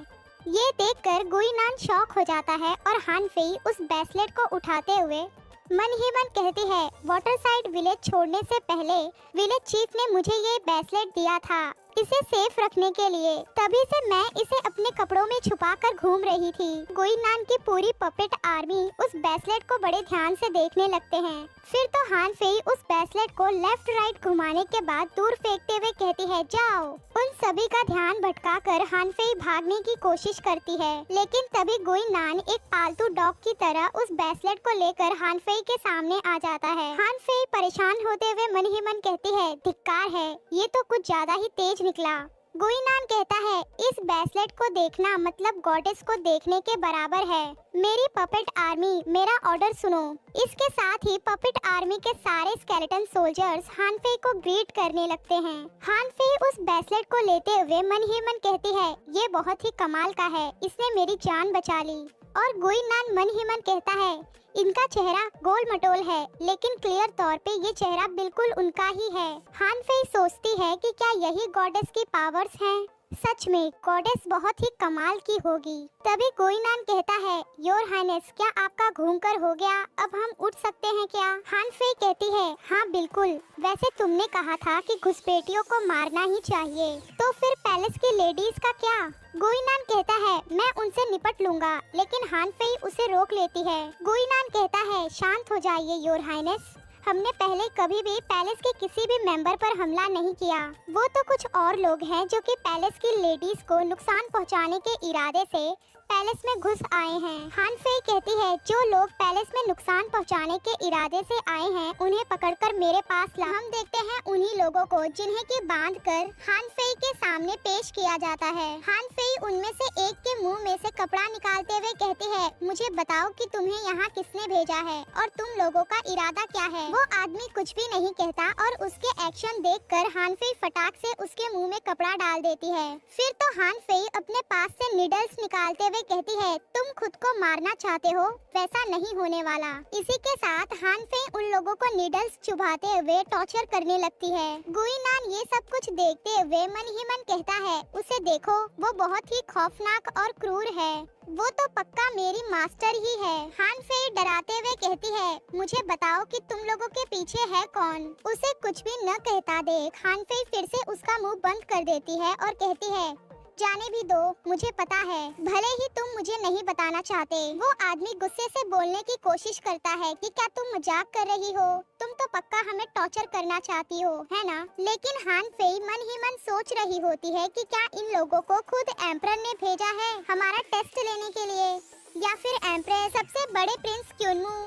ये देखकर गुइनान शॉक हो जाता है और हानफेई उस ब्रेसलेट को उठाते हुए मन ही मन कहती है वाटर साइड विलेज छोड़ने से पहले विलेज चीफ ने मुझे ये ब्रेसलेट दिया था इसे सेफ रखने के लिए, तभी से मैं इसे अपने कपड़ों में छुपाकर घूम रही थी। गुइनान की पूरी पपेट आर्मी उस ब्रेसलेट को बड़े ध्यान से देखने लगते हैं। फिर तो हानफेई उस ब्रेसलेट को लेफ्ट राइट घुमाने के बाद दूर फेंकते हुए कहती है जाओ। उन सभी का ध्यान भटकाकर हानफेई भागने की कोशिश करती है, लेकिन तभी गुइनान एक पालतू डॉग की तरह उस ब्रेसलेट को लेकर हानफेई के सामने आ जाता है। हानफेई परेशान होते हुए मन ही मन कहती है धिक्कार है, ये तो कुछ ज्यादा ही तेज निकला। गुइनान कहता है इस ब्रेसलेट को देखना मतलब गॉडेस को देखने के बराबर है। मेरी पपेट आर्मी मेरा ऑर्डर सुनो। इसके साथ ही पपेट आर्मी के सारे स्केलेटन सोल्जर्स हानफेई को ग्रीट करने लगते हैं। हानफेई उस ब्रेसलेट को लेते हुए मन ही मन कहती है ये बहुत ही कमाल का है, इसने मेरी जान बचा ली। और गुइनान मन ही मन कहता है इनका चेहरा गोल मटोल है, लेकिन क्लियर तौर पे ये चेहरा बिल्कुल उनका ही है। हानफेई सोचती है कि क्या यही गॉडेस की पावर्स हैं? सच में गॉडेस बहुत ही कमाल की होगी। तभी गुइनान कहता है योर हाइनेस क्या आपका घूमकर हो गया, अब हम उठ सकते हैं क्या? हानफेई कहती है हाँ बिल्कुल, वैसे तुमने कहा था कि घुसपैठियों को मारना ही चाहिए, तो फिर पैलेस की लेडीज का क्या? गुइनान कहता है मैं उनसे निपट लूंगा, लेकिन हानफेई उसे रोक लेती है। गुइनान कहता है शांत हो जाइए योर हाइनेस, हमने पहले कभी भी पैलेस के किसी भी मेंबर पर हमला नहीं किया। वो तो कुछ और लोग हैं जो कि पैलेस की लेडीज को नुकसान पहुंचाने के इरादे से पैलेस में घुस आए हैं। हान फेई कहती है जो लोग पैलेस में नुकसान पहुंचाने के इरादे से आए हैं उन्हें पकड़कर मेरे पास ला। हम देखते हैं उन्हीं लोगों को जिन्हें की बांध कर हान फेई के सामने पेश किया जाता है। हान फेई उनमें से एक के मुंह में से कपड़ा निकालते हुए कहती है, मुझे बताओ कि तुम्हें यहाँ किसने भेजा है और तुम लोगों का इरादा क्या है। वो आदमी कुछ भी नहीं कहता और उसके एक्शन देखकर हान फेई फटाक से उसके मुंह में कपड़ा डाल देती है। फिर तो हान फेई अपने पास से निडल्स निकालते हुए कहती है, तुम खुद को मारना चाहते हो, वैसा नहीं होने वाला। इसी के साथ हान फेई उन लोगों को निडल्स चुभाते हुए टॉर्चर करने लगती है। गुइनान ये सब कुछ देखते हुए मन ही मन कहता है, उसे देखो, वो बहुत ही खौफनाक और क्रूर है, वो तो पक्का मेरी मास्टर ही है। हान फेई डराते हुए कहती है, मुझे बताओ कि तुम लोगों के पीछे है कौन। उसे कुछ भी न कहता देख हान फेई फिर से उसका मुंह बंद कर देती है और कहती है, जाने भी दो, मुझे पता है, भले ही तुम मुझे नहीं बताना चाहते। वो आदमी गुस्से से बोलने की कोशिश करता है कि क्या तुम मजाक कर रही हो, तुम तो पक्का हमें टॉर्चर करना चाहती हो, है ना। लेकिन हान फेई मन ही मन सोच रही होती है कि क्या इन लोगों को खुद एम्परर ने भेजा है हमारा टेस्ट लेने के लिए, या फिर एम्परर सबसे बड़े प्रिंस क्यूनमू।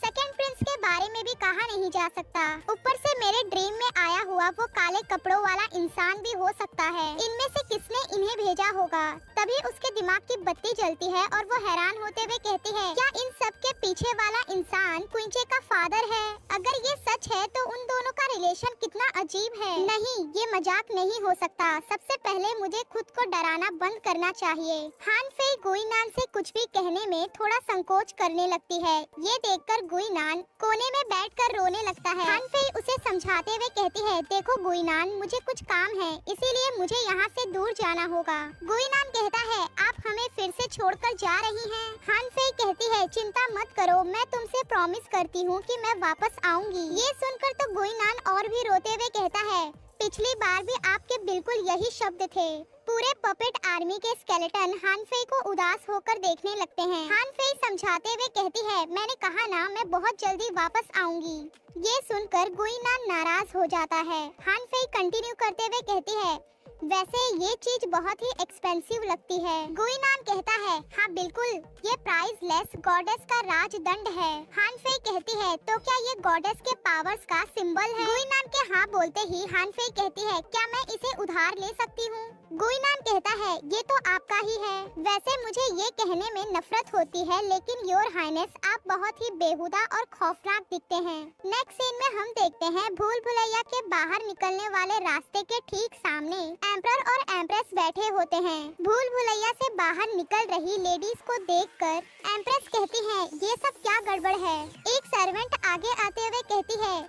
सेकंड प्रिंस के बारे में भी कहा नहीं जा सकता। ऊपर से मेरे ड्रीम में आया हुआ वो काले कपड़ों वाला इंसान भी हो सकता है। इनमें से किसने इन्हें भेजा होगा। तभी उसके दिमाग की बत्ती जलती है और वो हैरान होते हुए कहती है, क्या इन सब के पीछे वाला इंसान क्विंचे का फादर है। अगर ये सच है तो उन दोनों का रिलेशन कितना अजीब है। नहीं, ये मजाक नहीं हो सकता। सबसे पहले मुझे खुद को डराना बंद करना चाहिए। हान फेई गुइनान से कुछ भी कहने में थोड़ा संकोच करने लगती है। ये देखकर गुइनान कोने में बैठकर रोने लगता है। हान फेई उसे समझाते हुए कहती है, देखो गुइनान, मुझे कुछ काम है, इसीलिए मुझे यहाँ से दूर जाना होगा। गुइनान कहता है, आप हमें फिर से छोड़कर जा रही हैं। हान फेई कहती है, चिंता मत करो, मैं तुमसे प्रॉमिस करती हूँ कि मैं वापस आऊंगी। ये सुनकर तो गुइनान और भी रोते हुए कहता है, पिछली बार भी आपके बिल्कुल यही शब्द थे। पूरे पपेट आर्मी के स्केलेटन हान फेई को उदास होकर देखने लगते हैं। हान फेई समझाते हुए कहती है, मैंने कहा ना, मैं बहुत जल्दी वापस आऊंगी। ये सुनकर गुइनान नाराज हो जाता है। हान फेई कंटिन्यू करते हुए कहती है, वैसे ये चीज बहुत ही एक्सपेंसिव लगती है। गुइनान कहता है, हाँ बिल्कुल, ये प्राइसलेस गॉडेस का राजदंड है। हान फेई कहती है, तो क्या ये गॉडेस के पावर्स का सिंबल है। गुइनान के हाँ बोलते ही हान फेई कहती है, क्या मैं इसे उधार ले सकती हूँ। गुइनान कहता है, ये तो आपका ही है। वैसे मुझे ये कहने में नफरत होती है, लेकिन योर हाइनेस, आप बहुत ही बेहुदा और खौफनाक दिखते हैं। नेक्स्ट सीन में हम देखते हैं भूल भुलैया के बाहर निकलने वाले रास्ते के ठीक सामने एम्परर और एम्प्रेस बैठे होते हैं। भूल भुलैया से बाहर निकल रही लेडीज को देखकर एम्प्रेस कहती है, ये सब क्या गड़बड़ है। एक सर्वेंट आगे आते हुए कहती है,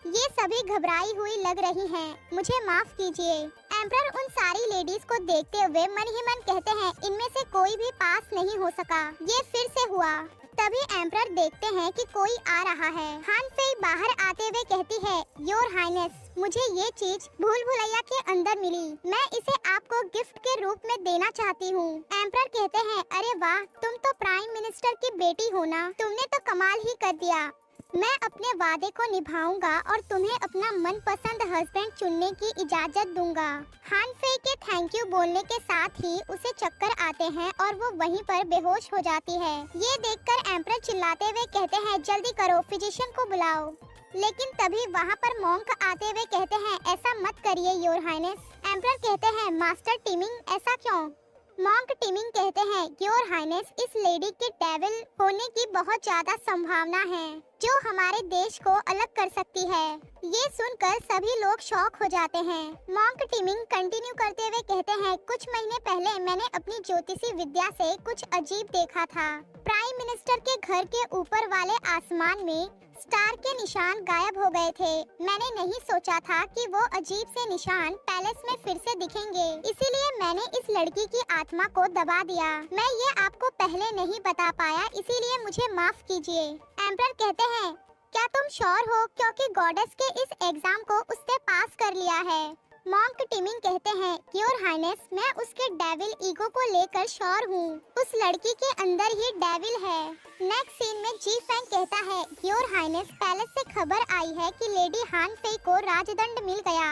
ये सभी घबराई हुई लग रही हैं, मुझे माफ कीजिए। एम्परर उन सारी लेडीज को देखते हुए मन ही मन कहते हैं, इनमें से कोई भी पास नहीं हो सका, ये फिर से हुआ। तभी एम्परर देखते हैं कि कोई आ रहा है। हान फेई बाहर आते हुए कहती है, योर हाइनेस, मुझे ये चीज भूल भुलैया के अंदर मिली, मैं इसे आपको गिफ्ट के रूप में देना चाहती हूँ। एम्परर कहते हैं, अरे वाह, तुम तो प्राइम मिनिस्टर की बेटी हो ना, तुमने तो कमाल ही कर दिया। मैं अपने वादे को निभाऊंगा और तुम्हें अपना मनपसंद हस्बैंड चुनने की इजाजत दूंगा। हान फेई के थैंक यू बोलने के साथ ही उसे चक्कर आते हैं और वो वहीं पर बेहोश हो जाती है। ये देखकर एम्परर चिल्लाते हुए कहते हैं, जल्दी करो, फिजिशियन को बुलाओ। लेकिन तभी वहाँ पर मॉन्क आते हुए कहते हैं, ऐसा मत करिए योर हाइनेस। एम्परर कहते हैं, मास्टर टिमिंग, ऐसा क्यों। मॉन्क टिमिंग कहते हैं, योर हाइनेस, इस लेडी के डेविल होने की बहुत ज्यादा संभावना है जो हमारे देश को अलग कर सकती है। ये सुनकर सभी लोग शॉक हो जाते हैं। मॉन्क टिमिंग कंटिन्यू करते हुए कहते हैं, कुछ महीने पहले मैंने अपनी ज्योतिषी विद्या से कुछ अजीब देखा था। प्राइम मिनिस्टर के घर के ऊपर वाले आसमान में स्टार के निशान गायब हो गए थे। मैंने नहीं सोचा था कि वो अजीब से निशान पैलेस में फिर से दिखेंगे, इसीलिए मैंने इस लड़की की आत्मा को दबा दिया। मैं ये आपको पहले नहीं बता पाया, इसीलिए मुझे माफ कीजिए। एम्परर कहते हैं, क्या तुम श्योर हो, क्योंकि गॉडेस के इस एग्जाम को उसने पास कर लिया है। मॉन्क टिमिंग कहते हैं, योर हाइनेस, मैं उसके डेविल ईगो को लेकर श्योर हूँ, उस लड़की के अंदर ही डेविल है। नेक्स्ट सीन में जी फैंग कहता है, योर हाइनेस, पैलेस से खबर आई है कि लेडी हान फेई को राजदंड मिल गया।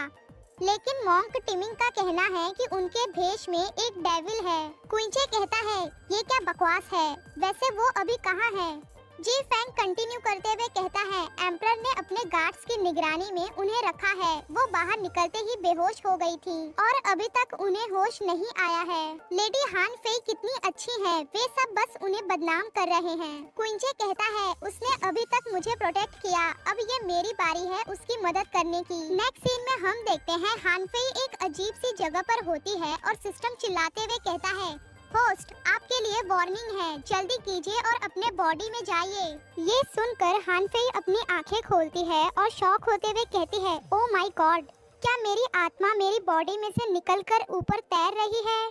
लेकिन मॉन्क टिमिंग का कहना है कि उनके भेष में एक डेविल है। क्विंचे कहता है ये क्या बकवास है, वैसे वो अभी कहाँ है। जी फैंग कंटिन्यू करते हुए कहता है एम्परर ने अपने गार्ड्स की निगरानी में उन्हें रखा है। वो बाहर निकलते ही बेहोश हो गई थी और अभी तक उन्हें होश नहीं आया है। लेडी हान फेई कितनी अच्छी है, वे सब बस उन्हें बदनाम कर रहे हैं। क्विंचे कहता है उसने अभी तक मुझे प्रोटेक्ट किया, अब ये मेरी बारी है उसकी मदद करने की। नेक्स्ट सीन में हम देखते हैं हान फेई एक अजीब सी जगह पर होती है और सिस्टम चिल्लाते हुए कहता है होस्ट आपके लिए वार्निंग है, जल्दी कीजिए और अपने बॉडी में जाइए। ये सुनकर हान फेई अपनी आंखें खोलती है और शॉक होते हुए कहती है ओह माय गॉड, क्या मेरी आत्मा मेरी बॉडी में से निकलकर ऊपर तैर रही है।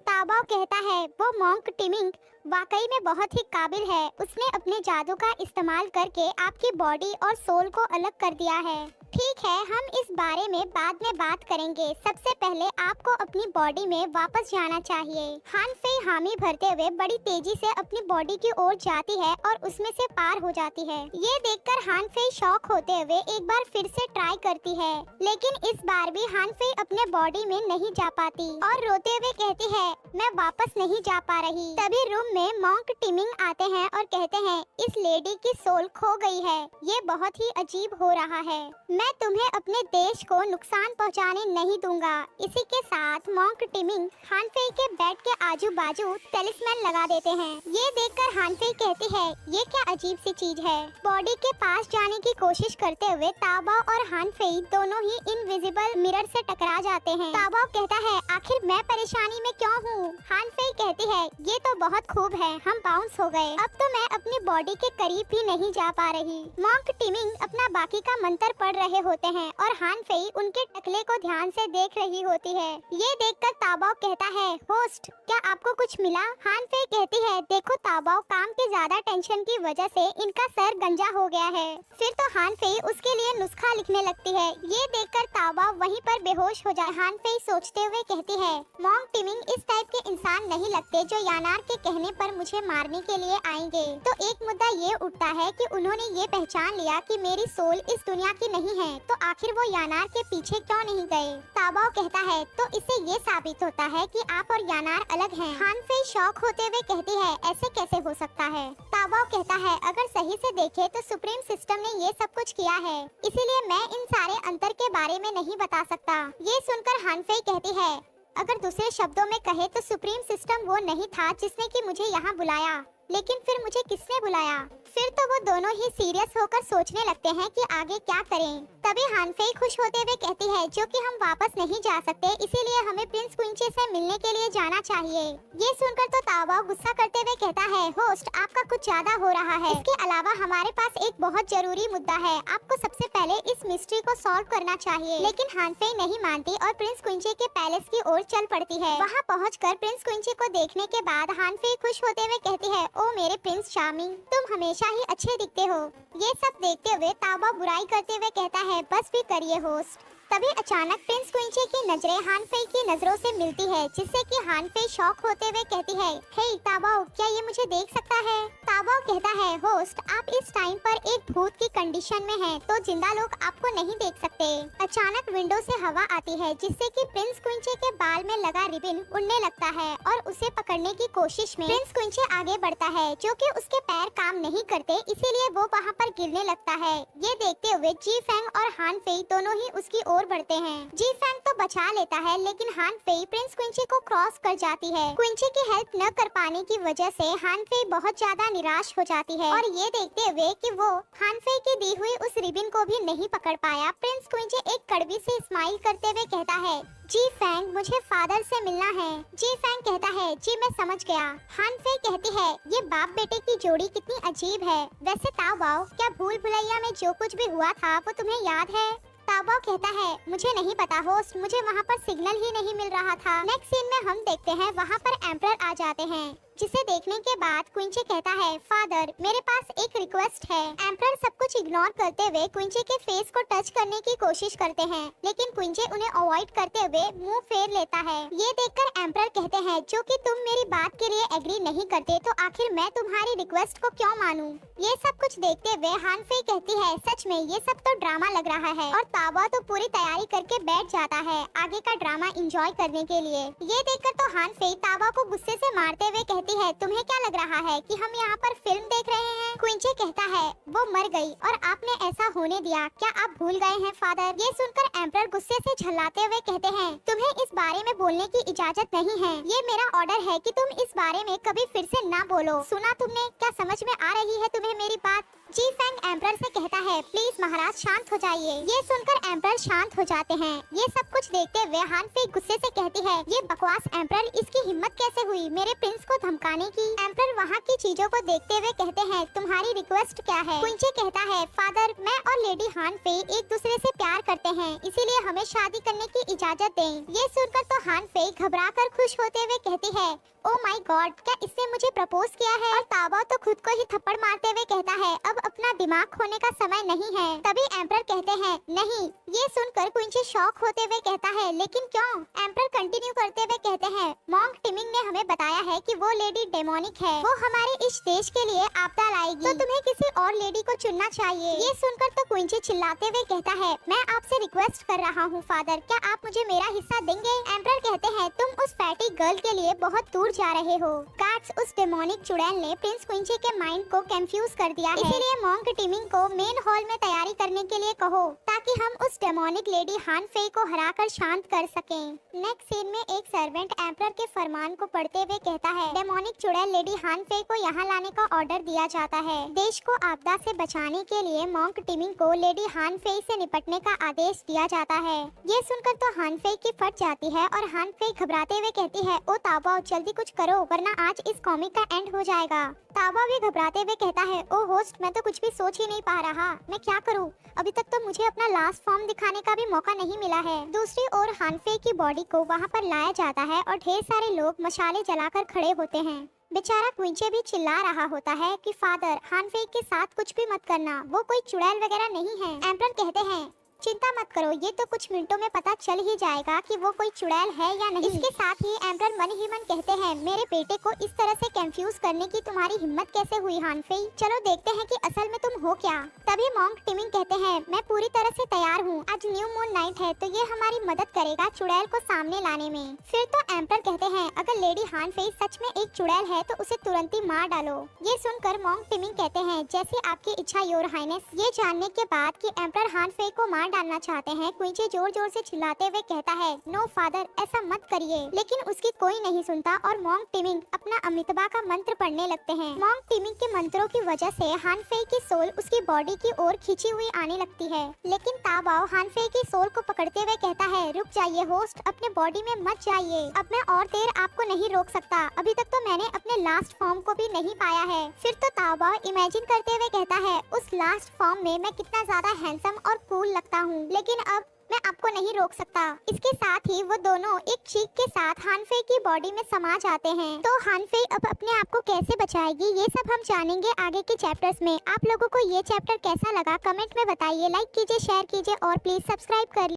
ताबाओ कहता है वो मॉन्क टिमिंग वाकई में बहुत ही काबिल है, उसने अपने जादू का इस्तेमाल करके आपकी बॉडी और सोल को अलग कर दिया है। ठीक है, हम इस बारे में बाद में बात करेंगे, सबसे पहले आपको अपनी बॉडी में वापस जाना चाहिए। हान फेई हामी भरते हुए बड़ी तेजी से अपनी बॉडी की ओर जाती है और उसमें से पार हो जाती है। ये देखकर हान फेई शॉक होते हुए एक बार फिर से ट्राई करती है, लेकिन इस बार भी हान फेई अपने बॉडी में नहीं जा पाती और रोते हुए कहती है मैं वापस नहीं जा पा रही। तभी रूम में मॉन्क टिमिंग आते हैं और कहते हैं इस लेडी की सोल खो गई है, ये बहुत ही अजीब हो रहा है, मैं तुम्हें अपने देश को नुकसान पहुंचाने नहीं दूंगा। इसी के साथ मॉन्क टिमिंग हान फेई के बेड के आजू बाजू टेलिस्मैन लगा देते हैं। ये देखकर हान फेई कहती है ये क्या अजीब सी चीज है। बॉडी के पास जाने की कोशिश करते हुए ताबाओ और हान फेई दोनों ही इनविजिबल मिरर से टकरा जाते हैं। ताबाओ कहता है आखिर मैं परेशानी में क्यों हूँ। हान फेई कहती है ये तो बहुत खूब है, हम बाउंस हो गए, अब तो मैं अपनी बॉडी के करीब भी नहीं जा पा रही। मॉन्क टिमिंग अपना बाकी का मंत्र पढ़ रहे होते हैं और हान फेई उनके टकले को ध्यान से देख रही होती है। ये देखकर ताबाओ कहता है होस्ट क्या आपको कुछ मिला। हान फेई कहती है देखो ताबाओ, काम की ज्यादा टेंशन की वजह से इनका सर गंजा हो गया है। फिर तो हान फेई उसके लिए नुस्खा लिखने लगती है। ये देखकर ताबाओ वहीं पर बेहोश हो जाए। हान फेई सोचते हुए कहती है मॉन्क टिमिंग इस टाइप के इंसान नहीं लगते जो यानार के कहने पर मुझे मारने के लिए आएंगे। तो एक मुद्दा ये उठता है कि उन्होंने ये पहचान लिया कि मेरी सोल इस दुनिया की नहीं है, तो आखिर वो यानार के पीछे क्यों नहीं गए। ताबाओ कहता है तो इससे ये साबित होता है कि आप और यानार अलग हैं। हान फेई शॉक होते हुए कहती है ऐसे कैसे हो सकता है। ताबाओ कहता है अगर सही से देखे तो सुप्रीम सिस्टम ने ये सब कुछ किया है, इसीलिए मैं इन सारे अंतर के बारे में नहीं बता सकता। ये सुनकर हान फेई कहती है अगर दूसरे शब्दों में कहे तो सुप्रीम सिस्टम वो नहीं था जिसने कि मुझे यहाँ बुलाया, लेकिन फिर मुझे किसने बुलाया। फिर तो वो दोनों ही सीरियस होकर सोचने लगते हैं कि आगे क्या करें। तभी हान फेई खुश होते हुए कहती है जो कि हम वापस नहीं जा सकते, इसीलिए हमें प्रिंस क्विंचे से मिलने के लिए जाना चाहिए। ये सुनकर तो ताबाओ गुस्सा करते हुए कहता है होस्ट आपका कुछ ज्यादा हो रहा है। इसके अलावा हमारे पास एक बहुत जरूरी मुद्दा है, आपको सबसे पहले इस मिस्ट्री को सॉल्व करना चाहिए। लेकिन हान फेई नहीं मानती और प्रिंस क्विंचे के पैलेस की ओर चल पड़ती है। वहाँ पहुँचकर प्रिंस क्विंचे को देखने के बाद हान फेई खुश होते हुए कहती है ओ मेरे प्रिंस चार्मिंग, तुम हमेशा ही अच्छे दिखते हो। ये सब देखते हुए ताबाओ बुराई करते हुए कहता है बस भी करिए होस्ट। तभी अचानक प्रिंस क्विंचे की नजरें हान फेई की नजरों से मिलती है, जिससे कि हान फेई शॉक होते हुए कहती है हे ताबाओ क्या ये मुझे देख सकता है। ताबाओ कहता है होस्ट आप इस टाइम पर एक भूत की कंडीशन में हैं, तो जिंदा लोग आपको नहीं देख सकते। अचानक विंडो से हवा आती है जिससे कि प्रिंस क्विंचे के बाल में लगा रिबन उड़ने लगता है और उसे पकड़ने की कोशिश में प्रिंस क्विंचे आगे बढ़ता है, जो कि उसके पैर काम नहीं करते, इसीलिए वो वहाँ पर गिरने लगता है। ये देखते हुए जी फैंग और हान फेई दोनों ही उसकी ओर बढ़ते हैं। जी फैंग तो बचा लेता है, लेकिन हान फेई प्रिंस क्विंचे को क्रॉस कर जाती है। क्विंचे की हेल्प न कर पाने की वजह से हान फेई बहुत ज्यादा निराश हो जाती है और ये देखते हुए कि वो हान फेई की दी हुई उस रिबन को भी नहीं पकड़ पाया, प्रिंस क्विंचे एक कड़वी से स्माइल करते हुए कहता है जी फैंग मुझे फादर से मिलना है। जी फैंग कहता है जी मैं समझ गया। हान फेई कहती है ये बाप बेटे की जोड़ी कितनी अजीब है। वैसे ताबाओ क्या भूल भुलैया में जो कुछ भी हुआ था वो तुम्हें याद है। ताबाओ कहता है मुझे नहीं पता होस्ट, मुझे वहाँ पर सिग्नल ही नहीं मिल रहा था। नेक्स्ट सीन में हम देखते हैं वहाँ पर एम्परर आ जाते हैं। जिसे देखने के बाद क्विंचे कहता है, फादर मेरे पास एक रिक्वेस्ट है। एम्परर सब कुछ इग्नोर करते हुए क्विंचे के फेस को टच करने की कोशिश करते हैं, लेकिन क्विंचे उन्हें अवॉइड करते हुए मुंह फेर लेता है। ये देखकर एम्परर कहते हैं, जो कि तुम मेरी बात के लिए एग्री नहीं करते तो आखिर मैं तुम्हारी रिक्वेस्ट को क्यों मानूं? ये सब कुछ देखते हुए हान फेई कहती है, सच में ये सब तो ड्रामा लग रहा है। और ताबा तो पूरी तैयारी करके बैठ जाता है आगे का ड्रामा एंजॉय करने के लिए। ये देखकर तो हान फेई ताबा को गुस्से से मारते हुए कहती है, तुम्हें क्या लग रहा है कि हम यहाँ पर फिल्म देख रहे हैं? क्विंचे कहता है, वो मर गई और आपने ऐसा होने दिया, क्या आप भूल गए हैं फादर? ये सुनकर एम्परर गुस्से से झल्लाते हुए कहते हैं, तुम्हें इस बारे में बोलने की इजाजत नहीं है। ये मेरा ऑर्डर है कि तुम इस बारे में कभी फिर से ना बोलो। सुना तुमने? क्या समझ में आ रही है तुम्हें मेरी बात? जी फेंग एम्परर से कहता है, प्लीज महाराज शांत हो जाइए। ये सुनकर एम्परर शांत हो जाते हैं। ये सब कुछ देखते हुए हान फेई गुस्से से कहती है, ये बकवास एम्परर, इसकी हिम्मत कैसे हुई मेरे प्रिंस को धमकाने की? एम्परर वहाँ की चीजों को देखते हुए कहते हैं, तुम्हारी रिक्वेस्ट क्या है? क्विंचे कहता है, फादर मैं और लेडी हान फेई एक दूसरे से प्यार करते हैं, इसीलिए हमें शादी करने की इजाजत दें। ये सुनकर तो हान फेई घबरा कर खुश होते हुए कहती है, ओ माय गॉड, क्या इसने मुझे प्रपोज किया है? और ताबा तो खुद को ही थप्पड़ मारते हुए कहता है, अब अपना दिमाग खोने का समय नहीं है। तभी एम्परर कहते हैं, नहीं। ये सुनकर क्विंचे शॉक होते हुए कहता है, लेकिन क्यों? एम्परर कंटिन्यू करते हुए कहते हैं, मॉन्क टिमिंग ने हमें बताया है कि वो लेडी डेमोनिक है, वो हमारे इस देश के लिए आपदा लाएगी, तो तुम्हें किसी और लेडी को चुनना चाहिए। ये सुनकर तो क्विंचे चिल्लाते हुए कहता है, मैं आपसे रिक्वेस्ट कर रहा हूँ फादर, क्या आप मुझे मेरा हिस्सा देंगे? एम्परर कहते हैं, तुम उस फैटी गर्ल के लिए बहुत दूर जा रहे हो। गार्ड्स, उस डेमोनिक चुड़ैल ने प्रिंस क्विंचे के माइंड को कंफ्यूज कर दिया है, इसीलिए मॉन्क टिमिंग को मेन हॉल में तैयारी करने के लिए कहो, ताकि हम उस डेमोनिक लेडी हान फेई को हराकर शांत कर सकें। नेक्स्ट सीन में एक सर्वेंट एम्परर के फरमान को पढ़ते हुए कहता है, डेमोनिक चुड़ैल लेडी हान फेई को यहाँ लाने का ऑर्डर दिया जाता है। देश को आपदा से बचाने के लिए मॉन्क टिमिंग को लेडी हान फेई से निपटने का आदेश दिया जाता है। ये सुनकर तो हान फेई की फट जाती है और हान फेई घबराते हुए कहती है, ओ ताबा जल्दी कुछ करो, वरना आज इस कॉमिक का एंड हो जाएगा। ताबा भी घबराते हुए कहता है, ओ होस्ट, मैं तो कुछ भी सोच ही नहीं पा रहा, मैं क्या करूं? अभी तक तो मुझे अपना लास्ट फॉर्म दिखाने का भी मौका नहीं मिला है। दूसरी ओर हान फेई की बॉडी को वहां पर लाया जाता है और ढेर सारे लोग मशाले जलाकर खड़े होते हैं। बेचारा क्विंचे भी चिल्ला रहा होता है कि फादर, हान फेई के साथ कुछ भी मत करना, वो कोई चुड़ैल वगैरह नहीं है। एम्परर कहते हैं, चिंता मत करो, ये तो कुछ मिनटों में पता चल ही जाएगा कि वो कोई चुड़ैल है या नहीं। इसके साथ ही एम्परर मन ही मन कहते हैं, मेरे बेटे को इस तरह से कंफ्यूज करने की तुम्हारी हिम्मत कैसे हुई हान फेई? चलो देखते हैं कि असल में तुम हो क्या। तभी मॉन्क टिमिंग कहते हैं, मैं पूरी तरह से तैयार हूँ, आज न्यू मून नाइट है तो ये हमारी मदद करेगा चुड़ैल को सामने लाने में। फिर तो एम्परर कहते हैं, अगर लेडी हान फेई सच में एक चुड़ैल है तो उसे तुरंत ही मार डालो। ये सुनकर मॉन्क टिमिंग कहते हैं, जैसी आपकी इच्छा योर हाइनेस। ये जानने के बाद कि एम्परर हान फेई को मार डालना चाहते हैं, क्विंचे जोर जोर से चिल्लाते हुए कहता है, नो फादर, ऐसा मत करिए। लेकिन उसकी कोई नहीं सुनता और मॉन्क टिमिंग अपना अमितबा का मंत्र पढ़ने लगते हैं। मॉन्क टिमिंग के मंत्रों की वजह से हान फेई की सोल उसकी बॉडी की ओर खींची हुई आने लगती है, लेकिन ताबाओ हान फेई की सोल को पकड़ते हुए कहता है, रुक जाइए होस्ट, अपने बॉडी में मत जाइए, अब मैं और देर आपको नहीं रोक सकता, अभी तक तो मैंने अपने लास्ट फॉर्म को भी नहीं पाया है। फिर तो ताबाओ इमेजिन करते हुए कहता है, उस लास्ट फॉर्म में मैं कितना ज्यादा हैंडसम और कूल लगता हूँ, लेकिन अब मैं आपको नहीं रोक सकता। इसके साथ ही वो दोनों एक चीख के साथ हान फेई की बॉडी में समा जाते हैं। तो हान फेई अब अपने आप को कैसे बचाएगी, ये सब हम जानेंगे आगे के चैप्टर्स में। आप लोगों को ये चैप्टर कैसा लगा कमेंट में बताइए, लाइक कीजिए, शेयर कीजिए और प्लीज सब्सक्राइब करिए।